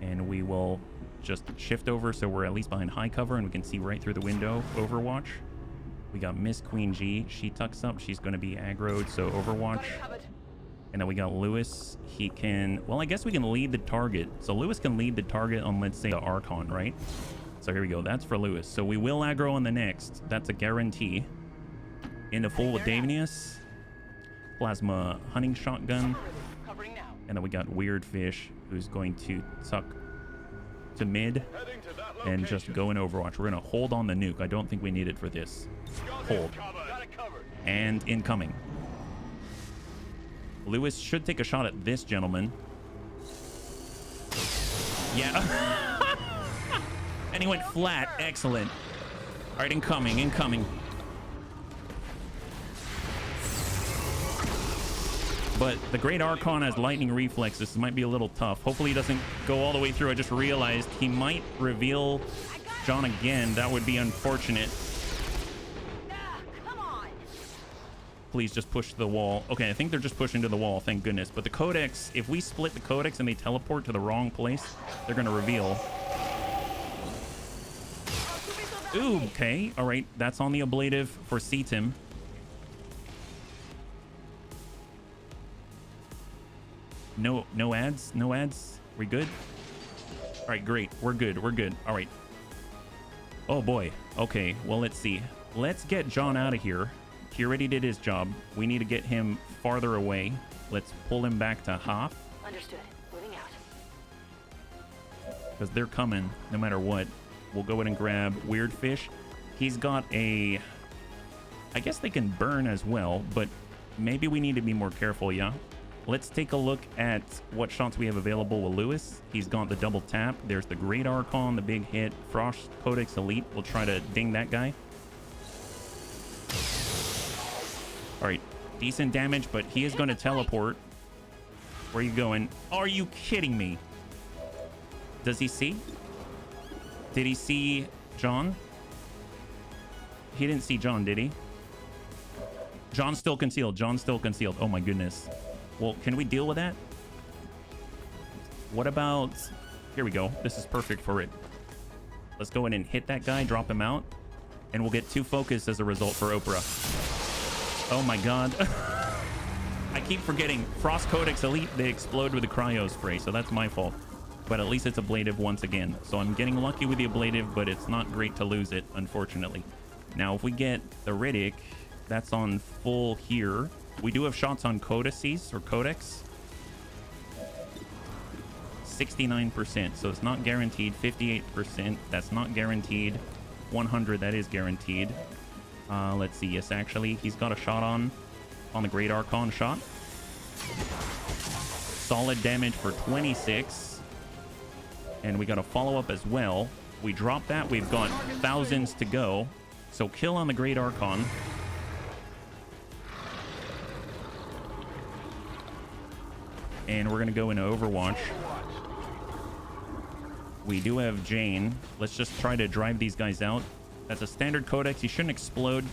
Speaker 1: and we will just shift over so we're at least behind high cover and we can see right through the window. Overwatch. We got Miss Queen G. She tucks up. She's going to be aggroed, so Overwatch. And then we got Lewis. He can... Well, I guess we can lead the target. So Lewis can lead the target on, let's say, the Archon, right? So here we go. That's for Lewis. So we will aggro on the next. That's a guarantee. Into full with Davenius. Plasma hunting shotgun. And then we got Weird Fish, who's going to tuck to mid and just go in Overwatch. We're going to hold on the nuke. I don't think we need it for this. Hold. And incoming. Lewis should take a shot at this gentleman. Yeah. And he went flat. Excellent. All right, incoming, incoming. But the Great Archon has lightning reflexes. This might be a little tough. Hopefully he doesn't go all the way through. I just realized he might reveal John again. That would be unfortunate. Please just push the wall. Okay, I think they're just pushing to the wall. Thank goodness. But the Codex, if we split the Codex and they teleport to the wrong place, they're going to reveal. Ooh, okay. All right. That's on the ablative for Seatim. No ads? No ads? We good? All right, great. We're good. We're good. All right. Oh, boy. Okay, well, let's see. Let's get John out of here. He already did his job. We need to get him farther away. Let's pull him back to half.
Speaker 10: Understood. Moving out.
Speaker 1: Because they're coming no matter what. We'll go ahead and grab Weird Fish. He's got a... I guess they can burn as well, but maybe we need to be more careful, yeah? Let's take a look at what shots we have available with Lewis. He's got the double tap. There's the Great Archon, the big hit. Frost Codex Elite. We'll try to ding that guy. All right. Decent damage, but he is going to teleport. Where are you going? Are you kidding me? Does he see? Did he see John? He didn't see John, did he? John's still concealed. John's still concealed. Oh, my goodness. Well, can we deal with that? What about... Here we go. This is perfect for it. Let's go in and hit that guy, drop him out, and we'll get 2 focus as a result for Oprah. Oh my god. I keep forgetting. Frost Codex Elite, they explode with the cryo spray, so that's my fault. But at least it's ablative once again. So I'm getting lucky with the ablative, but it's not great to lose it, unfortunately. Now, if we get the Riddick, that's on full here. We do have shots on codices or codex. 69%, so it's not guaranteed. 58%, that's not guaranteed. 100, that is guaranteed. Let's see. Yes, actually, he's got a shot on the Great Archon shot. Solid damage for 26. And we got a follow-up as well. We drop that. We've got thousands to go. So kill on the Great Archon. And we're going to go into Overwatch. We do have Jane. Let's just try to drive these guys out. That's a standard codex. You shouldn't explode.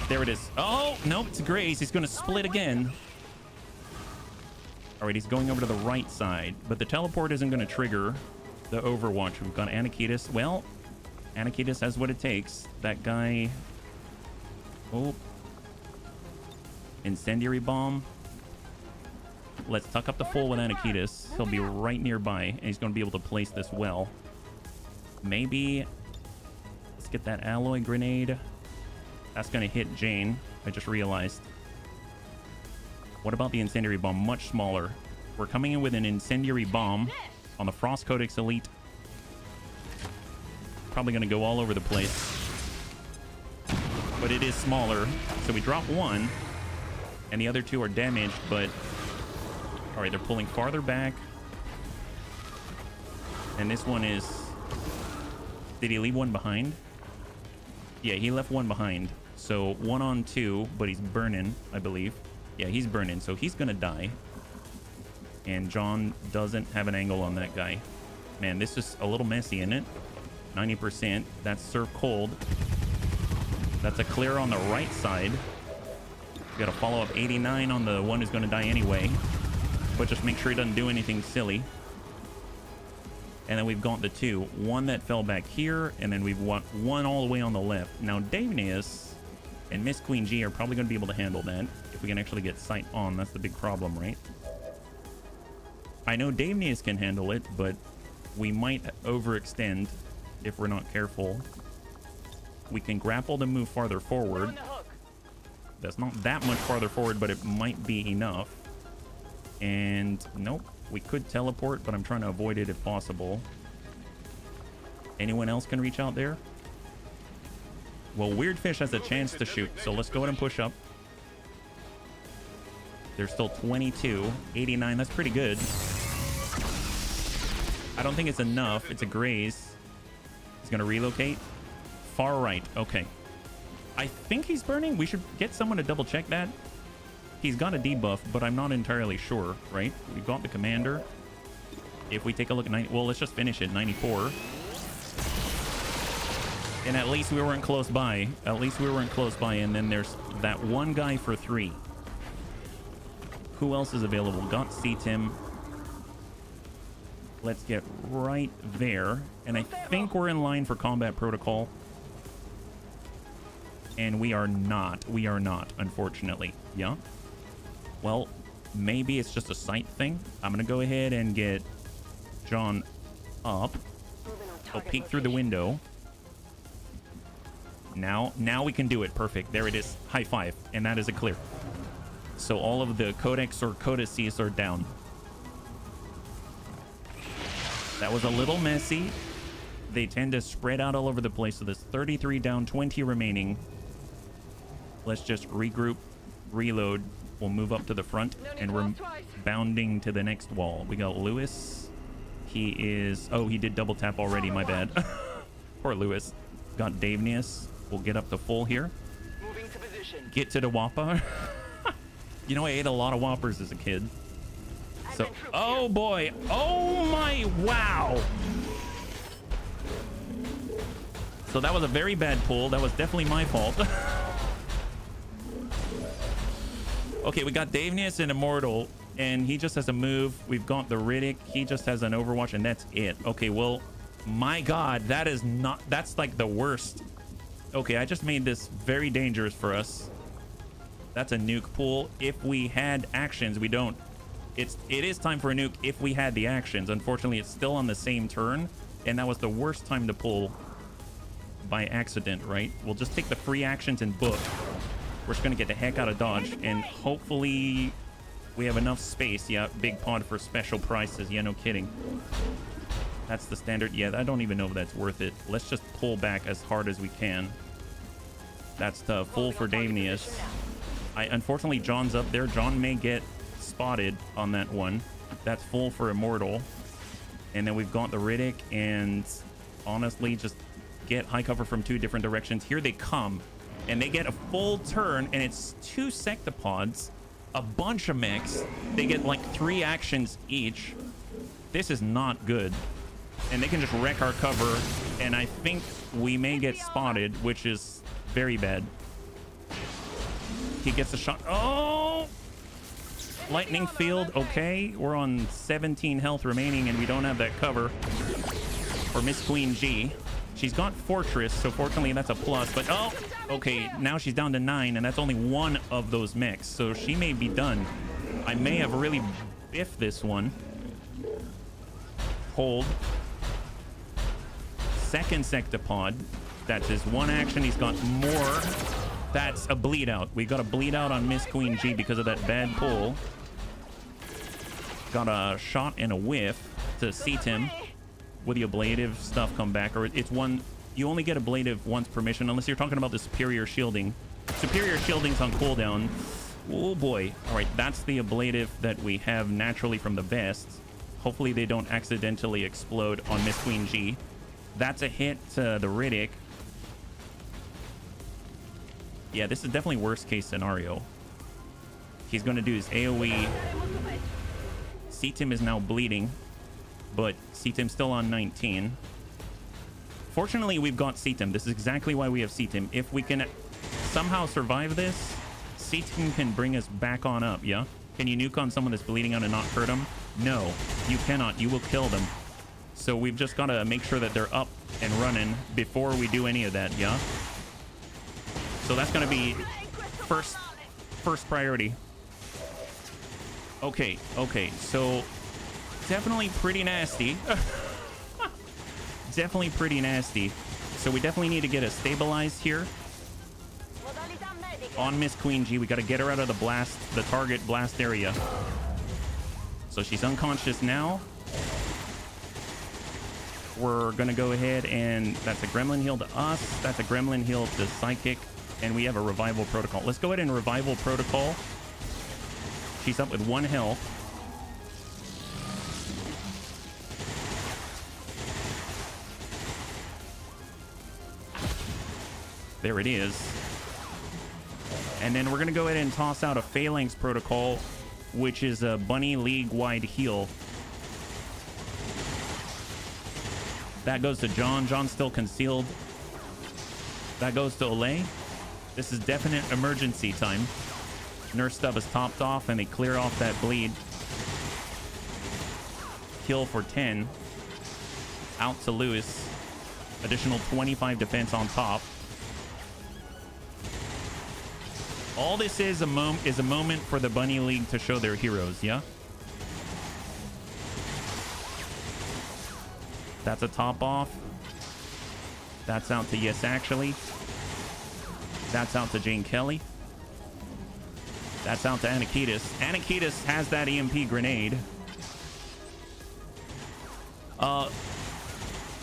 Speaker 1: There it is. Oh, no, it's Grace. He's going to split again. All right, he's going over to the right side, but the teleport isn't going to trigger the Overwatch. We've got Anakitis. Well, Anakitis has what it takes. That guy... Oh. Incendiary Bomb. Let's tuck up the full with Anakitis. He'll be right nearby, and he's going to be able to place this well. Maybe... Let's get that Alloy Grenade. That's going to hit Jane. I just realized. What about the Incendiary Bomb? Much smaller. We're coming in with an Incendiary Bomb on the Frost Codex Elite. Probably going to go all over the place. But it is smaller. So we drop one. And the other two are damaged, but... Alright, they're pulling farther back. And this one is... Did he leave one behind? Yeah, he left one behind. So 1 on 2, but he's burning, I believe. Yeah, he's burning, so he's gonna die. And John doesn't have an angle on that guy. Man, this is a little messy, isn't it? 90%. That's Serve Cold. That's a clear on the right side. We gotta follow up 89 on the one who's gonna die anyway. But just make sure he doesn't do anything silly. And then we've got the 2. One that fell back here, and then we've got one all the way on the left. Now, Davenius and Miss Queen G are probably going to be able to handle that. If we can actually get sight on, that's the big problem, right? I know Davenius can handle it, but we might overextend if we're not careful. We can grapple to move farther forward. That's not that much farther forward, but it might be enough. And nope. We could teleport, but I'm trying to avoid it if possible. Anyone else can reach out there? Well, Weirdfish has a chance to shoot, so let's go ahead and push up. There's still 22. 89, that's pretty good. I don't think it's enough. It's a graze. He's going to relocate. Far right. Okay. I think he's burning. We should get someone to double check that. He's got a debuff, but I'm not entirely sure, right? We've got the commander. If we take a look at 90... Well, let's just finish it. 94. And at least we weren't close by. At least we weren't close by. And then there's that one guy for 3. Who else is available? Got C-Tim. Let's get right there. And I think we're in line for combat protocol. And we are not. We are not, unfortunately. Yeah. Well, maybe it's just a sight thing. I'm going to go ahead and get John up. He'll peek through the window. Now we can do it. Perfect. There it is. High five. And that is a clear. So all of the codex or codices are down. That was a little messy. They tend to spread out all over the place. So there's 33 down, 20 remaining. Let's just regroup, reload. We'll move up to the front, and we're bounding to the next wall. We got Lewis. He is... Oh, he did double tap already. My bad. Poor Lewis. Got Davenius. We'll get up to full here. Get to the Whopper. You know, I ate a lot of Whoppers as a kid. So... Oh, boy. Oh, my... Wow. So that was a very bad pull. That was definitely my fault. Okay, we got Davenius and Immortal, and he just has a move. We've got the Riddick. He just has an Overwatch, and that's it. Okay, well, my God, that is not... That's like the worst. Okay, I just made this very dangerous for us. That's a nuke pool. If we had actions, we don't. It is time for a nuke if we had the actions. Unfortunately, it's still on the same turn, and that was the worst time to pull by accident, right? We'll just take the free actions and book. We're just going to get the heck out of Dodge, and hopefully we have enough space. Yeah, big pod for special prices. Yeah, no kidding. That's the standard. Yeah, I don't even know if that's worth it. Let's just pull back as hard as we can. That's the full for Davenius. Unfortunately, John's up there. John may get spotted on that one. That's full for Immortal. And then we've got the Riddick, and honestly, just get high cover from 2 different directions. Here they come. And they get a full turn, and it's 2 sectopods, a bunch of mechs. They get like 3 actions each. This is not good. And they can just wreck our cover, and I think we may get spotted, which is very bad. he gets a shot. Oh! Lightning field. Okay, we're on 17 health remaining, and we don't have that cover for Miss Queen G. She's got Fortress, so fortunately that's a plus. But, oh! Okay, now she's down to 9, and that's only one of those mechs. So she may be done. I may have really biffed this one. Hold. Second Sectopod. That's his one action. He's got more. That's a bleed out. We got a bleed out on Miss Queen G because of that bad pull. Got a shot and a whiff to seat him. Will the ablative stuff come back? Or it's one... You only get ablative once per mission, unless you're talking about the superior shielding. Superior shielding's on cooldown. Oh boy. All right, that's the ablative that we have naturally from the vest. Hopefully they don't accidentally explode on Miss Queen G. That's a hit to the Riddick. Yeah, this is definitely worst case scenario. He's going to do his AoE. Seatim is now bleeding, but Seatim's still on 19. Fortunately, we've got Seatim. This is exactly why we have Seatim. If we can somehow survive this, Seatim can bring us back on up, yeah? Can you nuke on someone that's bleeding out and not hurt them? No, you cannot. You will kill them. So we've just got to make sure that they're up and running before we do any of that, yeah? So that's going to be first priority. Okay, so definitely pretty nasty. Definitely pretty nasty. So we definitely need to get it stabilized here. On Miss Queen G, we got to get her out of the target blast area. So she's unconscious now. We're going to go ahead and that's a gremlin heal to us. That's a gremlin heal to Psychic. And we have a revival protocol. Let's go ahead and revival protocol. She's up with 1 health. There it is. And then we're going to go ahead and toss out a Phalanx protocol, which is a Bunny League-wide heal. That goes to John. John's still concealed. That goes to Olay. This is definite emergency time. Nurse stuff is topped off, and they clear off that bleed. Kill for 10. Out to Lewis. Additional 25 defense on top. All this is a moment for the Bunny League to show their heroes, yeah? That's a top off. That's out to Yes Actually. That's out to Jane Kelly. That's out to Anakitas. Anakitas has that EMP grenade.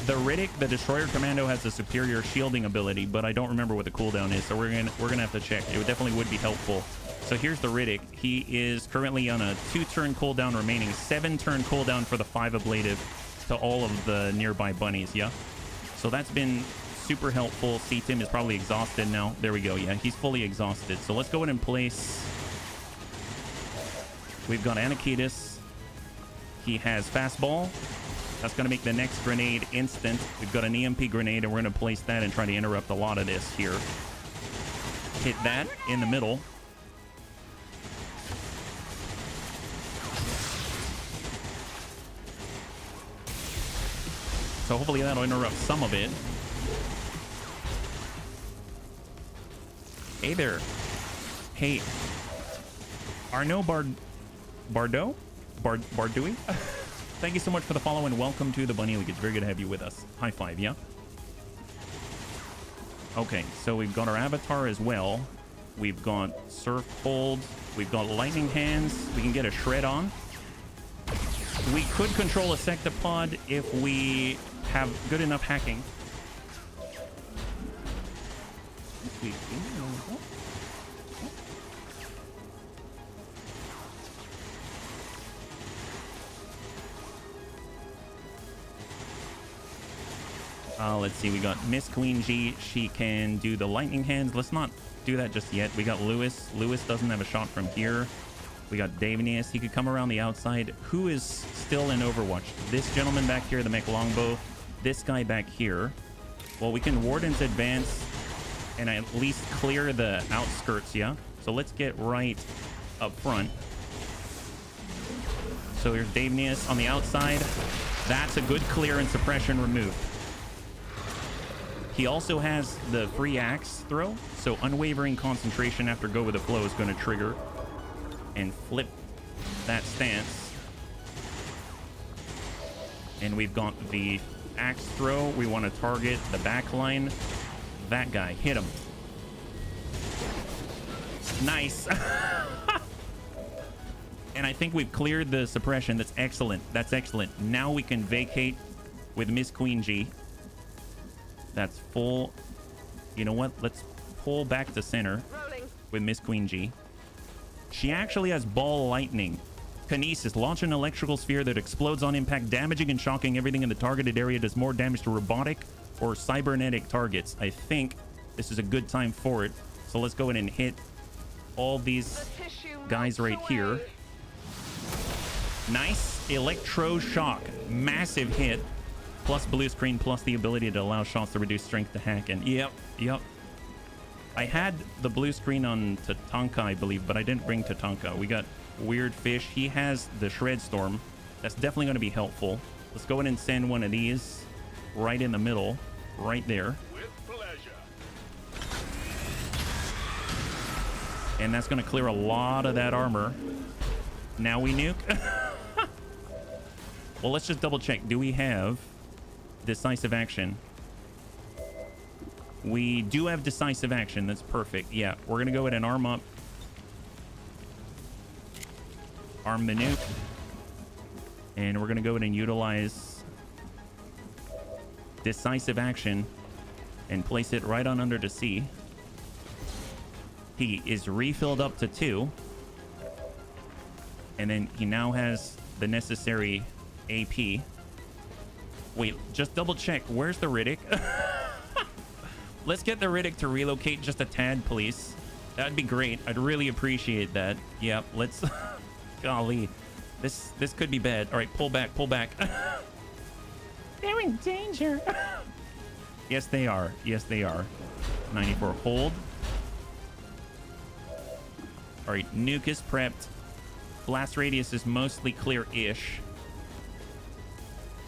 Speaker 1: The Riddick, the Destroyer Commando, has a superior shielding ability, but I don't remember what the cooldown is, so we're gonna have to check. It definitely would be helpful. So here's the Riddick. He is currently on a 2-turn cooldown remaining, 7-turn cooldown for the 5 ablative to all of the nearby bunnies, yeah? So that's been super helpful. Seatim is probably exhausted now. There we go, yeah, he's fully exhausted. So let's go ahead and place... We've got Anakitas. He has Fastball. That's going to make the next grenade instant. We've got an EMP grenade, and we're going to place that and try to interrupt a lot of this here. Hit that in the middle. So hopefully that'll interrupt some of it. Hey there. Hey. Arno Bardot? Bardui? Thank you so much for the follow and welcome to the Bunny League. It's very good to have you with us. High five, yeah? Okay, so we've got our avatar as well. We've got Surf Hold. We've got Lightning Hands. We can get a Shred on. We could control a Sectopod if we have good enough hacking. Let's see, we got Miss Queen G. She can do the lightning hands. Let's not do that just yet. We got Lewis. Lewis doesn't have a shot from here. We got Davinius. He could come around the outside. Who is still in Overwatch? This gentleman back here, the mech longbow. This guy back here. Well, we can Warden's advance and at least clear the outskirts, yeah? So let's get right up front. So here's Davenius on the outside. That's a good clear and suppression removed. He also has the free axe throw, so unwavering concentration after go with the flow is going to trigger and flip that stance. And we've got the axe throw. We want to target the back line. That guy, hit him. Nice. And I think we've cleared the suppression. That's excellent. That's excellent. Now we can vacate with Miss Queen G. That's full. You know what? Let's pull back to center with Miss Queen G. She actually has ball lightning. Kinesis. Launch an electrical sphere that explodes on impact, damaging and shocking everything in the targeted area. Does more damage to robotic or cybernetic targets. I think this is a good time for it. So let's go in and hit all these guys right here. Nice. Electroshock. Massive hit. Plus blue screen, plus the ability to allow shots to reduce strength to hack. And yep. I had the blue screen on Tatanka, I believe, but I didn't bring Tatanka. We got Weird Fish. He has the Shred Storm. That's definitely going to be helpful. Let's go in and send one of these right in the middle, right there.
Speaker 9: With pleasure.
Speaker 1: And that's going to clear a lot of that armor. Now we nuke. Well, let's just double check. Do we have decisive action? We do have decisive action. That's perfect. Yeah, we're going to go ahead and arm up. Arm the nuke. And we're going to go ahead and utilize decisive action and place it right on under to C. He is refilled up to 2. And then he now has the necessary AP. Wait, just double check. Where's the Riddick? Let's get the Riddick to relocate just a tad, please. That'd be great. I'd really appreciate that. Yep, let's... Golly. This could be bad. All right, pull back, pull back. They're in danger. Yes, they are. Yes, they are. 94, hold. All right, nuke is prepped. Blast radius is mostly clear-ish.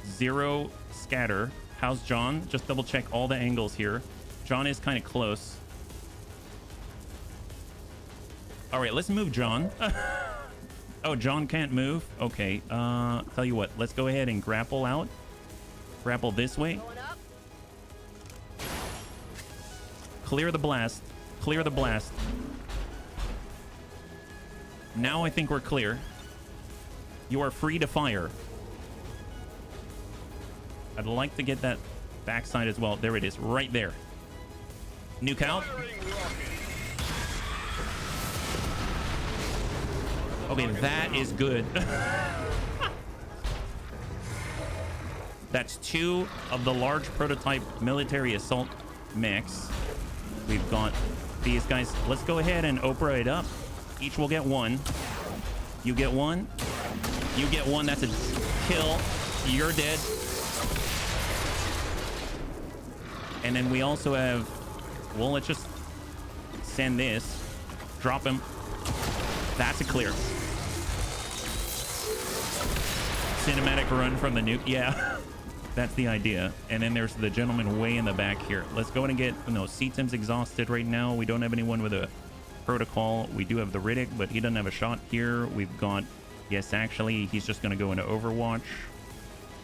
Speaker 1: 0 scatter. How's John? Just double check all the angles here. John is kind of close. All right, let's move John. Oh, John can't move? Okay, tell you what. Let's go ahead and grapple out. Grapple this way. Clear the blast. Clear the blast. Now I think we're clear. You are free to fire. I'd like to get that backside as well. There it is, right there. Nuke out. Okay, that is good. That's 2 of the large prototype military assault mechs. We've got these guys. Let's go ahead and Oprah it up. Each will get 1. You get 1. You get 1. That's a kill. You're dead. And then we also have... Well, let's just send this. Drop him. That's a clear. Cinematic run from the nuke. Yeah. That's the idea. And then there's the gentleman way in the back here. Let's go in and get... No, CTIM's exhausted right now. We don't have anyone with a protocol. We do have the Riddick, but he doesn't have a shot here. We've got... Yes, actually, he's just going to go into Overwatch.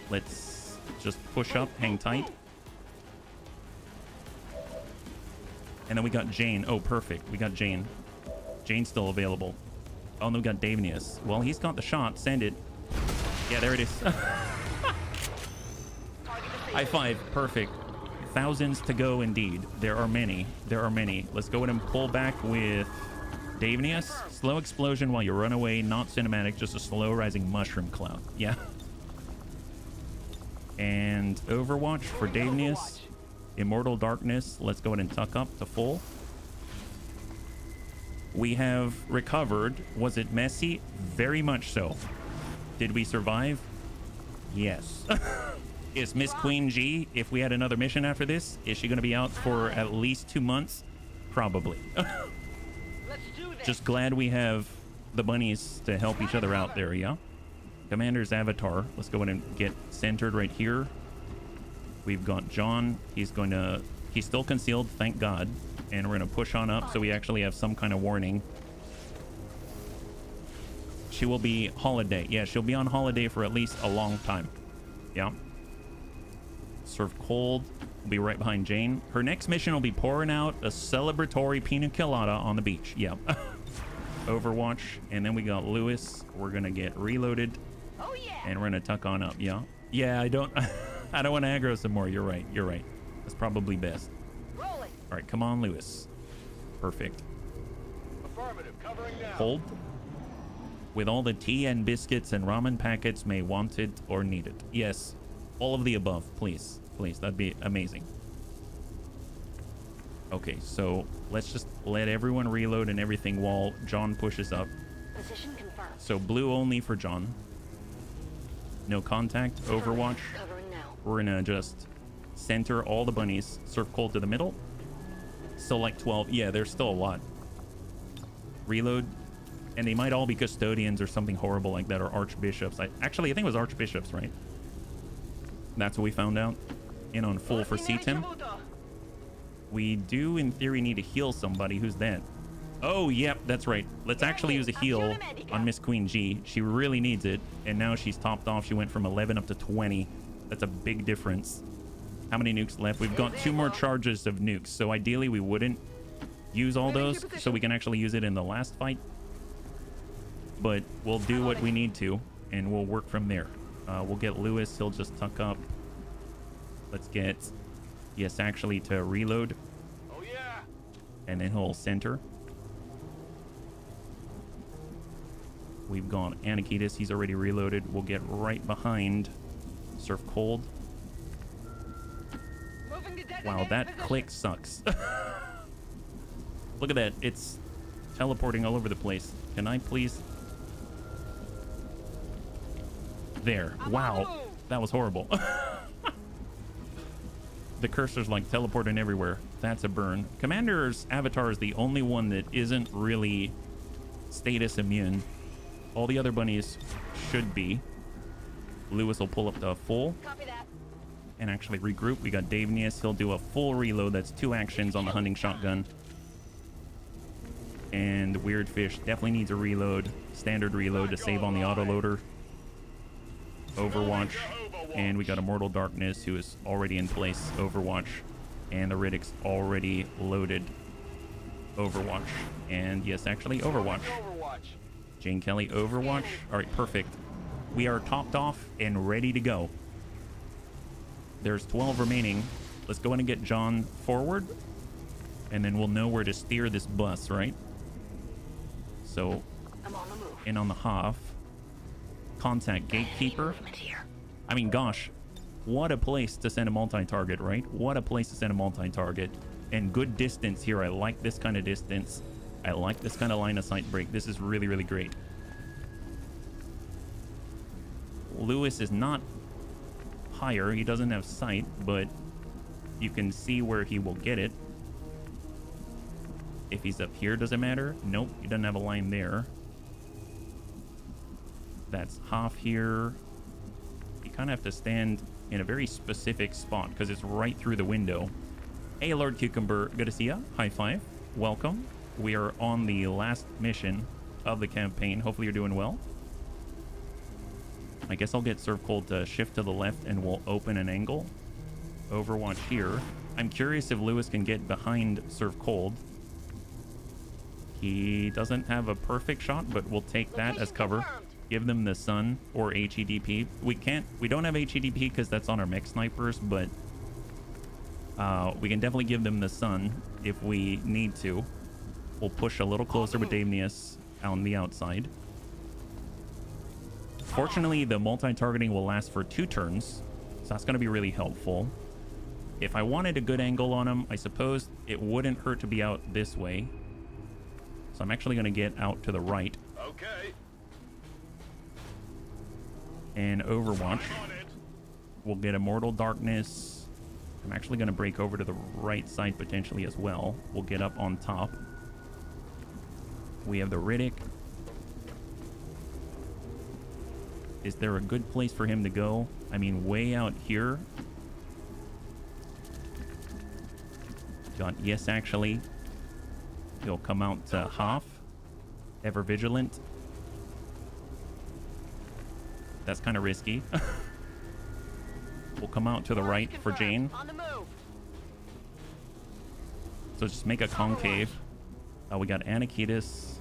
Speaker 1: Let's just push up. Hang tight. And then we got Jane. Oh, perfect. We got Jane. Jane's still available. Oh, no, we got Davenius. Well, he's got the shot. Send it. Yeah, there it is. High five. Perfect. Thousands to go indeed. There are many. There are many. Let's go ahead and pull back with Davenius. Slow explosion while you run away. Not cinematic. Just a slow rising mushroom cloud. Yeah. And Overwatch for Davenius. Immortal Darkness. Let's go ahead and tuck up to full. We have recovered. Was it messy? Very much so. Did we survive? Yes. Is Miss Queen G, if we had another mission after this, is she going to be out for at least 2 months? Probably. Just glad we have the bunnies to help each other out there, yeah? Commander's avatar. Let's go in and get centered right here. We've got John. He's still concealed, thank God. And we're going to push on up so we actually have some kind of warning. She will be holiday. Yeah, she'll be on holiday for at least a long time. Yeah. Serve cold. We'll be right behind Jane. Her next mission will be pouring out a celebratory pina colada on the beach. Yeah. Overwatch. And then we got Lewis. We're going to get reloaded.
Speaker 10: Oh, yeah.
Speaker 1: And we're going to tuck on up. Yeah. Yeah, I don't want to aggro some more. You're right. You're right. That's probably best.
Speaker 10: Rolling.
Speaker 1: All right, come on, Lewis. Perfect.
Speaker 2: Affirmative, covering now.
Speaker 1: Hold. With all the tea and biscuits and ramen packets may want it or need it. Yes, all of the above, please. Please, that'd be amazing. Okay, so let's just let everyone reload and everything while John pushes up.
Speaker 10: Position confirmed.
Speaker 1: So blue only for John. No contact, Overwatch.
Speaker 10: Covering now.
Speaker 1: We're gonna just center all the bunnies. Surf cold to the middle. Still like 12. Yeah, there's still a lot. Reload. And they might all be custodians or something horrible like that, or archbishops. Actually, I think it was archbishops, right? That's what we found out. In on full for C-Tim. We do, in theory, need to heal somebody. Who's that? Oh, yep, that's right. Let's actually use a heal on Miss Queen G. She really needs it. And now she's topped off. She went from 11 up to 20. That's a big difference. How many nukes left? We've got 2 more charges of nukes. So ideally, we wouldn't use all those so we can actually use it in the last fight. But we'll do what we need to, and we'll work from there. We'll get Lewis. He'll just tuck up. Let's get, yes, actually to reload.
Speaker 2: Oh, yeah.
Speaker 1: And then he'll center. We've got Anakitis. He's already reloaded. We'll get right behind Surf Cold. Wow, that click sucks. Look at that. It's teleporting all over the place. Can I please... There. Wow. That was horrible. The cursor's like teleporting everywhere. That's a burn. Commander's avatar is the only one that isn't really status immune. All the other bunnies should be. Lewis will pull up to full.
Speaker 10: Copy that.
Speaker 1: And actually regroup. We got Davenius. He'll do a full reload. That's 2 actions on the hunting shotgun. And the Weird Fish definitely needs a reload. Standard reload to save on the autoloader. Overwatch. And we got Immortal Darkness, who is already in place. Overwatch. And the Riddick's already loaded. Overwatch. And yes, actually, Overwatch. Jane Kelly, Overwatch. All right, perfect. We are topped off and ready to go. There's 12 remaining. Let's go in and get John forward. And then we'll know where to steer this bus, right? So,
Speaker 10: I'm on the move.
Speaker 1: in on the half. Contact Gatekeeper. I mean, gosh, what a place to send a multi-target, right? What a place to send a multi-target. And good distance here. I like this kind of distance. I like this kind of line of sight break. This is really, really great. Lewis is not higher. He doesn't have sight, but you can see where he will get it. If he's up here, does it matter? Nope, he doesn't have a line there. That's half here. You kind of have to stand in a very specific spot because it's right through the window. Hey, Lord Cucumber, good to see ya. High five. Welcome. We are on the last mission of the campaign. Hopefully you're doing well. I guess I'll get Surf Cold to shift to the left and we'll open an angle. Overwatch here. I'm curious if Lewis can get behind Surf Cold. He doesn't have a perfect shot, but we'll take that as cover. Give them the sun or HEDP. We don't have HEDP because that's on our mech snipers, but we can definitely give them the sun if we need to. We'll push a little closer with Davenius on the outside. Fortunately, the multi-targeting will last for 2 turns, so that's going to be really helpful. If I wanted a good angle on him, I suppose it wouldn't hurt to be out this way. So I'm actually going to get out to the right.
Speaker 2: Okay.
Speaker 1: And Overwatch. We'll get Immortal Darkness. I'm actually going to break over to the right side potentially as well. We'll get up on top. We have the Riddick. Is there a good place for him to go? I mean, way out here. Got yes, actually. He'll come out to Hoff. Ever vigilant. That's kind of risky. We'll come out to the right for Jane. So just make a concave. We got Anakitis.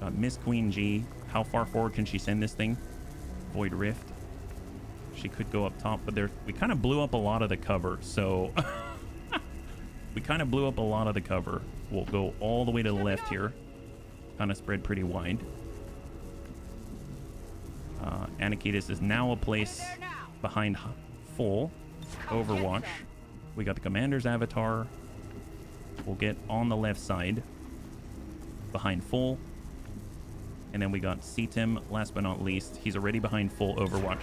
Speaker 1: Got Miss Queen G. How far forward can she send this thing? Void Rift. She could go up top, but we kind of blew up a lot of the cover, so we kind of blew up a lot of the cover. We'll go all the way to the left here. Kind of spread pretty wide. Anakitis is now a place behind full Overwatch. We got the Commander's Avatar. We'll get on the left side behind full. And then we got Cetim, last but not least. He's already behind full Overwatch.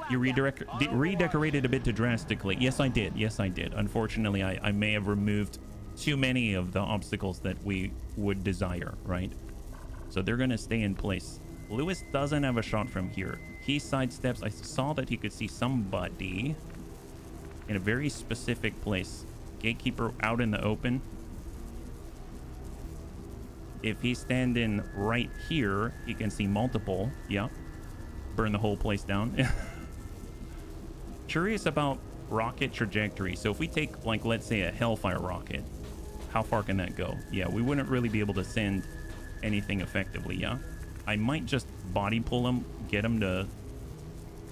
Speaker 1: You redecorated a bit too drastically. Yes, I did. Yes, I did. Unfortunately, I may have removed too many of the obstacles that we would desire, right? So they're going to stay in place. Lewis doesn't have a shot from here. He sidesteps. I saw that he could see somebody in a very specific place. Gatekeeper out in the open. If he's standing right here, he can see multiple. Yeah. Burn the whole place down. Curious about rocket trajectory. So if we take, like, let's say a Hellfire rocket, how far can that go? Yeah, we wouldn't really be able to send anything effectively, yeah? I might just body pull him, get him to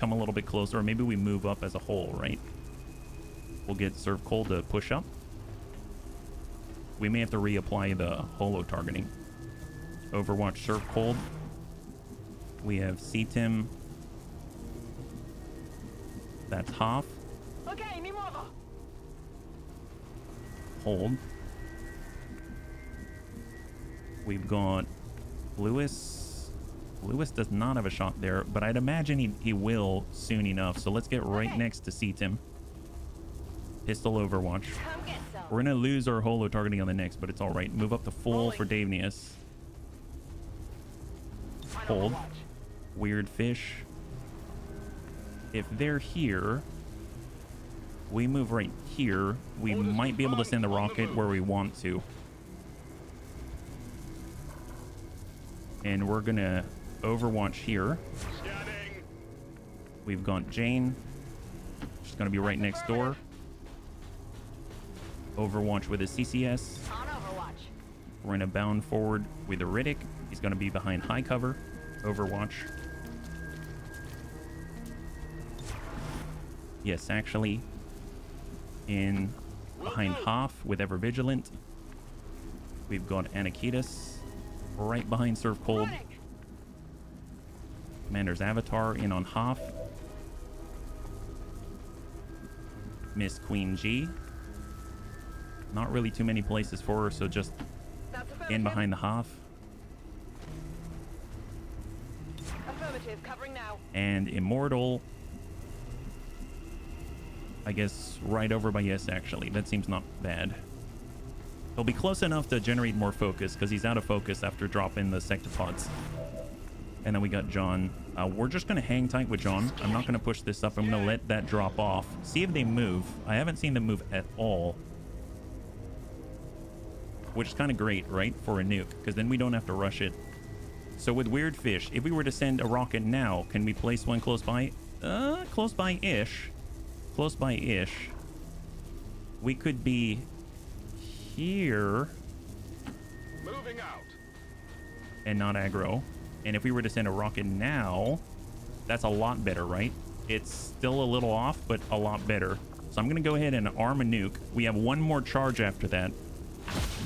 Speaker 1: come a little bit closer, or maybe we move up as a whole, right? We'll get Serve Cold to push up. We may have to reapply the holo targeting. Overwatch Serve Cold. We have Cetim. That's Hoff. Hold. We've got Lewis. Lewis does not have a shot there, but I'd imagine he will soon enough. So let's get right next to Cetim. Pistol Overwatch. We're going to lose our holo targeting on the next, but it's all right. Move up to full for Davenius. Hold. Weird Fish. If they're here, we move right here. We might be able to send the rocket where we want to. And we're going to Overwatch here. We've got Jane. She's going to be right next door. Overwatch with his CCS. We're going to bound forward with the Riddick. He's going to be behind high cover. Overwatch. Yes, actually. In behind Hoff with Ever Vigilant. We've got Anakitis right behind Serve Cold. Commander's Avatar in on Hoff. Miss Queen G. Not really too many places for her, so just in behind the Hoff.
Speaker 11: Covering now.
Speaker 1: And Immortal, I guess right over by yes, actually. That seems not bad. He'll be close enough to generate more focus because he's out of focus after dropping the sectopods. And then we got John. We're just going to hang tight with John. I'm not going to push this up. I'm going to let that drop off. See if they move. I haven't seen them move at all. Which is kind of great, right? For a nuke, because then we don't have to rush it. So with Weird Fish, if we were to send a rocket now, can we place one close by? Close by-ish. Close by-ish. We could be here.
Speaker 2: Moving out.
Speaker 1: And not aggro. And if we were to send a rocket now, that's a lot better, right? It's still a little off, but a lot better. So I'm going to go ahead and arm a nuke. We have one more charge after that.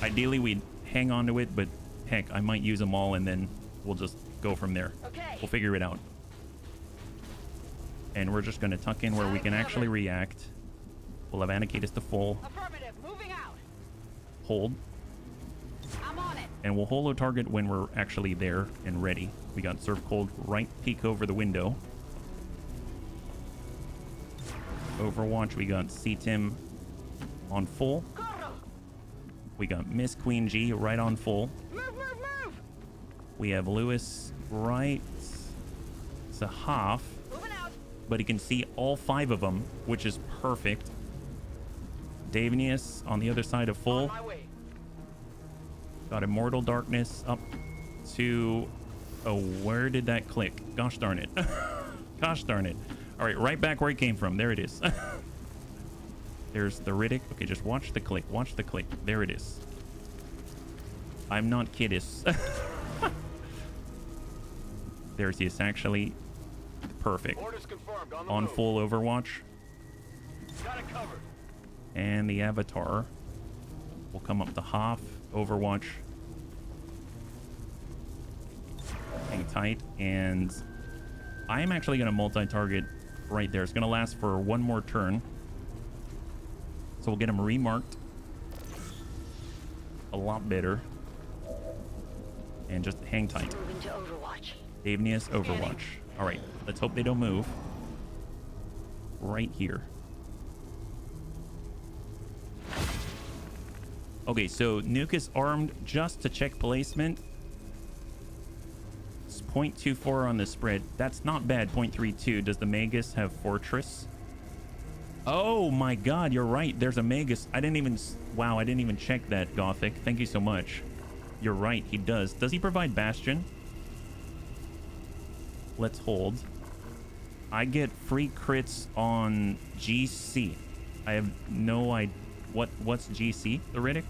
Speaker 1: Ideally, we'd hang on to it, but heck, I might use them all and then we'll just go from there. Okay. We'll figure it out. And we're just going to tuck in where we can actually react. We'll have Anakitis to full.
Speaker 11: Affirmative. Moving out.
Speaker 1: Hold.
Speaker 11: I'm on it.
Speaker 1: And we'll holo target when we're actually there and ready. We got Serve Cold right peek over the window. Overwatch, we got Cetim on full. We got Miss Queen G right on full.
Speaker 11: Move, move, move.
Speaker 1: We have Lewis right. It's a half, but he can see all 5 of them, which is perfect. Davenius on the other side of full. Got Immortal Darkness up to... Oh, where did that click? Gosh darn it. Gosh darn it. All right, right back where it came from. There it is. There's the Riddick. Okay, just watch the click. Watch the click. There it is. I'm not kiddis. There's this actually. Perfect. On full Overwatch.
Speaker 2: Got it covered.
Speaker 1: And the Avatar will come up to half Overwatch. Hang tight. And I'm actually going to multi-target right there. It's going to last for 1 more turn. So we'll get him remarked a lot better. And just hang tight.
Speaker 10: Moving to Overwatch.
Speaker 1: Davenius, Overwatch. All right, let's hope they don't move. Right here. Okay, so Nuke is armed just to check placement. It's 0.24 on the spread. That's not bad. 0.32. Does the Magus have Fortress? Oh my god, you're right. There's a Magus. I didn't even... Wow, I didn't even check that, Gothic. Thank you so much. You're right, he does. Does he provide Bastion? Let's hold. I get free crits on GC. I have no idea. What's GC, the Riddick?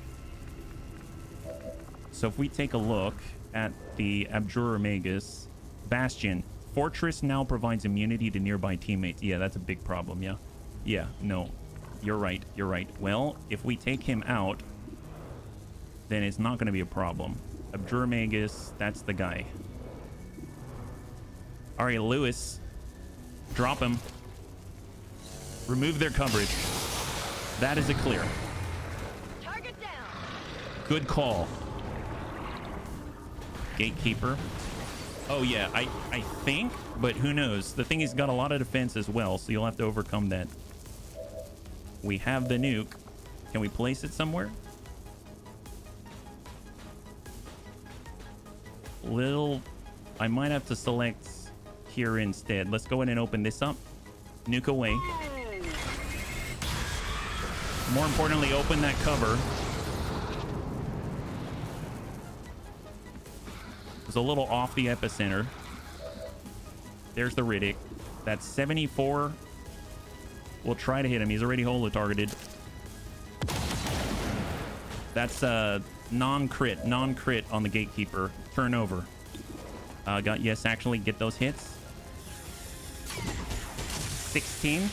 Speaker 1: So if we take a look at the Abjurer Magus, Bastion. Fortress now provides immunity to nearby teammates. Yeah, that's a big problem, yeah. Yeah, no. You're right, you're right. Well, if we take him out, then it's not going to be a problem. Abjurer Magus, that's the guy. All right, Lewis. Drop him. Remove their coverage. That is a clear.
Speaker 11: Target down.
Speaker 1: Good call. Gatekeeper. Oh, yeah, I think, but who knows? The thing is, got a lot of defense as well, so you'll have to overcome that. We have the nuke. Can we place it somewhere? I might have to select here instead. Let's go ahead and open this up. Nuke away. More importantly, open that cover. It was a little off the epicenter. There's the Riddick. That's 74. We'll try to hit him. He's already holo targeted. That's non-crit on the Gatekeeper. Turnover. Got yes, actually get those hits. 16.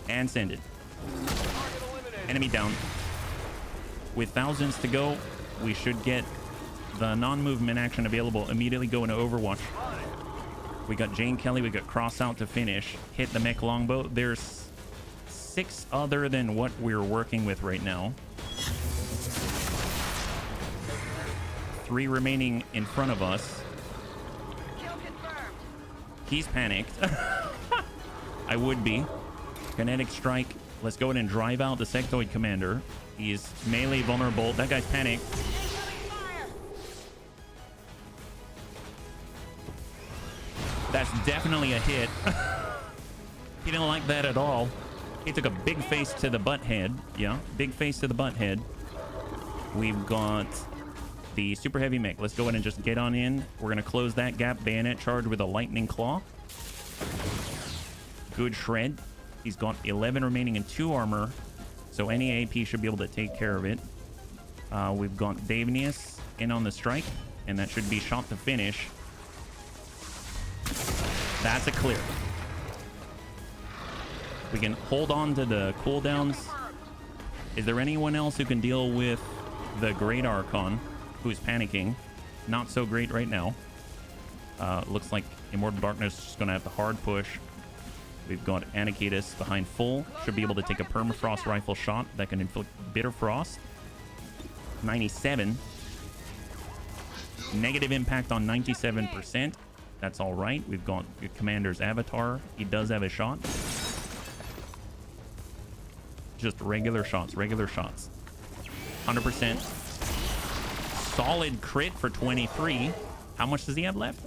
Speaker 1: And send it. Enemy down. With thousands to go, we should get the non-movement action available. Immediately go into Overwatch. We got Jane Kelly. We got Cross out to finish. Hit the mech longbow. There's 6 other than what we're working with right now. 3 remaining in front of us.
Speaker 11: Kill confirmed.
Speaker 1: He's panicked. I would be. Kinetic strike. Let's go ahead and drive out the sectoid commander. He's melee vulnerable. That guy's panicked. That's definitely a hit. He didn't like that at all. He took a big face to the butt head. Yeah, big face to the butt head. We've got the super heavy mech. Let's go ahead and just get on in. We're going to close that gap. Bayonet charge with a lightning claw. Good shred. He's got 11 remaining in 2 armor. So any AP should be able to take care of it. We've got Davenius in on the strike. And that should be shot to finish. That's a clear. We can hold on to the cooldowns. Is there anyone else who can deal with the Great Archon who's panicking? Not so great right now. Looks like Immortal Darkness is just going to have the hard push. We've got Anakitis behind full. Should be able to take a permafrost rifle shot that can inflict bitter frost. 97. Negative impact on 97%. That's all right. We've got your commander's avatar. He does have a shot. Just regular shots, 100%. solid crit for 23. How much does he have left?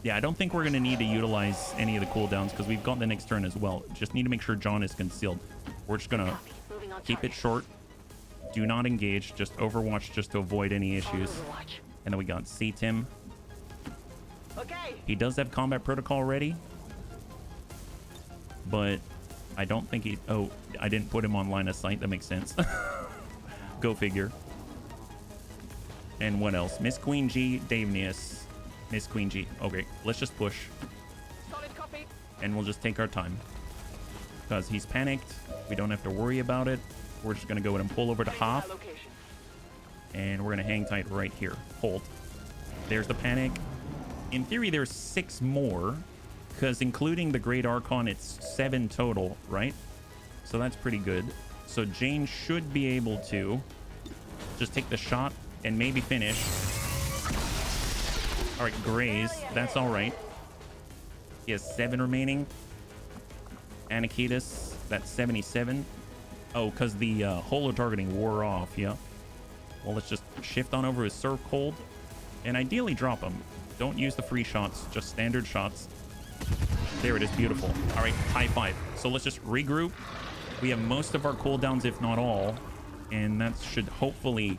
Speaker 1: Yeah, I don't think we're going to need to utilize any of the cooldowns because we've got the next turn as well. Just need to make sure John is concealed. We're just going to keep it short. Do not engage. Just Overwatch just to avoid any issues. And then we got C-Tim.
Speaker 11: Okay.
Speaker 1: He does have combat protocol ready. But I don't think he... Oh, I didn't put him on line of sight. That makes sense. Go figure. And what else? Miss Queen G, Davenius. Miss Queen G. Okay, let's just push.
Speaker 11: Solid copy.
Speaker 1: And we'll just take our time. Because he's panicked. We don't have to worry about it. We're just going to go ahead and pull over to half. And we're going to hang tight right here. Hold. There's the panic. In theory, there's 6 more. Because including the Great Archon, it's 7 total, right? So that's pretty good. So Jane should be able to just take the shot and maybe finish. All right, Graze. That's all right. He has 7 remaining. Anakitis, that's 77. Oh, because the holo targeting wore off, yeah. Well, let's just shift on over his Surf Cold. And ideally drop him. Don't use the free shots, just standard shots. There it is, beautiful. All right, high five. So let's just regroup. We have most of our cooldowns, if not all. And that should hopefully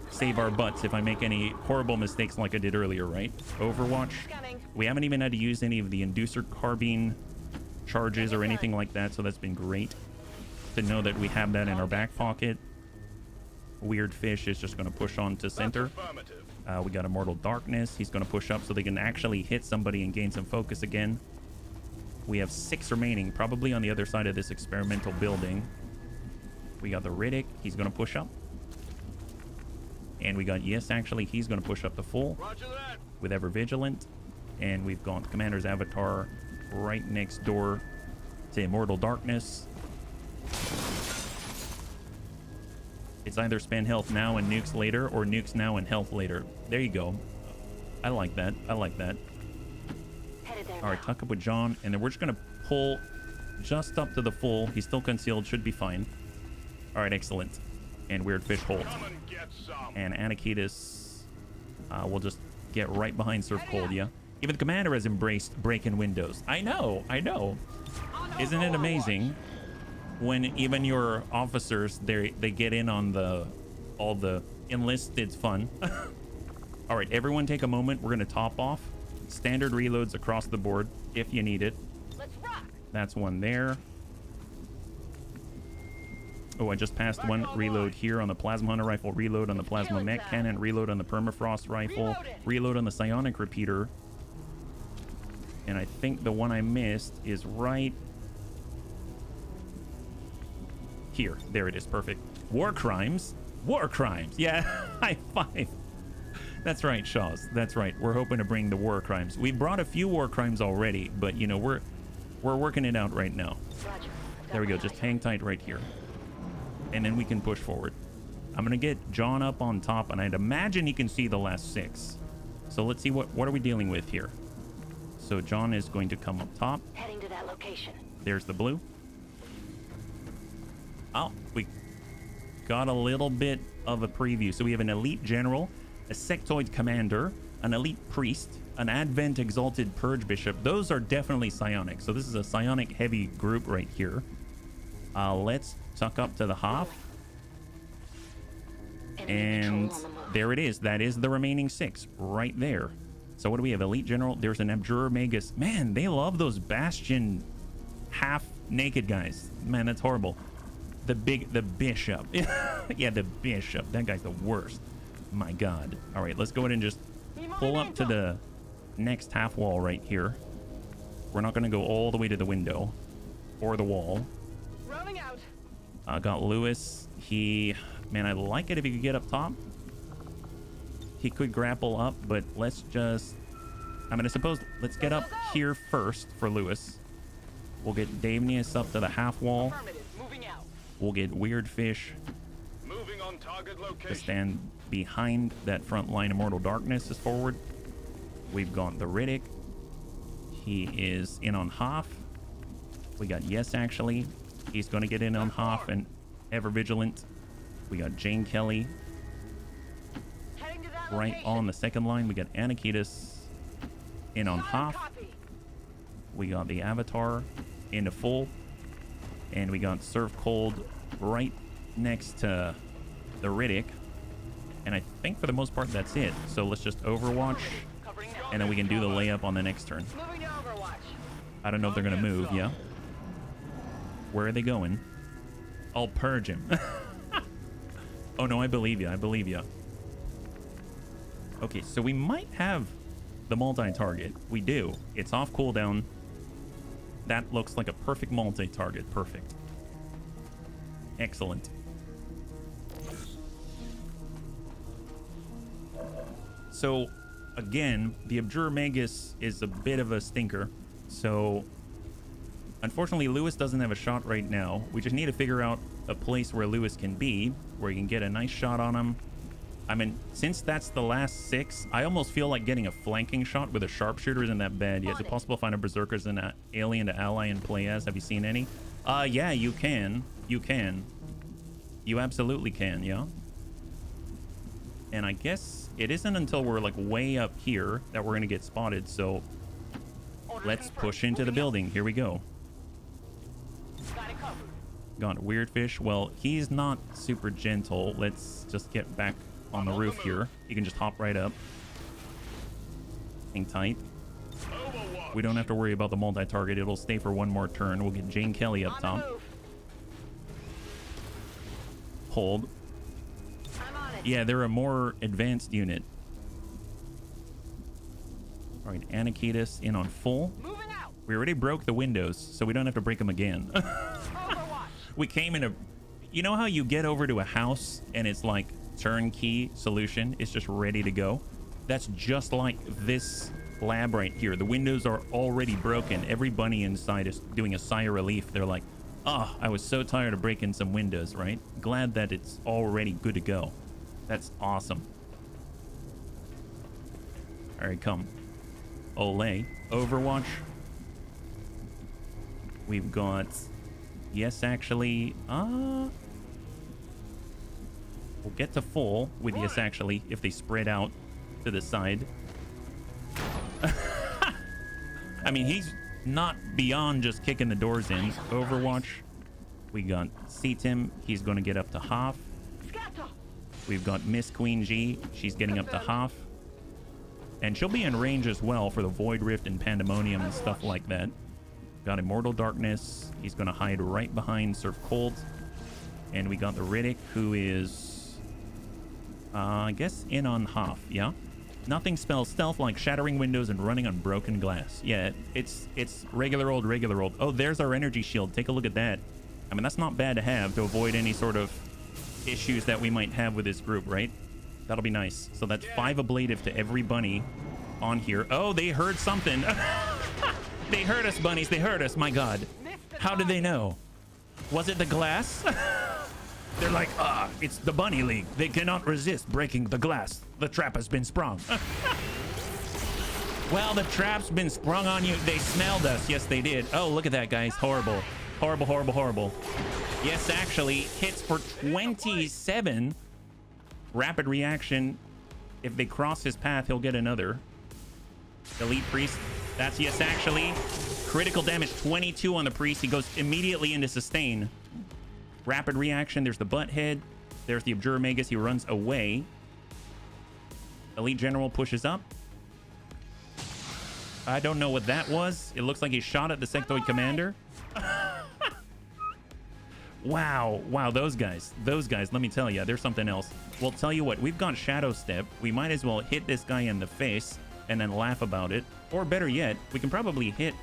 Speaker 1: save our butts if I make any horrible mistakes like I did earlier, right? Overwatch. We haven't even had to use any of the Inducer Carbine charges or anything like that, so that's been great to know that we have that in our back pocket. Weird Fish is just going to push on to center. We got Immortal Darkness. He's going to push up so they can actually hit somebody and gain some focus again. We have 6 remaining, probably on the other side of this experimental building. We got the Riddick. He's going to push up. And we got, yes, actually, he's going to push up the full with Ever Vigilant. And we've got Commander's Avatar right next door to Immortal Darkness. It's either spend health now and nukes later, or nukes now and health later. There you go. I like that. I like that. All right, tuck up with John. And then we're just going to pull just up to the full. He's still concealed. Should be fine. All right, excellent. And Weird Fish hold. And Anakitis will just get right behind Surf Cold, yeah? Even the commander has embraced breaking windows. I know, I know. Isn't it amazing when even your officers, they get in on all the enlist? It's fun. All right, everyone take a moment. We're going to top off. Standard reloads across the board if you need it.
Speaker 11: Let's rock.
Speaker 1: That's one there. Oh, I just passed one. Reload here on the Plasma Hunter Rifle. Reload on the Plasma Mech Cannon. Reload on the Permafrost Rifle. Reload on the Psionic Repeater. And I think the one I missed is right here. There it is. Perfect. Warcrimes. Warcrimes. Yeah. High five. That's right, Shaws. That's right. We're hoping to bring the Warcrimes. We brought a few Warcrimes already, but, you know, we're working it out right now. There we go. Just hang tight right here. And then we can push forward. I'm going to get John up on top, and I'd imagine he can see the last 6. So let's see what are we dealing with here. So John is going to come up top.
Speaker 10: Heading to that location.
Speaker 1: There's the blue. Oh, we got a little bit of a preview. So we have an elite general, a sectoid commander, an elite priest, an Advent exalted purge bishop. Those are definitely psionic. So this is a psionic heavy group right here. Let's tuck up to the half. And there it is. That is the remaining 6 right there. So what do we have? Elite General. There's an Abjurer Magus. Man, they love those Bastion half naked guys. Man, that's horrible. The Bishop. Yeah, the Bishop. That guy's the worst. My God. All right, let's go ahead and just pull up to the next half wall right here. We're not going to go all the way to the window or the wall.
Speaker 11: Rolling out.
Speaker 1: Got Lewis. Man, I like it if he could get up top. He could grapple up, but let's just... I mean, I suppose let's get up here first for Lewis. We'll get Davenius up to the half wall. We'll get Weird Fish
Speaker 2: Moving on target
Speaker 1: to
Speaker 2: location.
Speaker 1: stand behind that front line. Immortal Darkness is forward. We've got the Riddick. He is in on half. We got Yes, actually. He's going to get in on half and Ever Vigilant. We got Jane Kelly.
Speaker 11: Heading to that
Speaker 1: right on the second line. We got Anakitas in on half. We got the Avatar into full. And we got Serve Cold right next to the Riddick. And I think for the most part that's it. So let's just Overwatch. And then we can do the layup on the next turn. I don't know if they're going to move. Yeah. Where are they going? I'll purge him. Oh, no, I believe you. I believe you. Okay, so we might have the multi-target. We do. It's off cooldown. That looks like a perfect multi-target. Perfect. Excellent. So, again, the Abjure Magus is a bit of a stinker. So, unfortunately, Lewis doesn't have a shot right now. We just need to figure out a place where Lewis can be, where you can get a nice shot on him. I mean, since that's the last 6, I almost feel like getting a flanking shot with a sharpshooter isn't that bad. Yeah, is it possible to find a berserker as an alien to ally and play as? Have you seen any? Yeah, you can. You can. You absolutely can, yeah. And I guess it isn't until we're like way up here that we're gonna get spotted, so let's push into the building. Here we go. Got Weird Fish. Well, he's not super gentle. Let's just get back on the roof here. You can just hop right up. Hang tight. We don't have to worry about the multi-target. It'll stay for one more turn. We'll get Jane Kelly up top. Hold. Yeah, they're a more advanced unit. All right, Anakitas in on full. We already broke the windows, so we don't have to break them again. We came in a... You know how you get over to a house and it's like turnkey solution? It's just ready to go. That's just like this lab right here. The windows are already broken. Every bunny inside is doing a sigh of relief. They're like, oh, I was so tired of breaking some windows, right? Glad that it's already good to go. That's awesome. All right, come. Olay. Overwatch. We've got... Yes, actually. We'll get to full with yes, actually, if they spread out to the side. I mean, he's not beyond just kicking the doors in. Overwatch. We got C-Tim. He's going to get up to half. We've got Miss Queen G. She's getting up to half. And she'll be in range as well for the Void Rift and Pandemonium and stuff like that. Got Immortal Darkness. He's going to hide right behind Surf Cold. And we got the Riddick, who is, I guess, in on half. Yeah. Nothing spells stealth like shattering windows and running on broken glass. Yeah, it's regular old. Oh, there's our energy shield. Take a look at that. I mean, that's not bad to have to avoid any sort of issues that we might have with this group, right? That'll be nice. So that's 5 ablative to every bunny on here. Oh, they heard something. They heard us, bunnies. They heard us. My God. How did they know? Was it the glass? They're like, it's the Bunny League. They cannot resist breaking the glass. The trap has been sprung. Well, the trap's been sprung on you. They smelled us. Yes, they did. Oh, look at that, guys. Horrible. Horrible, horrible, horrible. Yes, actually, hits for 27. Rapid reaction. If they cross his path, he'll get another. Elite Priest. That's yes, actually. Critical damage 22 on the Priest. He goes immediately into sustain. Rapid reaction. There's the butt head. There's the Abjure Magus. He runs away. Elite General pushes up. I don't know what that was. It looks like he shot at the Sectoid Commander. Wow. Wow, those guys, let me tell you, there's something else. Well, tell you what, we've got Shadow Step. We might as well hit this guy in the face and then laugh about it. Or better yet, we can probably hit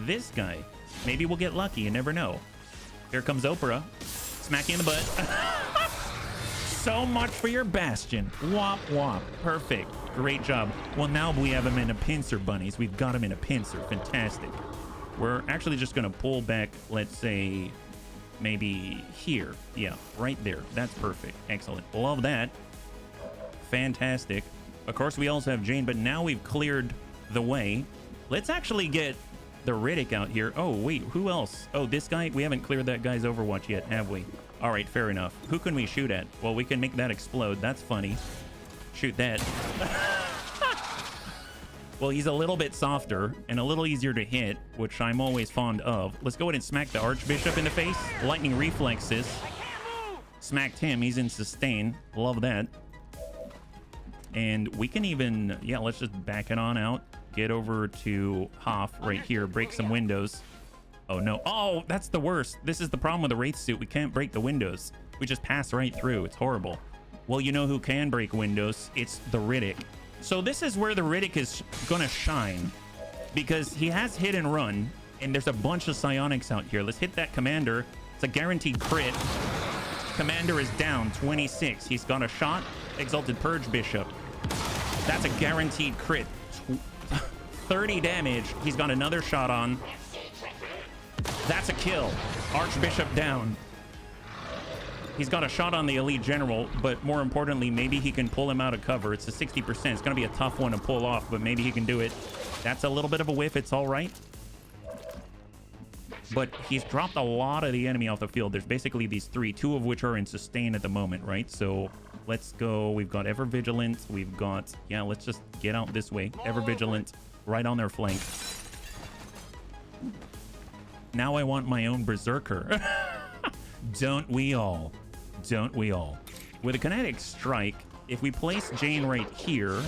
Speaker 1: this guy. Maybe we'll get lucky, you never know. Here comes Oprah. Smack you in the butt. So much for your Bastion. Womp womp. Perfect. Great job. Well, now we have him in a pincer, bunnies. We've got him in a pincer. Fantastic. We're actually just going to pull back, let's say, maybe here. Yeah, right there. That's perfect. Excellent. Love that. Fantastic. Of course, we also have Jane, but now we've cleared the way. Let's actually get the Riddick out here. Oh, wait, who else? Oh, this guy? We haven't cleared that guy's Overwatch yet, have we? All right, fair enough. Who can we shoot at? Well, we can make that explode. That's funny. Shoot that. Well, he's a little bit softer and a little easier to hit, which I'm always fond of. Let's go ahead and smack the Archbishop in the face. Lightning reflexes. Smacked him. He's in sustain. Love that. And we can even, yeah, let's just back it on out. Get over to Hoff right here. Break some windows. Oh, no. Oh, that's the worst. This is the problem with the Wraith suit. We can't break the windows. We just pass right through. It's horrible. Well, you know who can break windows? It's the Riddick. So this is where the Riddick is going to shine. Because he has hit and run. And there's a bunch of psionics out here. Let's hit that Commander. It's a guaranteed crit. Commander is down, 26. He's got a shot. Exalted Purge Bishop. That's a guaranteed crit. 30 damage. He's got another shot on. That's a kill. Archbishop down. He's got a shot on the Elite General, but more importantly, maybe he can pull him out of cover. It's a 60%. It's going to be a tough one to pull off, but maybe he can do it. That's a little bit of a whiff. It's all right. But he's dropped a lot of the enemy off the field. There's basically these three, two of which are in sustain at the moment, right? So let's go. We've got Ever Vigilant. We've got, yeah, let's just get out this way. Ever Vigilant right on their flank. Now I want my own Berserker. Don't we all? Don't we all? With a kinetic strike, if we place Jane right here,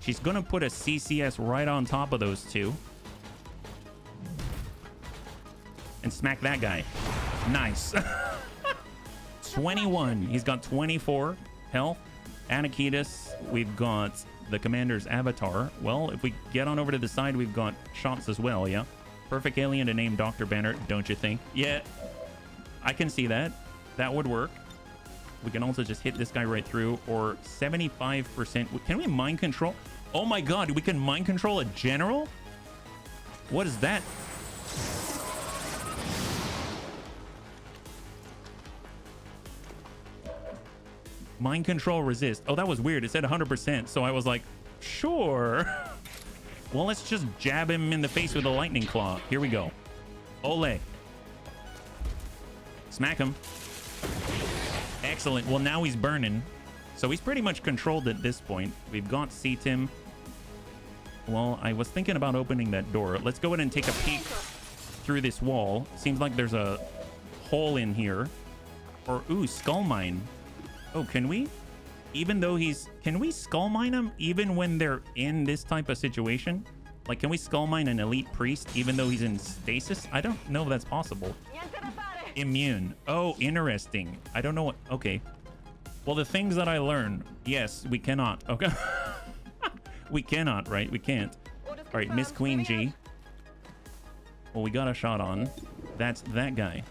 Speaker 1: she's going to put a CCS right on top of those two. And smack that guy. Nice. 21. He's got 24 health. Anakitis. We've got the Commander's Avatar. Well, if we get on over to the side, we've got shots as well, yeah? Perfect alien to name Dr. Banner, don't you think? Yeah. I can see that. That would work. We can also just hit this guy right through, or 75%. Can we mind control? Oh my god, we can mind control a general? What is that? Mind control resist. Oh, that was weird. It said 100%, so I was like, sure. Well, let's just jab him in the face with a lightning claw. Here we go. Ole. Smack him. Excellent. Well, now he's burning. So he's pretty much controlled at this point. We've got CTIM. Well, I was thinking about opening that door. Let's go ahead and take a peek through this wall. Seems like there's a hole in here. Or, ooh, skull mine. Oh, can we? Even though he's... Can we skull mine him even when they're in this type of situation? Like, can we skull mine an elite priest even though he's in stasis? I don't know if that's possible. Immune. Oh, interesting. I don't know what... Okay. Well, the things that I learned... Yes, we cannot. Okay. We cannot, right? We can't. All right, Miss Queen G. Well, we got a shot on. That's that guy.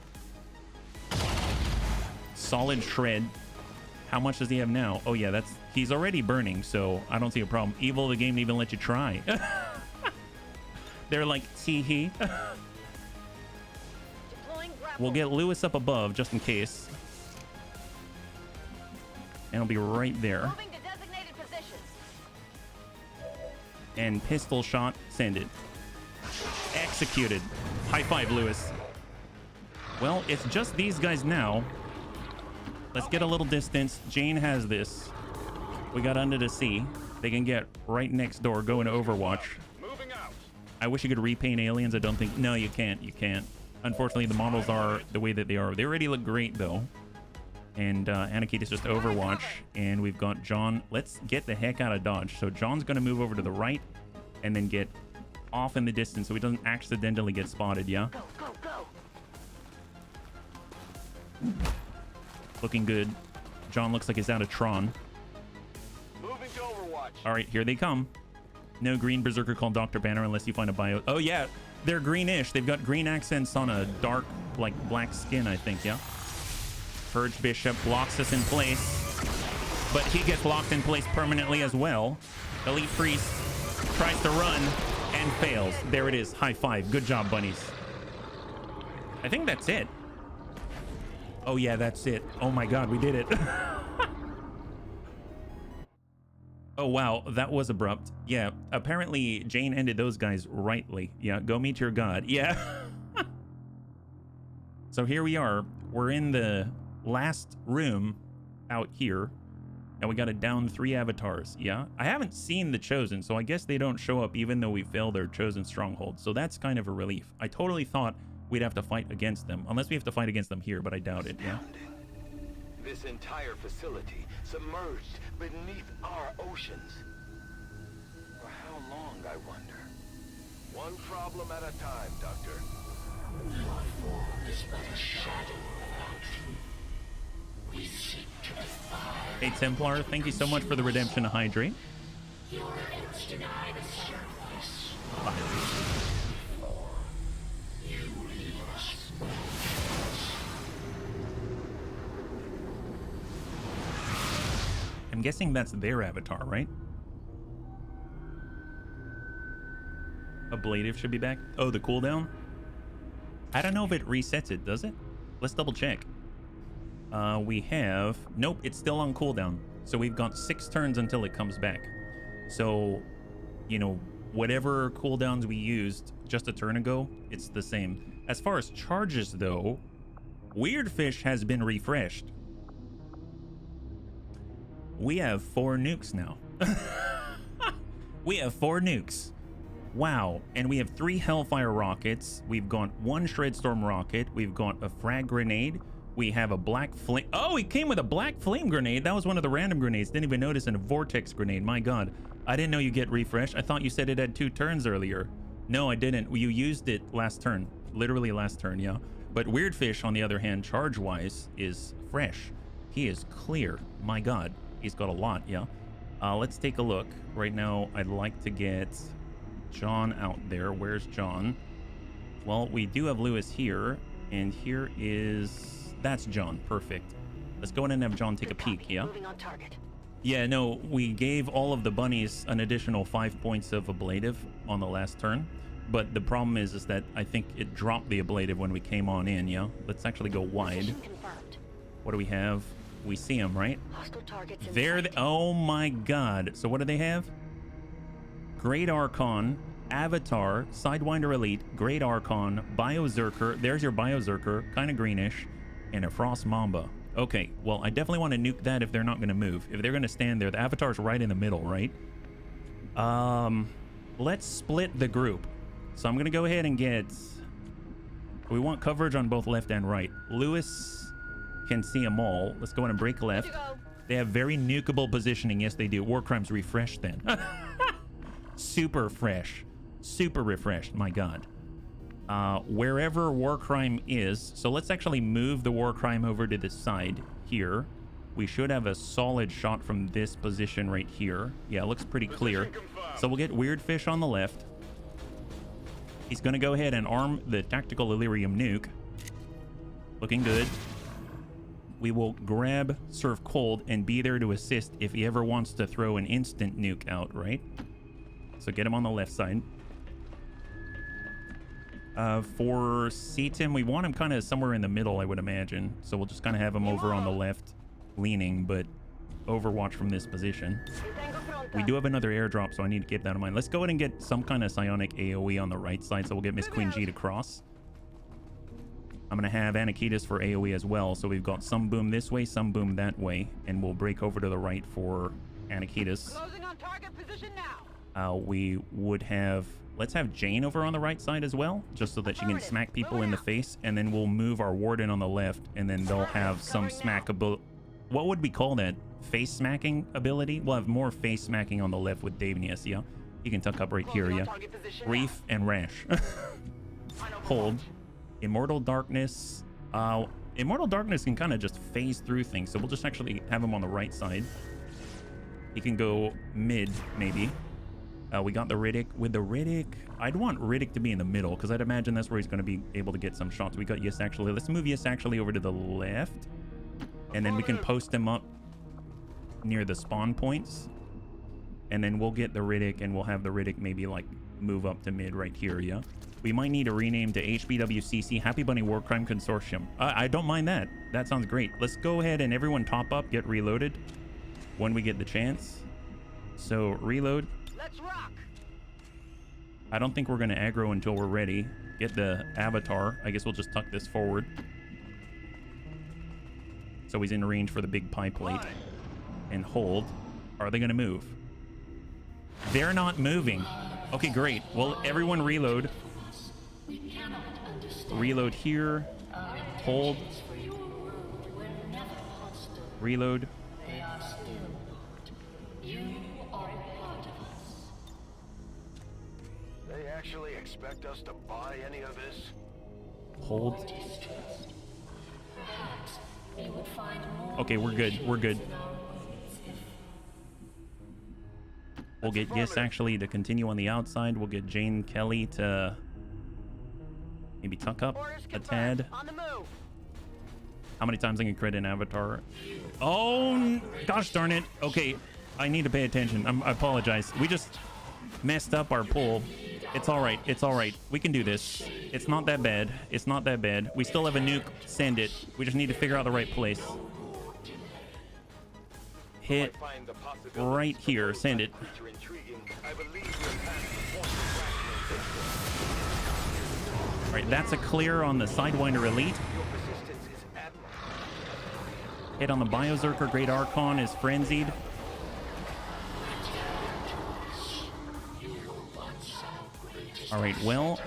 Speaker 1: Solid shred. How much does he have now? Oh, yeah, that's... He's already burning, so I don't see a problem. Evil, the game didn't even let you try. They're like, tee-hee. We'll get Lewis up above, just in case. And it'll be right there. And pistol shot, send it. Executed. High five, Lewis. Well, it's just these guys now. Let's get a little distance. Jane has this. We got Under the Sea. They can get right next door, go into Overwatch. I wish you could repaint aliens. I don't think... No, you can't. You can't. Unfortunately, the models are the way that they are. They already look great, though. And Anakitis just Overwatch. And we've got John. Let's get the heck out of Dodge. So John's going to move over to the right and then get off in the distance so he doesn't accidentally get spotted, yeah?
Speaker 11: Go, go, go.
Speaker 1: Looking good. John looks like he's out of Tron.
Speaker 2: Moving to Overwatch.
Speaker 1: All right, here they come. No green Berserker called Dr. Banner unless you find a bio... Oh, yeah. They're greenish. They've got green accents on a dark, like, black skin, I think, yeah? Purge Bishop locks us in place, but he gets locked in place permanently as well. Elite Priest tries to run and fails. There it is. High five. Good job, bunnies. I think that's it. Oh, yeah, that's it. Oh, my God, we did it. Oh, wow, that was abrupt. Yeah, apparently Jane ended those guys rightly. Yeah, go meet your god. Yeah. So here we are. We're in the last room out here. And we got to down 3 avatars. Yeah, I haven't seen the Chosen, so I guess they don't show up even though we fail their Chosen stronghold. So that's kind of a relief. I totally thought we'd have to fight against them, unless we have to fight against them here, but I doubt it. Yeah.
Speaker 2: This entire facility submerged beneath our oceans. For how long, I wonder? One problem at a time, Doctor.
Speaker 10: Your form is but a shadow of our truth. We seek to defy.
Speaker 1: Hey Templar, thank you so much for the redemption to hydrate.
Speaker 10: Your efforts deny the sacrifice. You leave us no choice.
Speaker 1: I'm guessing that's their avatar, right? Ablative should be back. Oh, the cooldown? I don't know if it resets it, does it? Let's double check. We have... Nope, it's still on cooldown. So we've got 6 turns until it comes back. So, you know, whatever cooldowns we used just a turn ago, it's the same. As far as charges, though, Weirdfish has been refreshed. We have 4 nukes now. We have 4 nukes. Wow. And we have 3 Hellfire rockets. We've got 1 Shredstorm rocket. We've got a frag grenade. We have a black flame. Oh, he came with a black flame grenade. That was one of the random grenades. Didn't even notice. And a vortex grenade. My God. I didn't know you get refreshed. I thought you said it had 2 turns earlier. No, I didn't. You used it last turn. Literally last turn, yeah. But Weirdfish, on the other hand, charge-wise, is fresh. He is clear. My God. He's got a lot, yeah. Let's take a look. Right now, I'd like to get John out there. Where's John? Well, we do have Lewis here. And here is... That's John. Perfect. Let's go in and have John take a peek, yeah?
Speaker 11: Moving on target.
Speaker 1: Yeah, no, we gave all of the bunnies an additional 5 points of ablative on the last turn. But the problem is that I think it dropped the ablative when we came on in, yeah? Let's actually go wide. What do we have? We see them, right?
Speaker 11: Hostile targets in
Speaker 1: There
Speaker 11: sight.
Speaker 1: oh my God. So what do they have? Great Archon, Avatar, Sidewinder Elite, Great Archon, Biozerker. There's your Biozerker, kind of greenish, and a Frost Mamba. Okay, well, I definitely want to nuke that if they're not going to move. If they're going to stand there, the Avatar's right in the middle, right? Let's split the group. So I'm going to go ahead and get... We want coverage on both left and right. Lewis can see them all. Let's go in and break left. They have very nukeable positioning. Yes, they do. Warcrimes refreshed then. Super fresh. Super refreshed. My God. Wherever Warcrime is. So let's actually move the Warcrime over to the side here. We should have a solid shot from this position right here. Yeah, it looks pretty clear. So we'll get Weirdfish on the left. He's going to go ahead and arm the Tactical Illyrium nuke. Looking good. We will grab Serve Cold and be there to assist if he ever wants to throw an instant nuke out, right? So get him on the left side. For Seaton, we want him kind of somewhere in the middle, I would imagine. So we'll just kind of have him over on the left, leaning, but overwatch from this position. We do have another airdrop, so I need to keep that in mind. Let's go ahead and get some kind of psionic AoE on the right side, so we'll get Miss Queen G to cross. I'm going to have Anakitas for AoE as well, so we've got some boom this way, some boom that way, and we'll break over to the right for Anakitas.
Speaker 11: Closing on target position now.
Speaker 1: We would have... Let's have Jane over on the right side as well, just so that she can smack people in the face, and then we'll move our Warden on the left, and then they'll have some smackable... What would we call that? Face smacking ability? We'll have more face smacking on the left with Davenius, yeah? He can tuck up right here, yeah? Reef and Rash. Hold. Immortal Darkness. Immortal Darkness can kind of just phase through things, so we'll just actually have him on the right side. He can go mid, maybe. We got the Riddick. With the Riddick, I'd want Riddick to be in the middle, because I'd imagine that's where he's going to be able to get some shots. We got Yes Actually. Let's move Yes Actually over to the left, and then we can post him up near the spawn points, and then we'll get the Riddick, and we'll have the Riddick maybe like move up to mid right here, yeah? We might need a rename to HBWCC, Happy Bunny Warcrime Consortium. I don't mind that. That sounds great. Let's go ahead and everyone top up, get reloaded when we get the chance. So reload.
Speaker 11: Let's rock.
Speaker 1: I don't think we're going to aggro until we're ready. Get the Avatar. I guess we'll just tuck this forward. So he's in range for the big pie plate. and hold. Are they going to move? They're not moving. Okay, great. Well, everyone reload. Reload here. Hold. Reload.
Speaker 2: They actually expect us to buy any of this?
Speaker 1: Hold. Okay, we're good. We're good. We'll get Gis actually to continue on the outside. We'll get Jane Kelly to maybe tuck up a tad.
Speaker 11: On the move.
Speaker 1: How many times I can crit an avatar? Oh, gosh darn it. Okay, I need to pay attention. I apologize. We just messed up our pull. It's all right. It's all right. We can do this. It's not that bad. It's not that bad. We still have a nuke. Send it. We just need to figure out the right place. Hit right here. Send it. All right, that's a clear on the Sidewinder Elite. Hit on the Biozerker. Great Archon is frenzied. All right, well.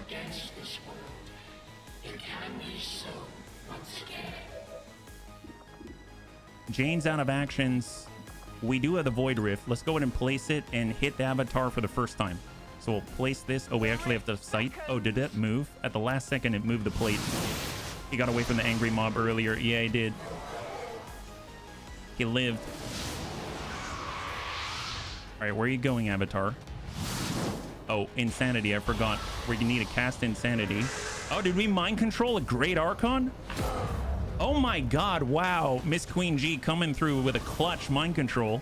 Speaker 1: Jane's out of actions. We do have the Void Rift. Let's go ahead and place it and hit the Avatar for the first time. So we'll place this. Oh, we actually have to sight. Oh, did it move? At the last second, it moved the plate. He got away from the angry mob earlier. Yeah, he did. He lived. All right, where are you going, Avatar? Oh, Insanity. I forgot. We need to cast Insanity. Oh, did we mind control a Great Archon? Oh my god, wow. Miss Queen G coming through with a clutch mind control.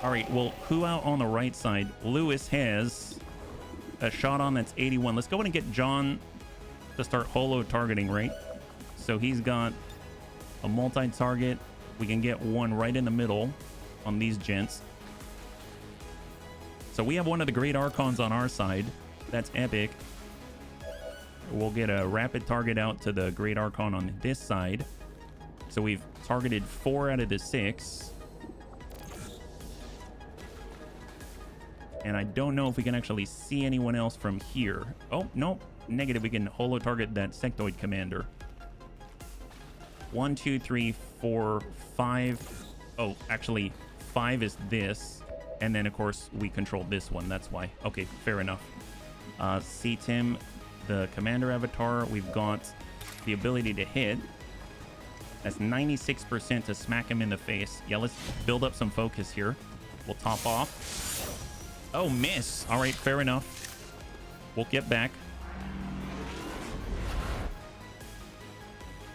Speaker 1: All right, well, who out on the right side? Lewis has a shot on that's 81. Let's go ahead and get John to start holo targeting, right? So he's got a multi-target. We can get one right in the middle on these gents. So we have one of the Great Archons on our side. That's epic. We'll get a rapid target out to the Great Archon on this side. So we've targeted 4 out of the 6. And I don't know if we can actually see anyone else from here. Oh, nope. Negative. We can holo target that sectoid commander. 1, 2, 3, 4, 5. Oh, actually, 5 is this. And then, of course, we control this one. That's why. Okay, fair enough. See Tim, the commander avatar. We've got the ability to hit. That's 96% to smack him in the face. Yeah, let's build up some focus here. We'll top off. Oh, miss. All right, fair enough. We'll get back.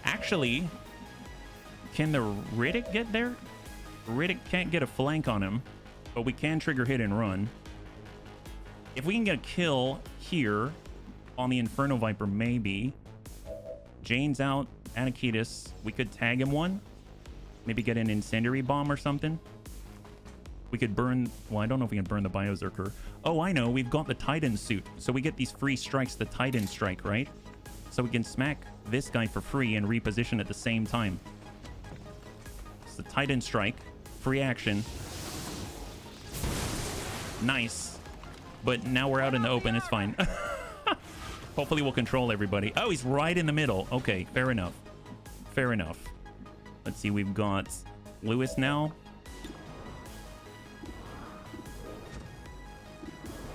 Speaker 1: Actually, can the Riddick get there? Riddick can't get a flank on him, but we can trigger hit and run. If we can get a kill here on the Inferno Viper, maybe. Jane's out. Anakitis, we could tag him one. Maybe get an incendiary bomb or something. We could burn... Well, I don't know if we can burn the Biozerker. Oh, I know. We've got the Titan suit. So we get these free strikes, the Titan strike, right? So we can smack this guy for free and reposition at the same time. It's the Titan strike. Free action. Nice. But now we're out in the open. It's fine. Hopefully we'll control everybody. Oh, he's right in the middle. Okay, fair enough. Fair enough. Let's see. We've got Lewis now.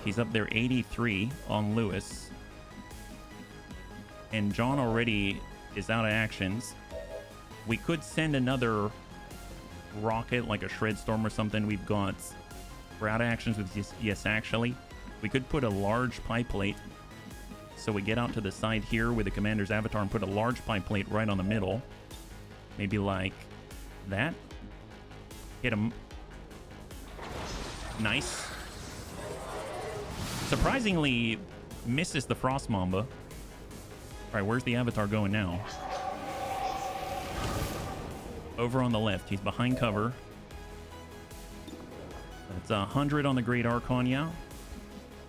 Speaker 1: He's up there 83 on Lewis. And John already is out of actions. We could send another rocket, like a Shred Storm or something. We've got... We're out of actions with yes, actually. We could put a large pipe plate. So we get out to the side here with the commander's avatar and put a large pipe plate right on the middle. Maybe like that. Hit him. Nice. Surprisingly, misses the Frost Mamba. All right, where's the avatar going now? Over on the left. He's behind cover. That's 100 on the Great Archon, yeah.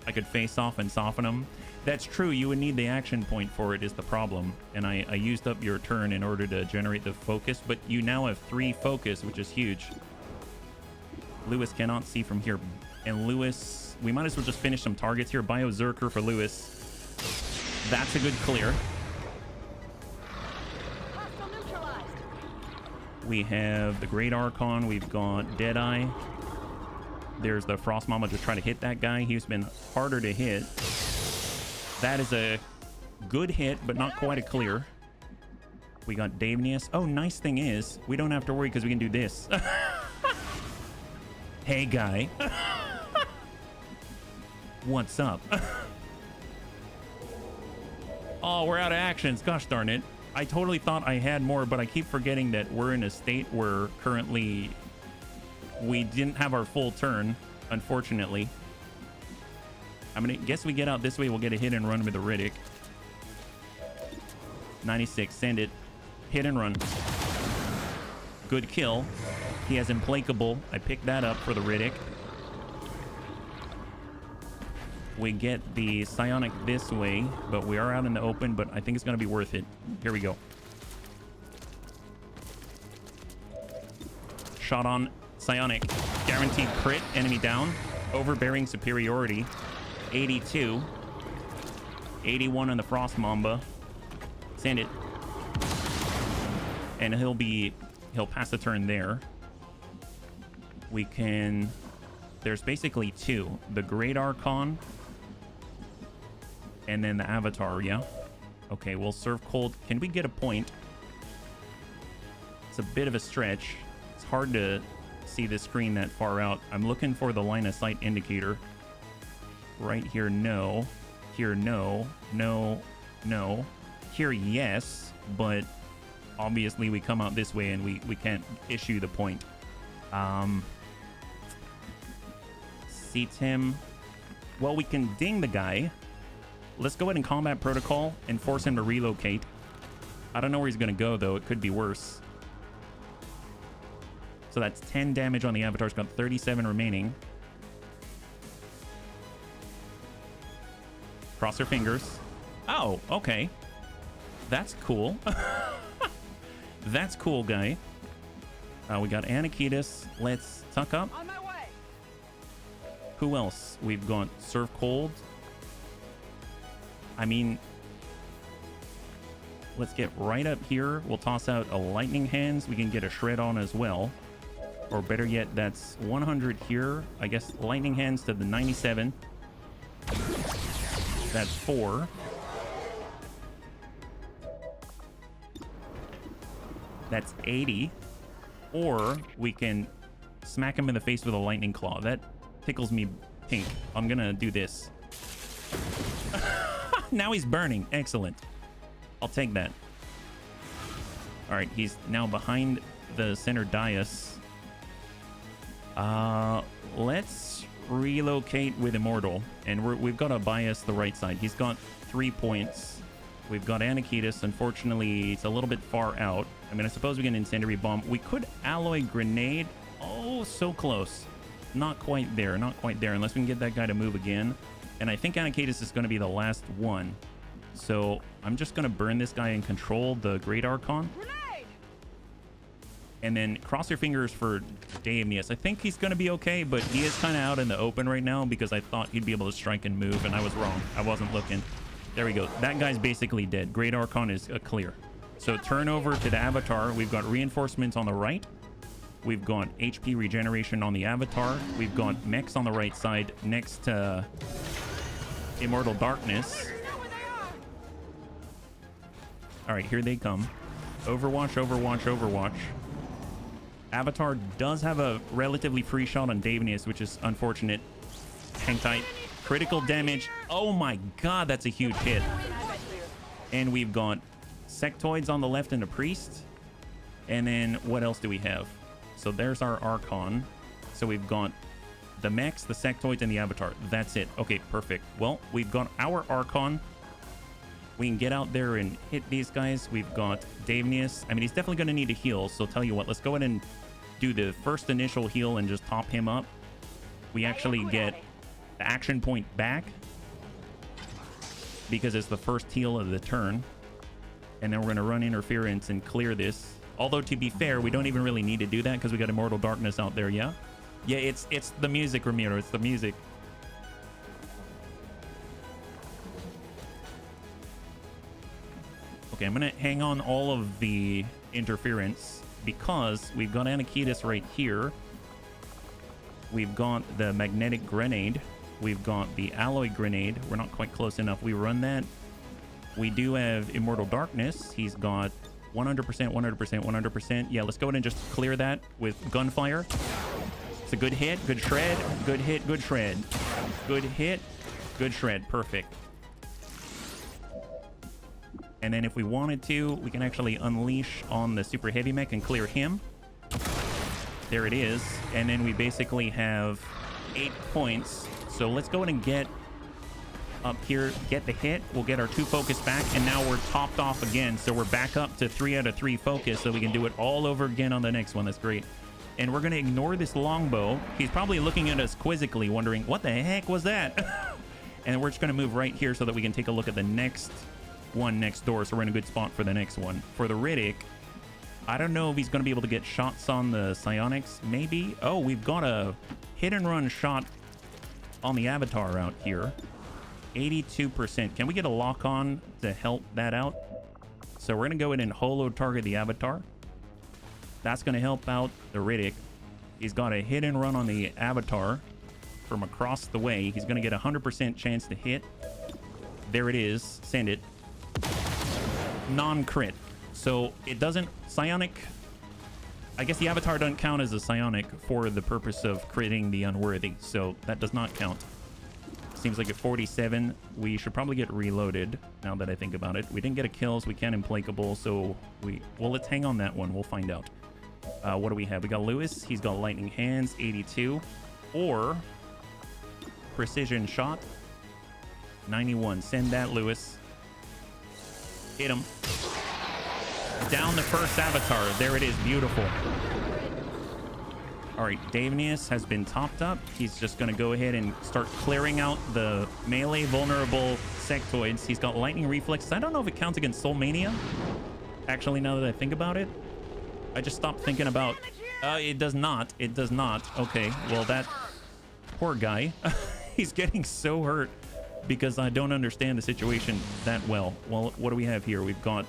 Speaker 1: I could face off and soften him. That's true. You would need the action point for it is the problem. And I used up your turn in order to generate the focus, but you now have 3 focus, which is huge. Lewis cannot see from here. And Lewis, we might as well just finish some targets here. Biozerker for Lewis. That's a good clear. We have the Great Archon. We've got Deadeye. There's the Frost Mama just trying to hit that guy. He's been harder to hit. That is a good hit, but not quite a clear. We got Davenius. Oh, nice thing is, we don't have to worry because we can do this. Hey, guy. What's up? Oh, we're out of actions. Gosh darn it. I totally thought I had more, but I keep forgetting that we're in a state where currently we didn't have our full turn, unfortunately. I'm gonna guess we get out this way. We'll get a hit and run with the Riddick. 96, send it. Hit and run. Good kill. He has Implacable. I picked that up for the Riddick. We get the Psionic this way, but we are out in the open, but I think it's going to be worth it. Here we go. Shot on Psionic. Guaranteed crit. Enemy down. Overbearing superiority. 82. 81 on the Frost Mamba. Send it. And he'll pass the turn there. We can... There's basically 2. The Great Archon... And then the Avatar, yeah? Okay, we'll serve cold. Can we get a point? It's a bit of a stretch. It's hard to see the screen that far out. I'm looking for the line of sight indicator. Right here, no. Here, no. No. No. Here, yes. But obviously we come out this way and we can't issue the point. Seat him. Well, we can ding the guy. Let's go ahead and combat protocol and force him to relocate. I don't know where he's going to go, though. It could be worse. So that's 10 damage on the Avatar. He's got 37 remaining. Cross her fingers. Oh, okay. That's cool. That's cool, guy. We got Anakitis. Let's tuck up.
Speaker 11: On my way.
Speaker 1: Who else? We've got Serve Cold. I mean, let's get right up here. We'll toss out a Lightning Hands. We can get a Shred on as well. Or better yet, that's 100 here. I guess Lightning Hands to the 97. That's 4. That's 80. Or we can smack him in the face with a Lightning Claw. That tickles me pink. I'm gonna do this. Now he's burning. Excellent. I'll take that. All right, he's now behind the center dais. Let's relocate with Immortal, and we've got to bias the right side. He's got 3 points. We've got Anakitis. Unfortunately, it's a little bit far out. I mean, I suppose we can Incendiary Bomb. We could Alloy Grenade. Oh, so close. Not quite there. Not quite there, unless we can get that guy to move again. And I think Anakitis is going to be the last one. So I'm just going to burn this guy and control the Great Archon.
Speaker 11: Grenade!
Speaker 1: And then cross your fingers for Daemius. I think he's going to be okay, but he is kind of out in the open right now because I thought he'd be able to strike and move, and I was wrong. I wasn't looking. There we go. That guy's basically dead. Great Archon is a clear. So turn over to the Avatar. We've got reinforcements on the right. We've got HP regeneration on the Avatar. We've got mechs on the right side next to Immortal Darkness. All right, here they come. Overwatch, Overwatch, Overwatch. Avatar does have a relatively free shot on Davenius, which is unfortunate. Hang tight. Critical damage. Oh my god, that's a huge hit. And we've got Sectoids on the left and a Priest. And then what else do we have? So there's our Archon. So we've got the mechs, the Sectoids, and the Avatar. That's it. Okay, perfect. Well, we've got our Archon. We can get out there and hit these guys. We've got Davenius. I mean, he's definitely going to need a heal. So tell you what, let's go ahead and do the first initial heal and just top him up. We actually get the action point back. because it's the first heal of the turn. And then we're going to run interference and clear this. Although, to be fair, we don't even really need to do that because we got Immortal Darkness out there, yeah? Yeah, it's the music, Ramiro. It's the music. Okay, I'm going to hang on all of the interference because we've got Anakitis right here. We've got the Magnetic Grenade. We've got the Alloy Grenade. We're not quite close enough. We run that. We do have Immortal Darkness. He's got 100%, 100%, 100%. Yeah, let's go ahead and just clear that with Gunfire. It's a good hit, good shred, good hit, good shred. Good hit, good shred. Perfect. And then if we wanted to, we can actually unleash on the Super Heavy Mech and clear him. There it is. And then we basically have 8 points. So let's go ahead and get up here, get the hit. We'll get our 2 focus back, and now we're topped off again. So we're back up to 3 out of 3 focus, so we can do it all over again on the next one. That's great. And we're going to ignore this longbow. He's probably looking at us quizzically, wondering, what the heck was that? And we're just going to move right here so that we can take a look at the next one next door. So we're in a good spot for the next one. For the Riddick, I don't know if he's going to be able to get shots on the psionics. Maybe. Oh, we've got a hit and run shot on the Avatar out here. 82%. Can we get a lock on to help that out? So we're going to go in and holo target the Avatar. That's going to help out the Riddick. He's got a hit and run on the Avatar from across the way. He's going to get a 100% chance to hit. There it is. Send it. Non-crit. So it doesn't... Psionic... I guess the Avatar doesn't count as a psionic for the purpose of critting the unworthy. So that does not count. Seems like at 47, we should probably get reloaded now that I think about it. We didn't get a kill, so we can't implacable. So well, let's hang on that one. We'll find out. What do we have? We got Lewis. He's got lightning hands, 82. Or precision shot, 91. Send that, Lewis. Hit him. Down the first Avatar. There it is. Beautiful. All right, Davenius has been topped up. He's just going to go ahead and start clearing out the melee vulnerable sectoids. He's got lightning reflexes. I don't know if it counts against Soul Mania. Actually, now that I think about it, I just stopped thinking about... it does not. It does not. Okay, well, that poor guy. He's getting so hurt because I don't understand the situation that well. Well, what do we have here? We've got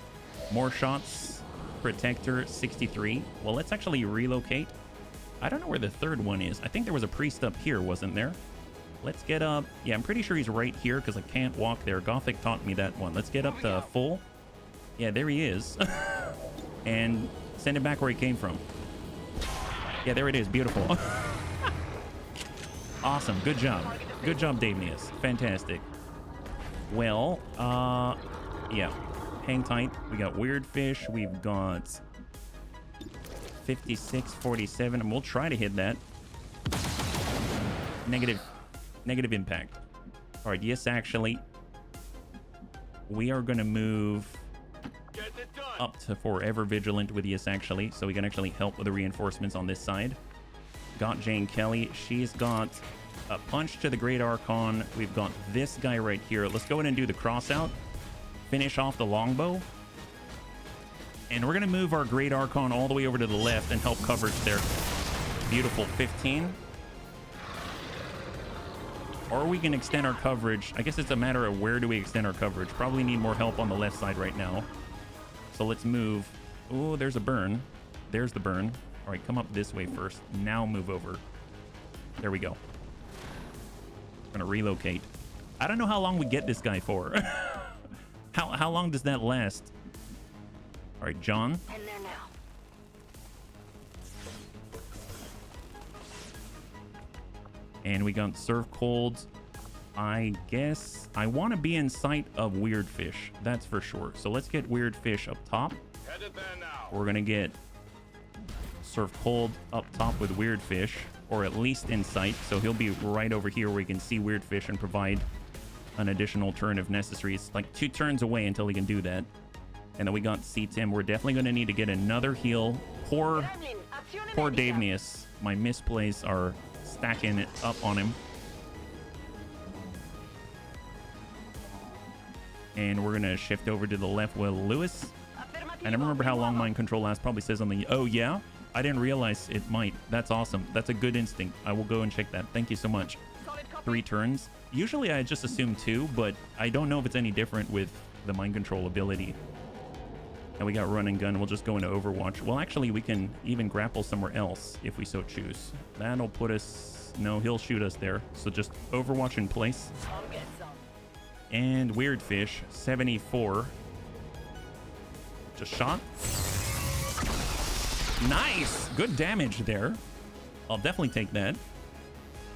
Speaker 1: more shots. Protector, 63. Well, let's actually relocate. I don't know where the third one is. I think there was a priest up here, wasn't there? Let's get up. Yeah, I'm pretty sure he's right here because I can't walk there. Gothic taught me that one. Let's get up to full. Yeah, there he is. And send him back where he came from. Yeah, there it is. Beautiful. Awesome. Good job. Good job, Davenius. Fantastic. Well, yeah. Hang tight. We got Weird Fish. We've got 56, 47, and we'll try to hit that. Negative impact. All right, yes, actually, we are going to move up to Forever Vigilant with yes, actually, so we can actually help with the reinforcements on this side. Got Jane Kelly. She's got a punch to the Great Archon. We've got this guy right here. Let's go ahead and do the cross out. Finish off the longbow. And we're going to move our Great Archon all the way over to the left and help coverage there. Beautiful. 15. Or we can extend our coverage. I guess it's a matter of where do we extend our coverage. Probably need more help on the left side right now. So let's move. Oh, there's a burn. There's the burn. All right, come up this way first. Now move over. There we go. Going to relocate. I don't know how long we get this guy for. How long does that last? All right, John.
Speaker 11: In there now.
Speaker 1: And we got Surf Cold. I guess I want to be in sight of Weird Fish. That's for sure. So let's get Weird Fish up top.
Speaker 2: Headed there now.
Speaker 1: We're going to get Surf Cold up top with Weird Fish, or at least in sight. So he'll be right over here where we can see Weird Fish and provide an additional turn if necessary. It's like 2 turns away until we can do that. And then we got C-Tim. We're definitely going to need to get another heal. Poor Davenius. My misplays are stacking it up on him. And we're gonna shift over to the left with Lewis. I never remember how long mind control lasts. Probably says on the... Oh, yeah? I didn't realize it might. That's awesome. That's a good instinct. I will go and check that. Thank you so much. 3 turns. Usually I just assume 2, but I don't know if it's any different with the mind control ability. And we got run and gun. We'll just go into Overwatch. Well, actually, we can even grapple somewhere else if we so choose. That'll put us... No, he'll shoot us there. So just Overwatch in place. And Weird Fish, 74. Just shot. Nice! Good damage there. I'll definitely take that.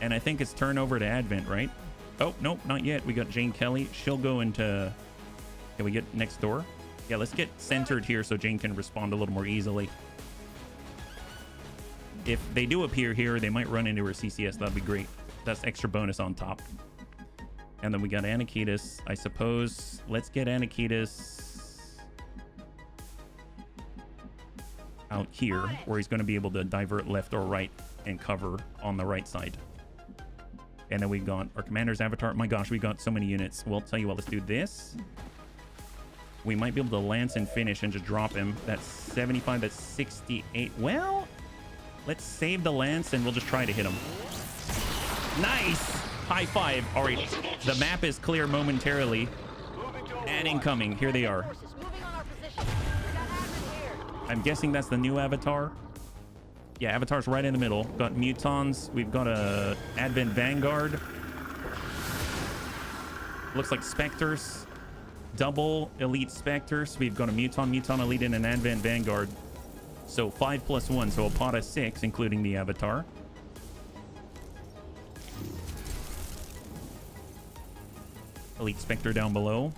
Speaker 1: And I think it's turn over to Advent, right? Oh, nope, not yet. We got Jane Kelly. She'll go into... Can we get next door? Yeah, let's get centered here so Jane can respond a little more easily. If they do appear here, they might run into her CCS. That'd be great. That's extra bonus on top. And then we got Anakitas, I suppose. Let's get Anakitas out here, where he's going to be able to divert left or right and cover on the right side. And then we got our commander's avatar. My gosh, we got so many units. Well, tell you what, let's do this. We might be able to lance and finish and just drop him. That's 75, that's 68. Well, let's save the lance and we'll just try to hit him. Nice! High five. All right, the map is clear momentarily. And incoming. Here they are. I'm guessing that's the new avatar. Yeah, avatar's right in the middle. Got mutons. We've got a Advent Vanguard. Looks like Spectres. Double Elite Spectres. We've got a Muton Elite, and an Advent Vanguard. So 5 plus 1, so a pot of 6, including the avatar. Elite Spectre down below.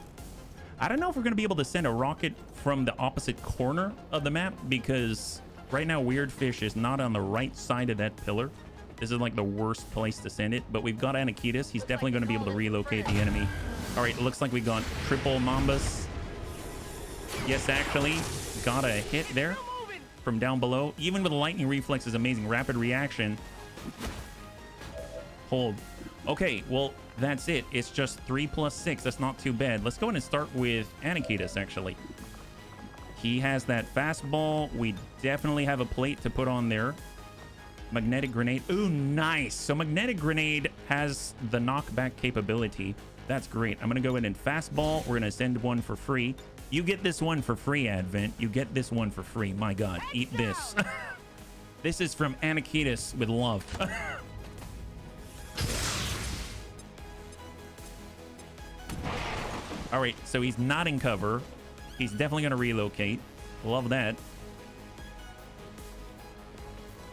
Speaker 1: I don't know if we're going to be able to send a rocket from the opposite corner of the map, because right now Weird Fish is not on the right side of that pillar. This is like the worst place to send it, but we've got Anakitas. He's definitely going to be able to relocate the enemy. All right, it looks like we got triple Mambas. Yes, actually, got a hit there from down below. Even with the lightning reflex is amazing. Rapid reaction. Hold. Okay, well, that's it. It's just 3 plus 6. That's not too bad. Let's go ahead and start with Anakitas, actually. He has that fastball. We definitely have a plate to put on there. Magnetic grenade. Ooh, nice. So magnetic grenade has the knockback capability. That's great. I'm going to go in and fastball. We're going to send one for free. You get this one for free, Advent. You get this one for free. My God, eat this. This is from Anakitas with love. All right, so he's not in cover. He's definitely going to relocate. Love that.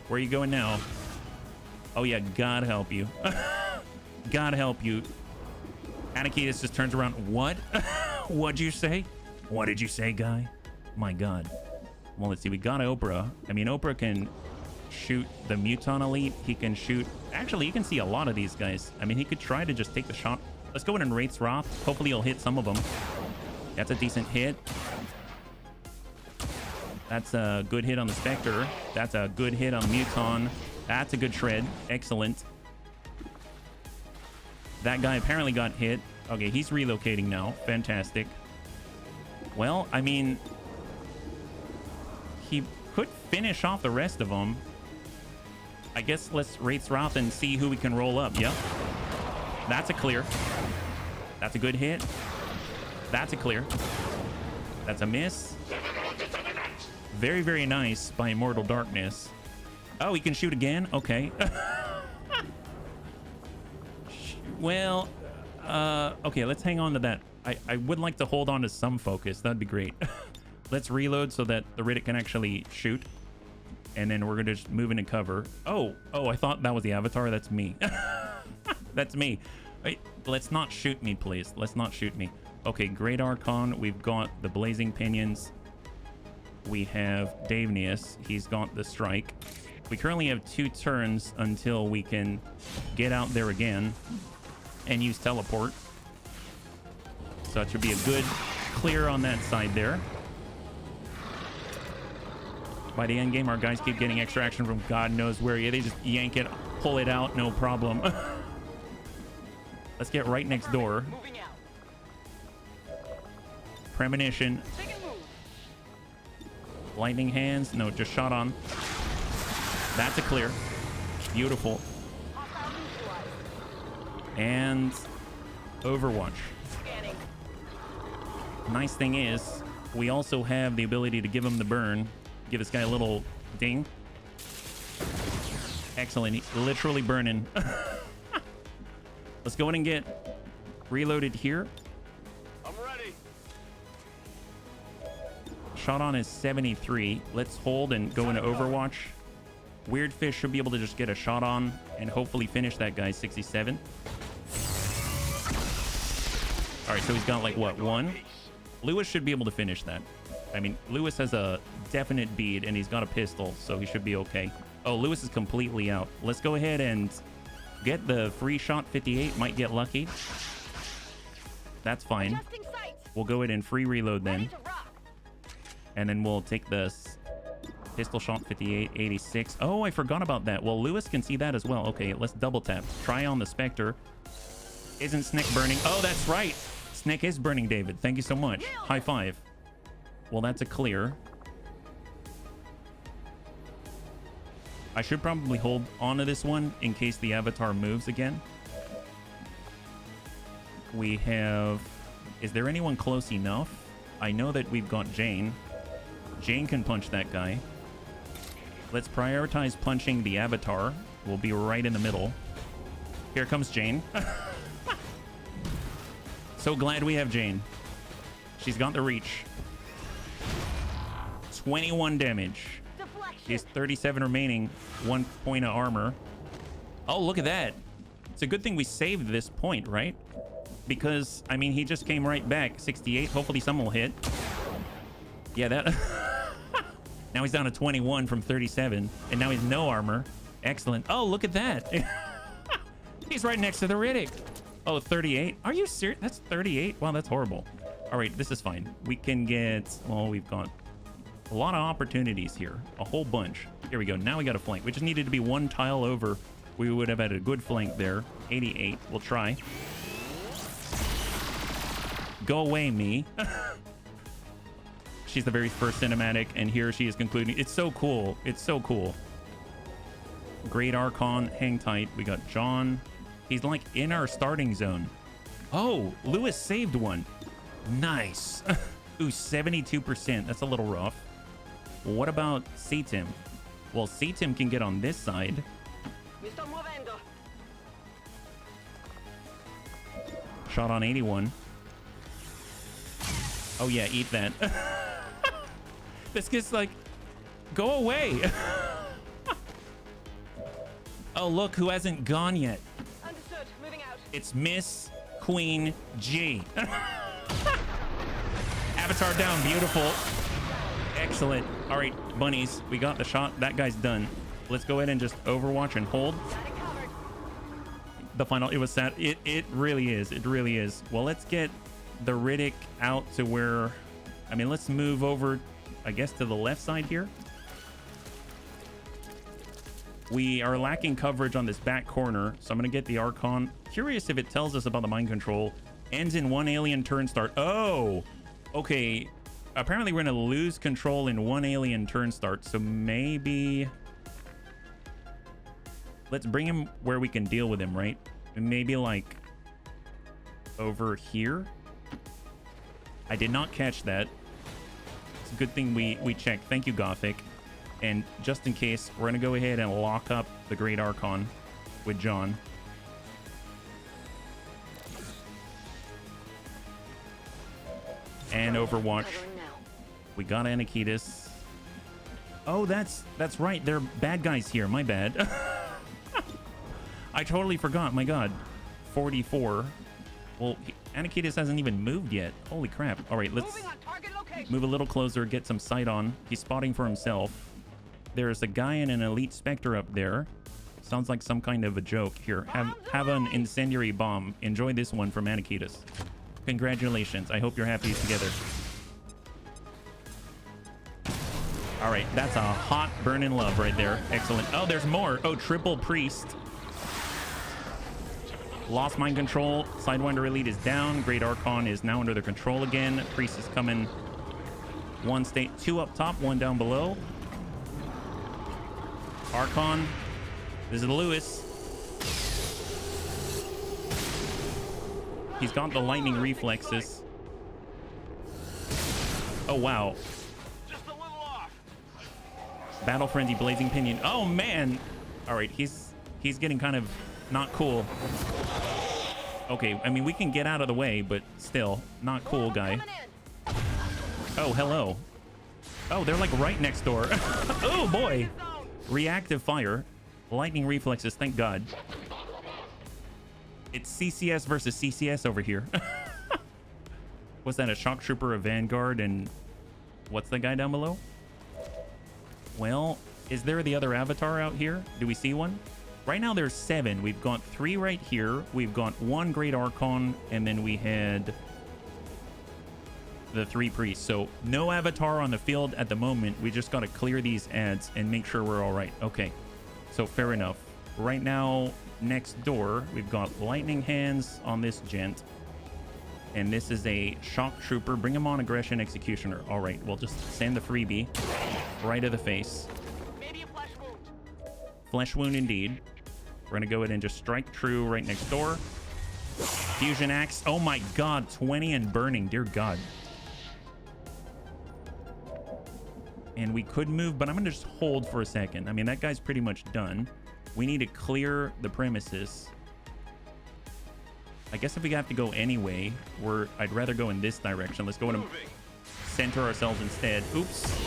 Speaker 1: Where are you going now? Oh, yeah, God help you. God help you. Anakitas just turns around. What? What'd you say? What did you say, guy? My God. Well, let's see. We got Oprah. I mean, Oprah can shoot the Muton Elite. He can shoot... Actually, you can see a lot of these guys. I mean, he could try to just take the shot. Let's go in and Wraith's Wrath. Hopefully, he'll hit some of them. That's a decent hit. That's a good hit on the Spectre. That's a good hit on Muton. That's a good shred. Excellent. That guy apparently got hit. Okay, he's relocating now. Fantastic. Well, I mean, he could finish off the rest of them. I guess let's Wraith's Wrath and see who we can roll up. Yep. That's a clear. That's a good hit. That's a clear. That's a miss. Very, very nice by Immortal Darkness. Oh, he can shoot again? Okay. Well, okay, let's hang on to that. I would like to hold on to some focus. That'd be great. Let's reload so that the Riddick can actually shoot. And then we're going to just move into cover. Oh, I thought that was the avatar. That's me. That's me. Wait, let's not shoot me, please. Let's not shoot me. Okay, Great Archon. We've got the Blazing Pinions. We have Davenius. He's got the Strike. We currently have 2 turns until we can get out there again and use Teleport. So it should be a good clear on that side there. By the end game, our guys keep getting extra action from God knows where. Yeah, they just yank it, pull it out, no problem. Let's get right next door. Premonition. Lightning hands. No, just shot on. That's a clear. Beautiful. And Overwatch. Nice thing is, we also have the ability to give him the burn. Give this guy a little ding. Excellent. He's literally burning. Let's go in and get reloaded here.
Speaker 2: I'm ready.
Speaker 1: Shot on is 73. Let's hold and go into Overwatch. Weird Fish should be able to just get a shot on and hopefully finish that guy 67. All right, so he's got like what, one? Lewis should be able to finish that. I mean, Lewis has a definite bead and he's got a pistol, so he should be okay. Oh, Lewis is completely out. Let's go ahead and get the free shot 58. Might get lucky. That's fine. We'll go ahead and free reload then. And then we'll take this pistol shot 58, 86. Oh, I forgot about that. Well, Lewis can see that as well. Okay, let's double tap. Try on the Spectre. Isn't Snick burning? Oh, that's right. Snick is burning, David. Thank you so much. High five. Well, that's a clear. I should probably hold onto this one in case the avatar moves again. We have... Is there anyone close enough? I know that we've got Jane. Jane can punch that guy. Let's prioritize punching the avatar. We'll be right in the middle. Here comes Jane. So glad we have Jane. She's got the reach. 21 damage. He's 37 remaining. 1 point of armor. Oh, look at that. It's a good thing we saved this point, right? Because, I mean, he just came right back. 68. Hopefully someone will hit. Yeah, that... Now he's down to 21 from 37. And now he's no armor. Excellent. Oh, look at that. He's right next to the Riddick. Oh, 38. Are you serious? That's 38? Wow, that's horrible. All right, this is fine. We can get... Well, we've got a lot of opportunities here. A whole bunch. Here we go. Now we got a flank. We just needed to be one tile over. We would have had a good flank there. 88. We'll try. Go away, me. She's the very first cinematic, and here she is concluding. It's so cool. It's so cool. Great Archon, hang tight. We got John. He's like in our starting zone. Oh, Lewis saved one. Nice. Ooh, 72%. That's a little rough. What about C-Tim? Well, C-Tim can get on this side. Shot on 81. Oh yeah, eat that. This gets like, go away. Oh, look who hasn't gone yet.
Speaker 11: Understood. Moving out.
Speaker 1: It's Miss Queen G. Avatar down. Beautiful. Excellent. All right, bunnies. We got the shot. That guy's done. Let's go ahead and just Overwatch and hold. The final. It was sad. It really is. It really is. Well, let's get the Riddick out to where... I mean, let's move over, I guess, to the left side here. We are lacking coverage on this back corner, so I'm going to get the Archon. Curious if it tells us about the mind control. Ends in 1 alien turn start. Oh, okay. Apparently, we're going to lose control in 1 alien turn start, so maybe... Let's bring him where we can deal with him, right? Maybe, like, over here? I did not catch that. It's a good thing we checked. Thank you, Gothic. And just in case, we're going to go ahead and lock up the Great Archon with John. And Overwatch. We got Anakitis. Oh, that's right. They're bad guys here. My bad. I totally forgot. My God. 44. Well, Anakitis hasn't even moved yet. Holy crap. All right, let's move a little closer, get some sight on. He's spotting for himself. There's a guy in an Elite Spectre up there. Sounds like some kind of a joke. Here, have an incendiary bomb. Enjoy this one from Anakitis. Congratulations. I hope you're happy together. All right, that's a hot burn in love right there. Excellent. Oh, there's more. Oh, triple priest. Lost mind control. Sidewinder Elite is down. Great Archon is now under their control again. Priest is coming. One state, 2 up top, 1 down below. Archon. This is Lewis. He's got the lightning reflexes. Oh, wow.
Speaker 2: Just a little off.
Speaker 1: Battle Frenzy, Blazing Pinion. Oh, man. All right, he's getting kind of not cool. Okay, I mean, we can get out of the way, but still, not cool, guy. Oh, hello. Oh, they're like right next door. Oh, boy. Reactive fire. Lightning reflexes, thank God. It's CCS versus CCS over here. Was that a shock trooper, a vanguard, and what's the guy down below? Well, is there the other avatar out here? Do we see one? Right now there's 7. We've got 3 right here. We've got 1 Great Archon, and then we had the 3 priests. So no avatar on the field at the moment. We just got to clear these ads and make sure we're all right. Okay, so fair enough. Right now, next door, we've got lightning hands on this gent. And this is a shock trooper. Bring him on, aggression executioner. All right, we'll just send the freebie right to the face.
Speaker 11: Maybe a flesh wound.
Speaker 1: Flesh wound indeed. We're gonna go ahead and just strike true right next door. Fusion axe. Oh my God, 20 and burning. Dear God. And we could move, but I'm gonna just hold for a second. I mean, that guy's pretty much done. We need to clear the premises. I guess if we have to go anyway, I'd rather go in this direction. Let's go and center ourselves instead. Oops.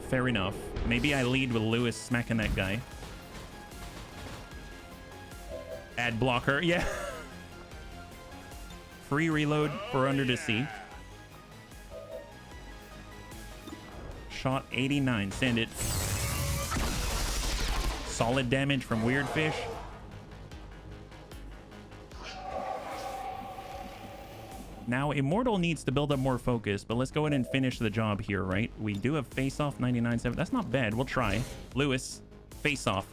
Speaker 1: Fair enough. Maybe I lead with Lewis smacking that guy. Ad blocker. Yeah. Free reload for Under the Sea. Shot 89. Send it. Solid damage from Weird Fish. Now, Immortal needs to build up more focus, but let's go ahead and finish the job here, right? We do have face-off 99.7. That's not bad. We'll try. Lewis, face-off.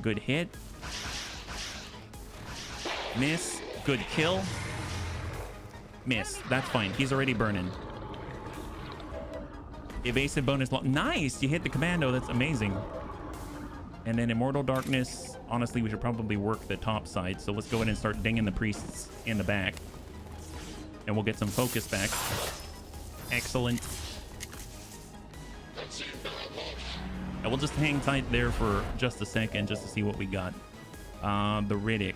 Speaker 1: Good hit. Miss. Good kill. Miss. That's fine. He's already burning. Evasive bonus. Nice! You hit the commando. That's amazing. And then Immortal Darkness. Honestly, we should probably work the top side. So let's go ahead and start dinging the priests in the back. And we'll get some focus back. Excellent. And we'll just hang tight there for just a second just to see what we got. The Riddick.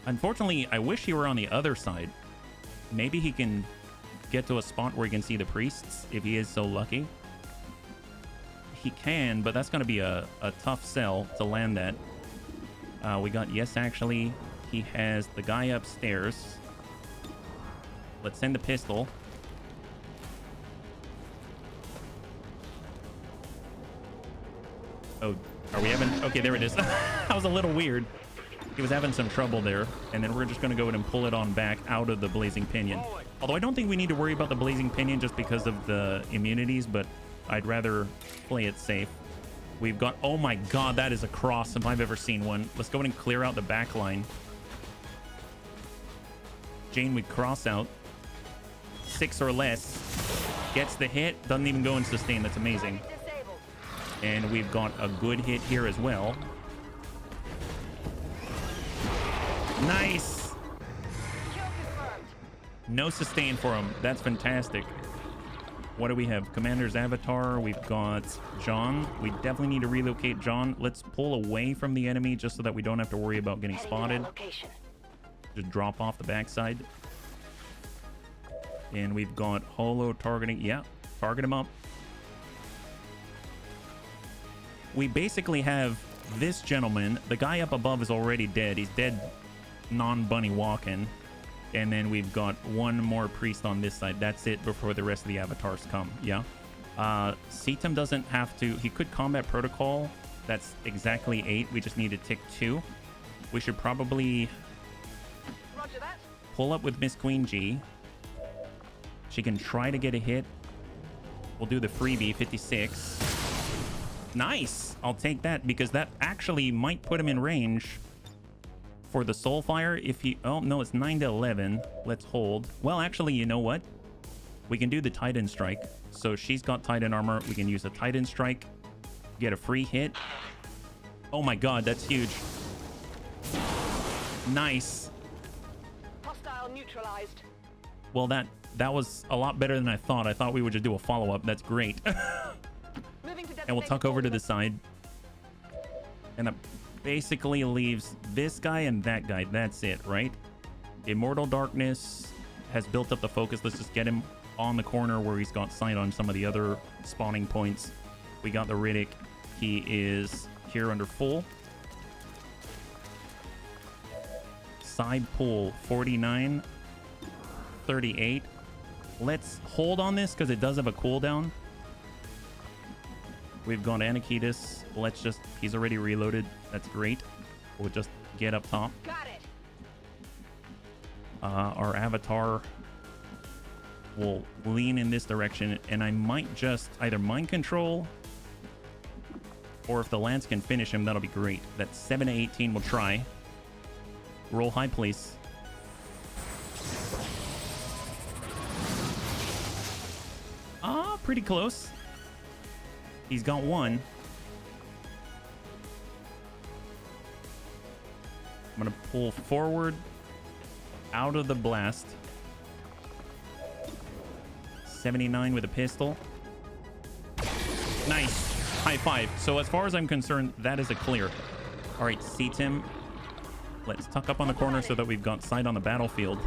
Speaker 1: Unfortunately, I wish he were on the other side. Maybe he can get to a spot where he can see the priests if he is so lucky. He can, but that's going to be a tough sell to land that. We got, yes, actually, he has the guy upstairs. Let's send the pistol. Oh, are we having... Okay, there it is. That was a little weird. He was having some trouble there. And then we're just going to go ahead and pull it on back out of the Blazing Pinion. Although I don't think we need to worry about the Blazing Pinion just because of the immunities, but I'd rather play it safe. We've got... Oh my God, that is a cross if I've ever seen one. Let's go ahead and clear out the back line. Jane would cross out. 6 or less. Gets the hit. Doesn't even go in sustain. That's amazing. And we've got a good hit here as well. Nice. No sustain for him. That's fantastic. What do we have? Commander's Avatar. We've got John. We definitely need to relocate John. Let's pull away from the enemy just so that we don't have to worry about getting spotted. Just drop off the backside. And we've got holo targeting. Yeah, target him up. We basically have this gentleman. The guy up above is already dead. He's dead non-bunny walking. And then we've got one more priest on this side. That's it before the rest of the avatars come. Yeah. Seatum doesn't have to... He could combat protocol. That's exactly 8. We just need to tick 2. We should probably pull up with Miss Queen G. She can try to get a hit. We'll do the freebie, 56. Nice. I'll take that because that actually might put him in range for the Soulfire if he... Oh, no, it's 9 to 11. Let's hold. Well, actually, you know what? We can do the Titan Strike. So she's got Titan armor. We can use a Titan Strike. Get a free hit. Oh my god, that's huge. Nice.
Speaker 11: Hostile neutralized.
Speaker 1: Well, that was a lot better than I thought. I thought we would just do a follow-up. That's great. And we'll tuck over to the side. And that basically leaves this guy and that guy. That's it, right? Immortal Darkness has built up the focus. Let's just get him on the corner where he's got sight on some of the other spawning points. We got the Riddick. He is here under full. Side pull 49, 38. Let's hold on this because it does have a cooldown. We've gone to Anakitis. Let's just... He's already reloaded. That's great. We'll just get up top.
Speaker 11: Got it.
Speaker 1: Our avatar will lean in this direction, and I might just either mind control, or if the Lance can finish him, that'll be great. That's 7 to 18. We'll try. Roll high, please. Pretty close. He's got one. I'm gonna pull forward out of the blast. 79 with a pistol. Nice. High five. So as far as I'm concerned, that is a clear. All right, seat him. Let's tuck up on the corner so that we've got sight on the battlefield.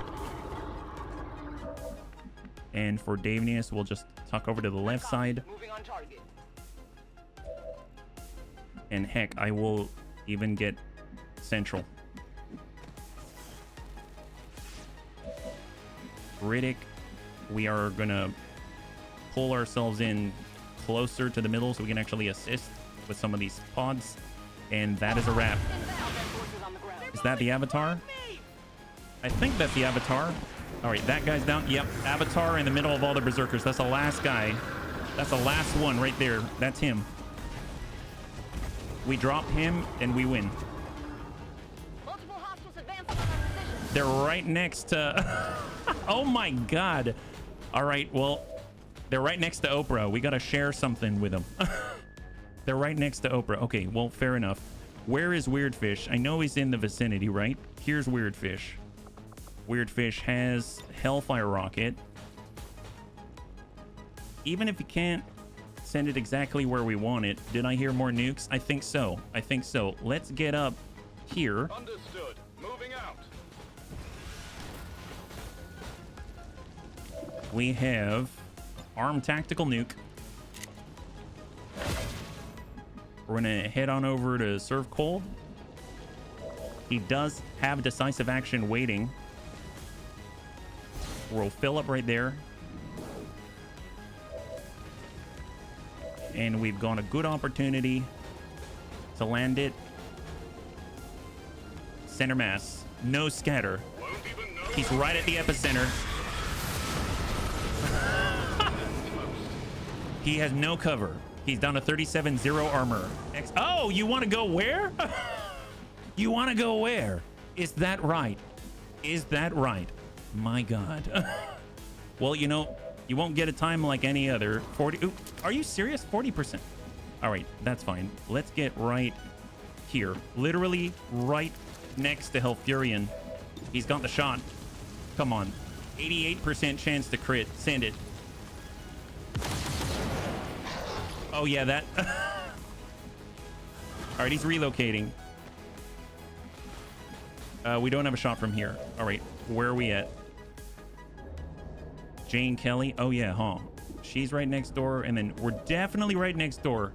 Speaker 1: And for Davenius, we'll just tuck over to the left side.
Speaker 11: Moving on target.
Speaker 1: And heck, I will even get central. Riddick, we are gonna pull ourselves in closer to the middle so we can actually assist with some of these pods. And that is a wrap. Is that the Avatar? I think that's the Avatar. All right, that guy's down. Yep, Avatar in the middle of all the Berserkers. That's the last guy. That's the last one right there. That's him. We drop him and we win.
Speaker 11: Multiple hostiles advancing on our position.
Speaker 1: They're right next to... Oh my god. All right, well, they're right next to Oprah. We got to share something with them. They're right next to Oprah. Okay, well, fair enough. Where is Weirdfish? I know he's in the vicinity, right? Here's Weirdfish. Weirdfish has Hellfire Rocket. Even if you can't send it exactly where we want it, did I hear more nukes? I think so. I think so. Let's get up here.
Speaker 2: Understood. Moving out.
Speaker 1: We have Armed Tactical Nuke. We're gonna head on over to Serve Cold. He does have decisive action waiting. We'll fill up right there. And we've got a good opportunity to land it. Center mass. No scatter. He's right at the epicenter. He has no cover. He's down to 37, 0 armor. Oh, you want to go where? You want to go where? Is that right? Is that right? My god. Well, you know, you won't get a time like any other. 40. Ooh, are you serious? 40%. All right, that's fine. Let's get right here. Literally right next to Hellfurion. He's got the shot. Come on. 88% chance to crit. Send it. Oh, yeah, that... All right, he's relocating. We don't have a shot from here. All right, where are we at? Jane Kelly. Oh, yeah, huh? She's right next door, and then we're definitely right next door.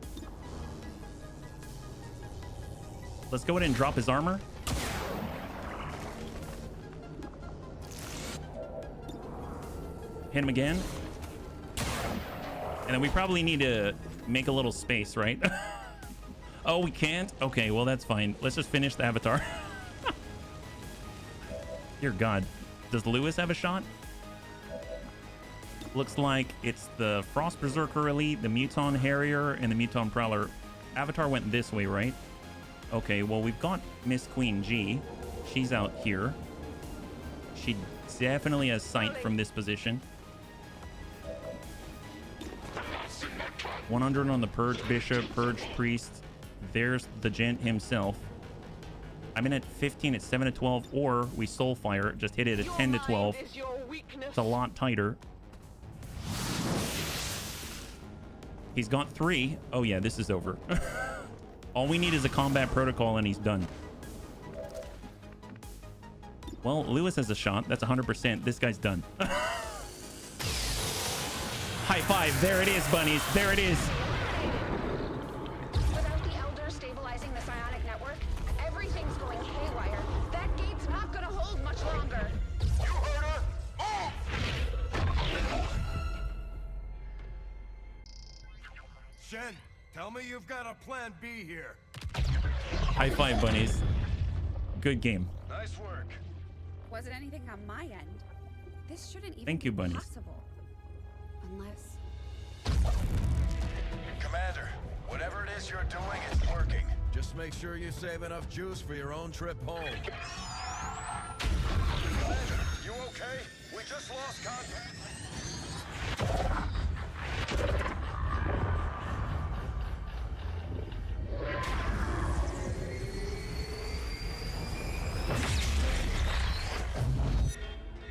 Speaker 1: Let's go ahead and drop his armor. Hit him again. And then we probably need to make a little space, right? Oh, we can't? Okay, well, that's fine. Let's just finish the Avatar. Dear God. Does Lewis have a shot? Looks like it's the Frost Berserker Elite, the Muton Harrier, and the Muton Prowler. Avatar went this way, right? Okay, well, we've got Miss Queen G. She's out here. She definitely has sight from this position. 100 on the Purge Bishop, Purge Priest. There's the gent himself. I'm in at 15 at 7 to 12, or we Soulfire, just hit it at 10 to 12. It's a lot tighter. He's got 3. Oh yeah, this is over. All we need is a combat protocol and he's done. Well, Lewis has a shot. That's 100%. This guy's done. High five. There it is, bunnies. There it is.
Speaker 3: Without the Elder stabilizing the psionic network, everything's going haywire. That gate's not gonna hold much longer.
Speaker 5: You heard her! Move! Shen, tell me you've got a plan B here.
Speaker 1: High five, bunnies. Good game.
Speaker 5: Nice work.
Speaker 3: Was it anything on my end? This shouldn't even
Speaker 1: Thank you,
Speaker 3: be
Speaker 1: bunnies.
Speaker 3: possible. Unless...
Speaker 5: Commander, whatever it is you're doing is working. Just make sure you save enough juice for your own trip home. Commander, you okay? We just lost contact.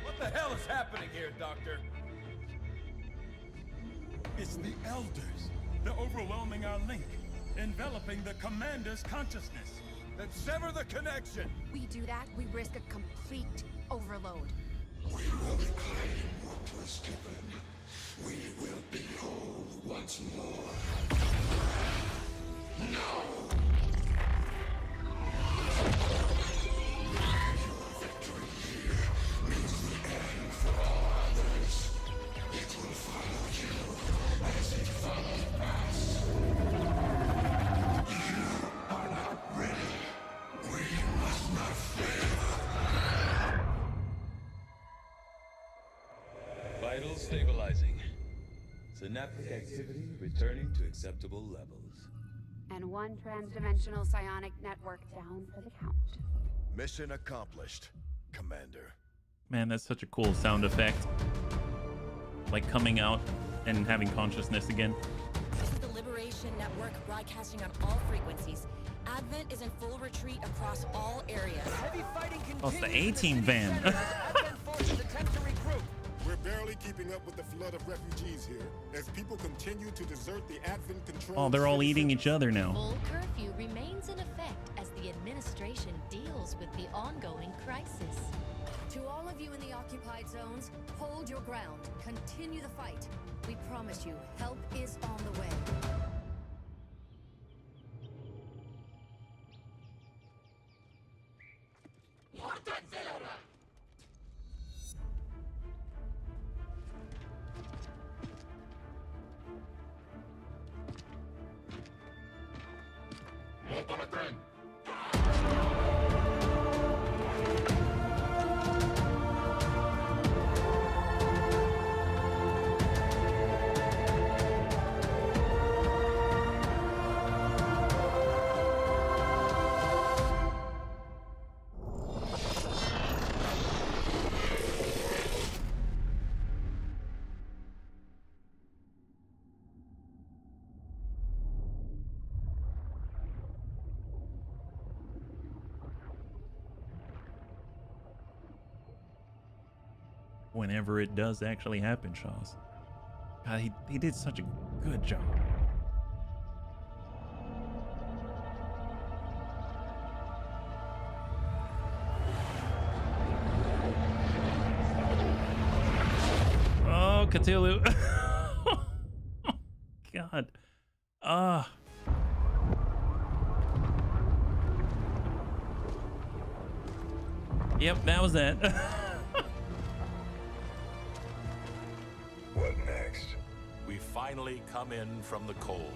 Speaker 6: What the hell is happening here, Doctor? It's the Elders. They're overwhelming our link, enveloping the Commander's consciousness.
Speaker 5: Then sever the connection!
Speaker 3: we do that, we risk a complete overload.
Speaker 10: We will reclaim what was given. We will be whole once more. No! Your victory here means the end for all others. It will follow you as it followed us. You are not ready. We must not fail.
Speaker 6: Vitals stabilizing. Synaptic activity returning to acceptable levels.
Speaker 3: And one transdimensional psionic network down for the count.
Speaker 5: Mission accomplished, Commander.
Speaker 1: Man, that's such a cool sound effect. Like coming out and having consciousness again.
Speaker 11: This is the Liberation Network broadcasting on all frequencies. Advent is in full retreat across all areas.
Speaker 8: Heavy fighting
Speaker 1: Oh, it's the
Speaker 8: continues in
Speaker 1: A-Team
Speaker 8: city
Speaker 1: van.
Speaker 8: center as Advent forces attempt to regroup.
Speaker 12: We're barely keeping up with the flood of refugees here, as people continue to desert the Advent control.
Speaker 1: Oh, they're all eating each other now.
Speaker 7: Full curfew remains in effect as the administration deals with the ongoing crisis. To all of you in the occupied zones, hold your ground. Continue the fight. We promise you, help is on the way. Whenever it does actually happen, Shaws. God, he did such a good job. Oh, Cthulhu. God. Yep, that was it.
Speaker 5: What next?
Speaker 13: We finally come in from the cold.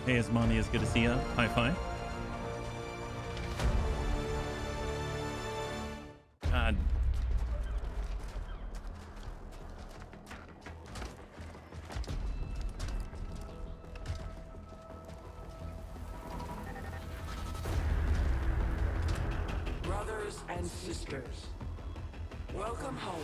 Speaker 1: Hey, Asmani, it's good to see you. High five. God.
Speaker 14: and sisters. Welcome home.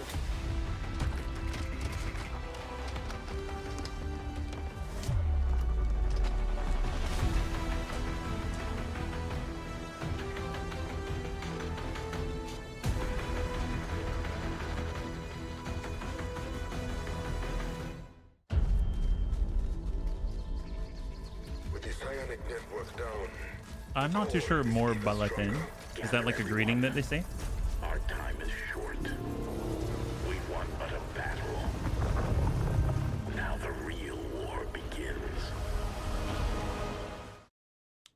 Speaker 5: With the psionic network down,
Speaker 1: I'm not too sure more Balatin. Is that like a greeting that they say?
Speaker 10: Our time is short. We won but a battle. Now the real war begins.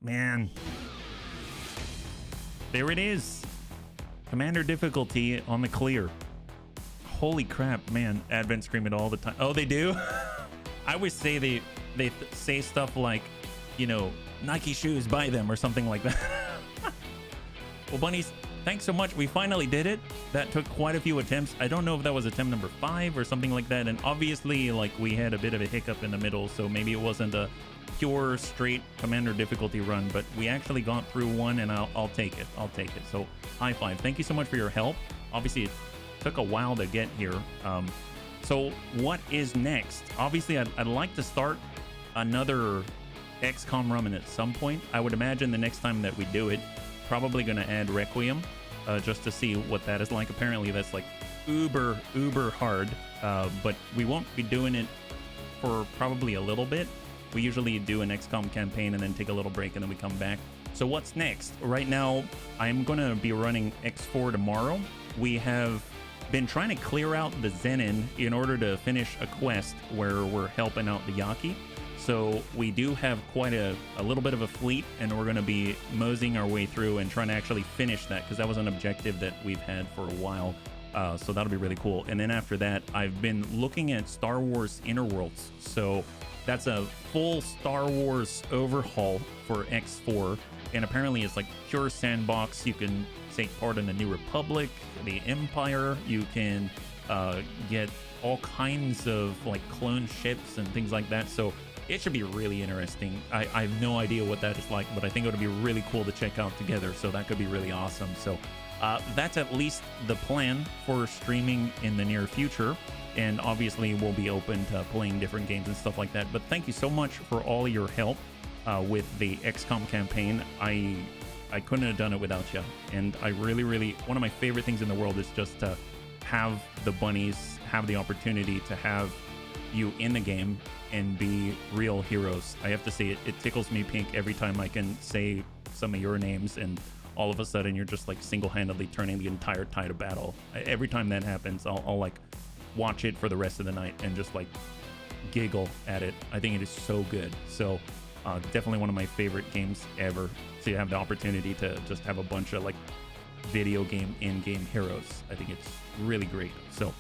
Speaker 1: Man. There it is. Commander difficulty on the clear. Holy crap, man. Advent scream it all the time. Oh, they do? I always say they say stuff like, you know, Nike shoes, buy them or something like that. Well, bunnies, thanks so much. We finally did it. That took quite a few attempts. I don't know if that was attempt number 5 or something like that. And obviously, like, we had a bit of a hiccup in the middle, so maybe it wasn't a pure straight commander difficulty run, but we actually got through one, and I'll take it. I'll take it. So high five. Thank you so much for your help. Obviously, it took a while to get here. So what is next? Obviously, I'd like to start another XCOM run at some point. I would imagine the next time that we do it, probably going to add Requiem, just to see what that is like. Apparently that's like uber hard, but we won't be doing it for probably a little bit. We usually do an XCOM campaign and then take a little break and then we come back. So what's next? Right now, I'm going to be running X4 tomorrow. We have been trying to clear out the Zenin in order to finish a quest where we're helping out the Yaki. So we do have quite a little bit of a fleet, and we're going to be moseying our way through and trying to actually finish that, because that was an objective that we've had for a while. So that'll be really cool. And then after that, I've been looking at Star Wars Inner Worlds. So that's a full Star Wars overhaul for X4. And apparently it's like pure sandbox. You can take part in the New Republic, the Empire. You can get all kinds of like clone ships and things like that. So it should be really interesting. I have no idea what that is like, but I think it would be really cool to check out together. So that could be really awesome. So that's at least the plan for streaming in the near future. And obviously we'll be open to playing different games and stuff like that. But thank you so much for all your help with the XCOM campaign. I couldn't have done it without you. And I really, one of my favorite things in the world is just to have the bunnies have the opportunity to have you in the game and be real heroes. I have to say, it tickles me pink every time I can say some of your names, and all of a sudden you're just like single-handedly turning the entire tide of battle. Every time that happens, I'll like watch it for the rest of the night and just like giggle at it. I think it is so good. So definitely one of my favorite games ever. So you have the opportunity to just have a bunch of like video game in-game heroes. I think it's really great. So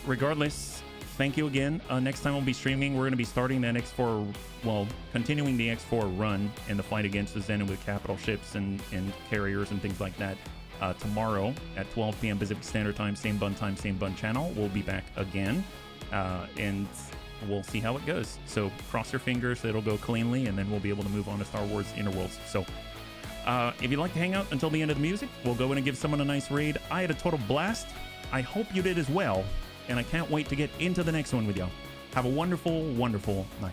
Speaker 1: regardless, thank you again. Next time we'll be streaming, we're going to be starting that X4, well, continuing the X4 run and the fight against the Zenin with capital ships and carriers and things like that. Tomorrow at 12 p.m. Pacific Standard Time, same bun channel. We'll be back again, and we'll see how it goes. So cross your fingers that it'll go cleanly, and then we'll be able to move on to Star Wars Inner Worlds. So if you'd like to hang out until the end of the music, we'll go in and give someone a nice raid. I had a total blast. I hope you did as well. And I can't wait to get into the next one with y'all. Have a wonderful, wonderful night.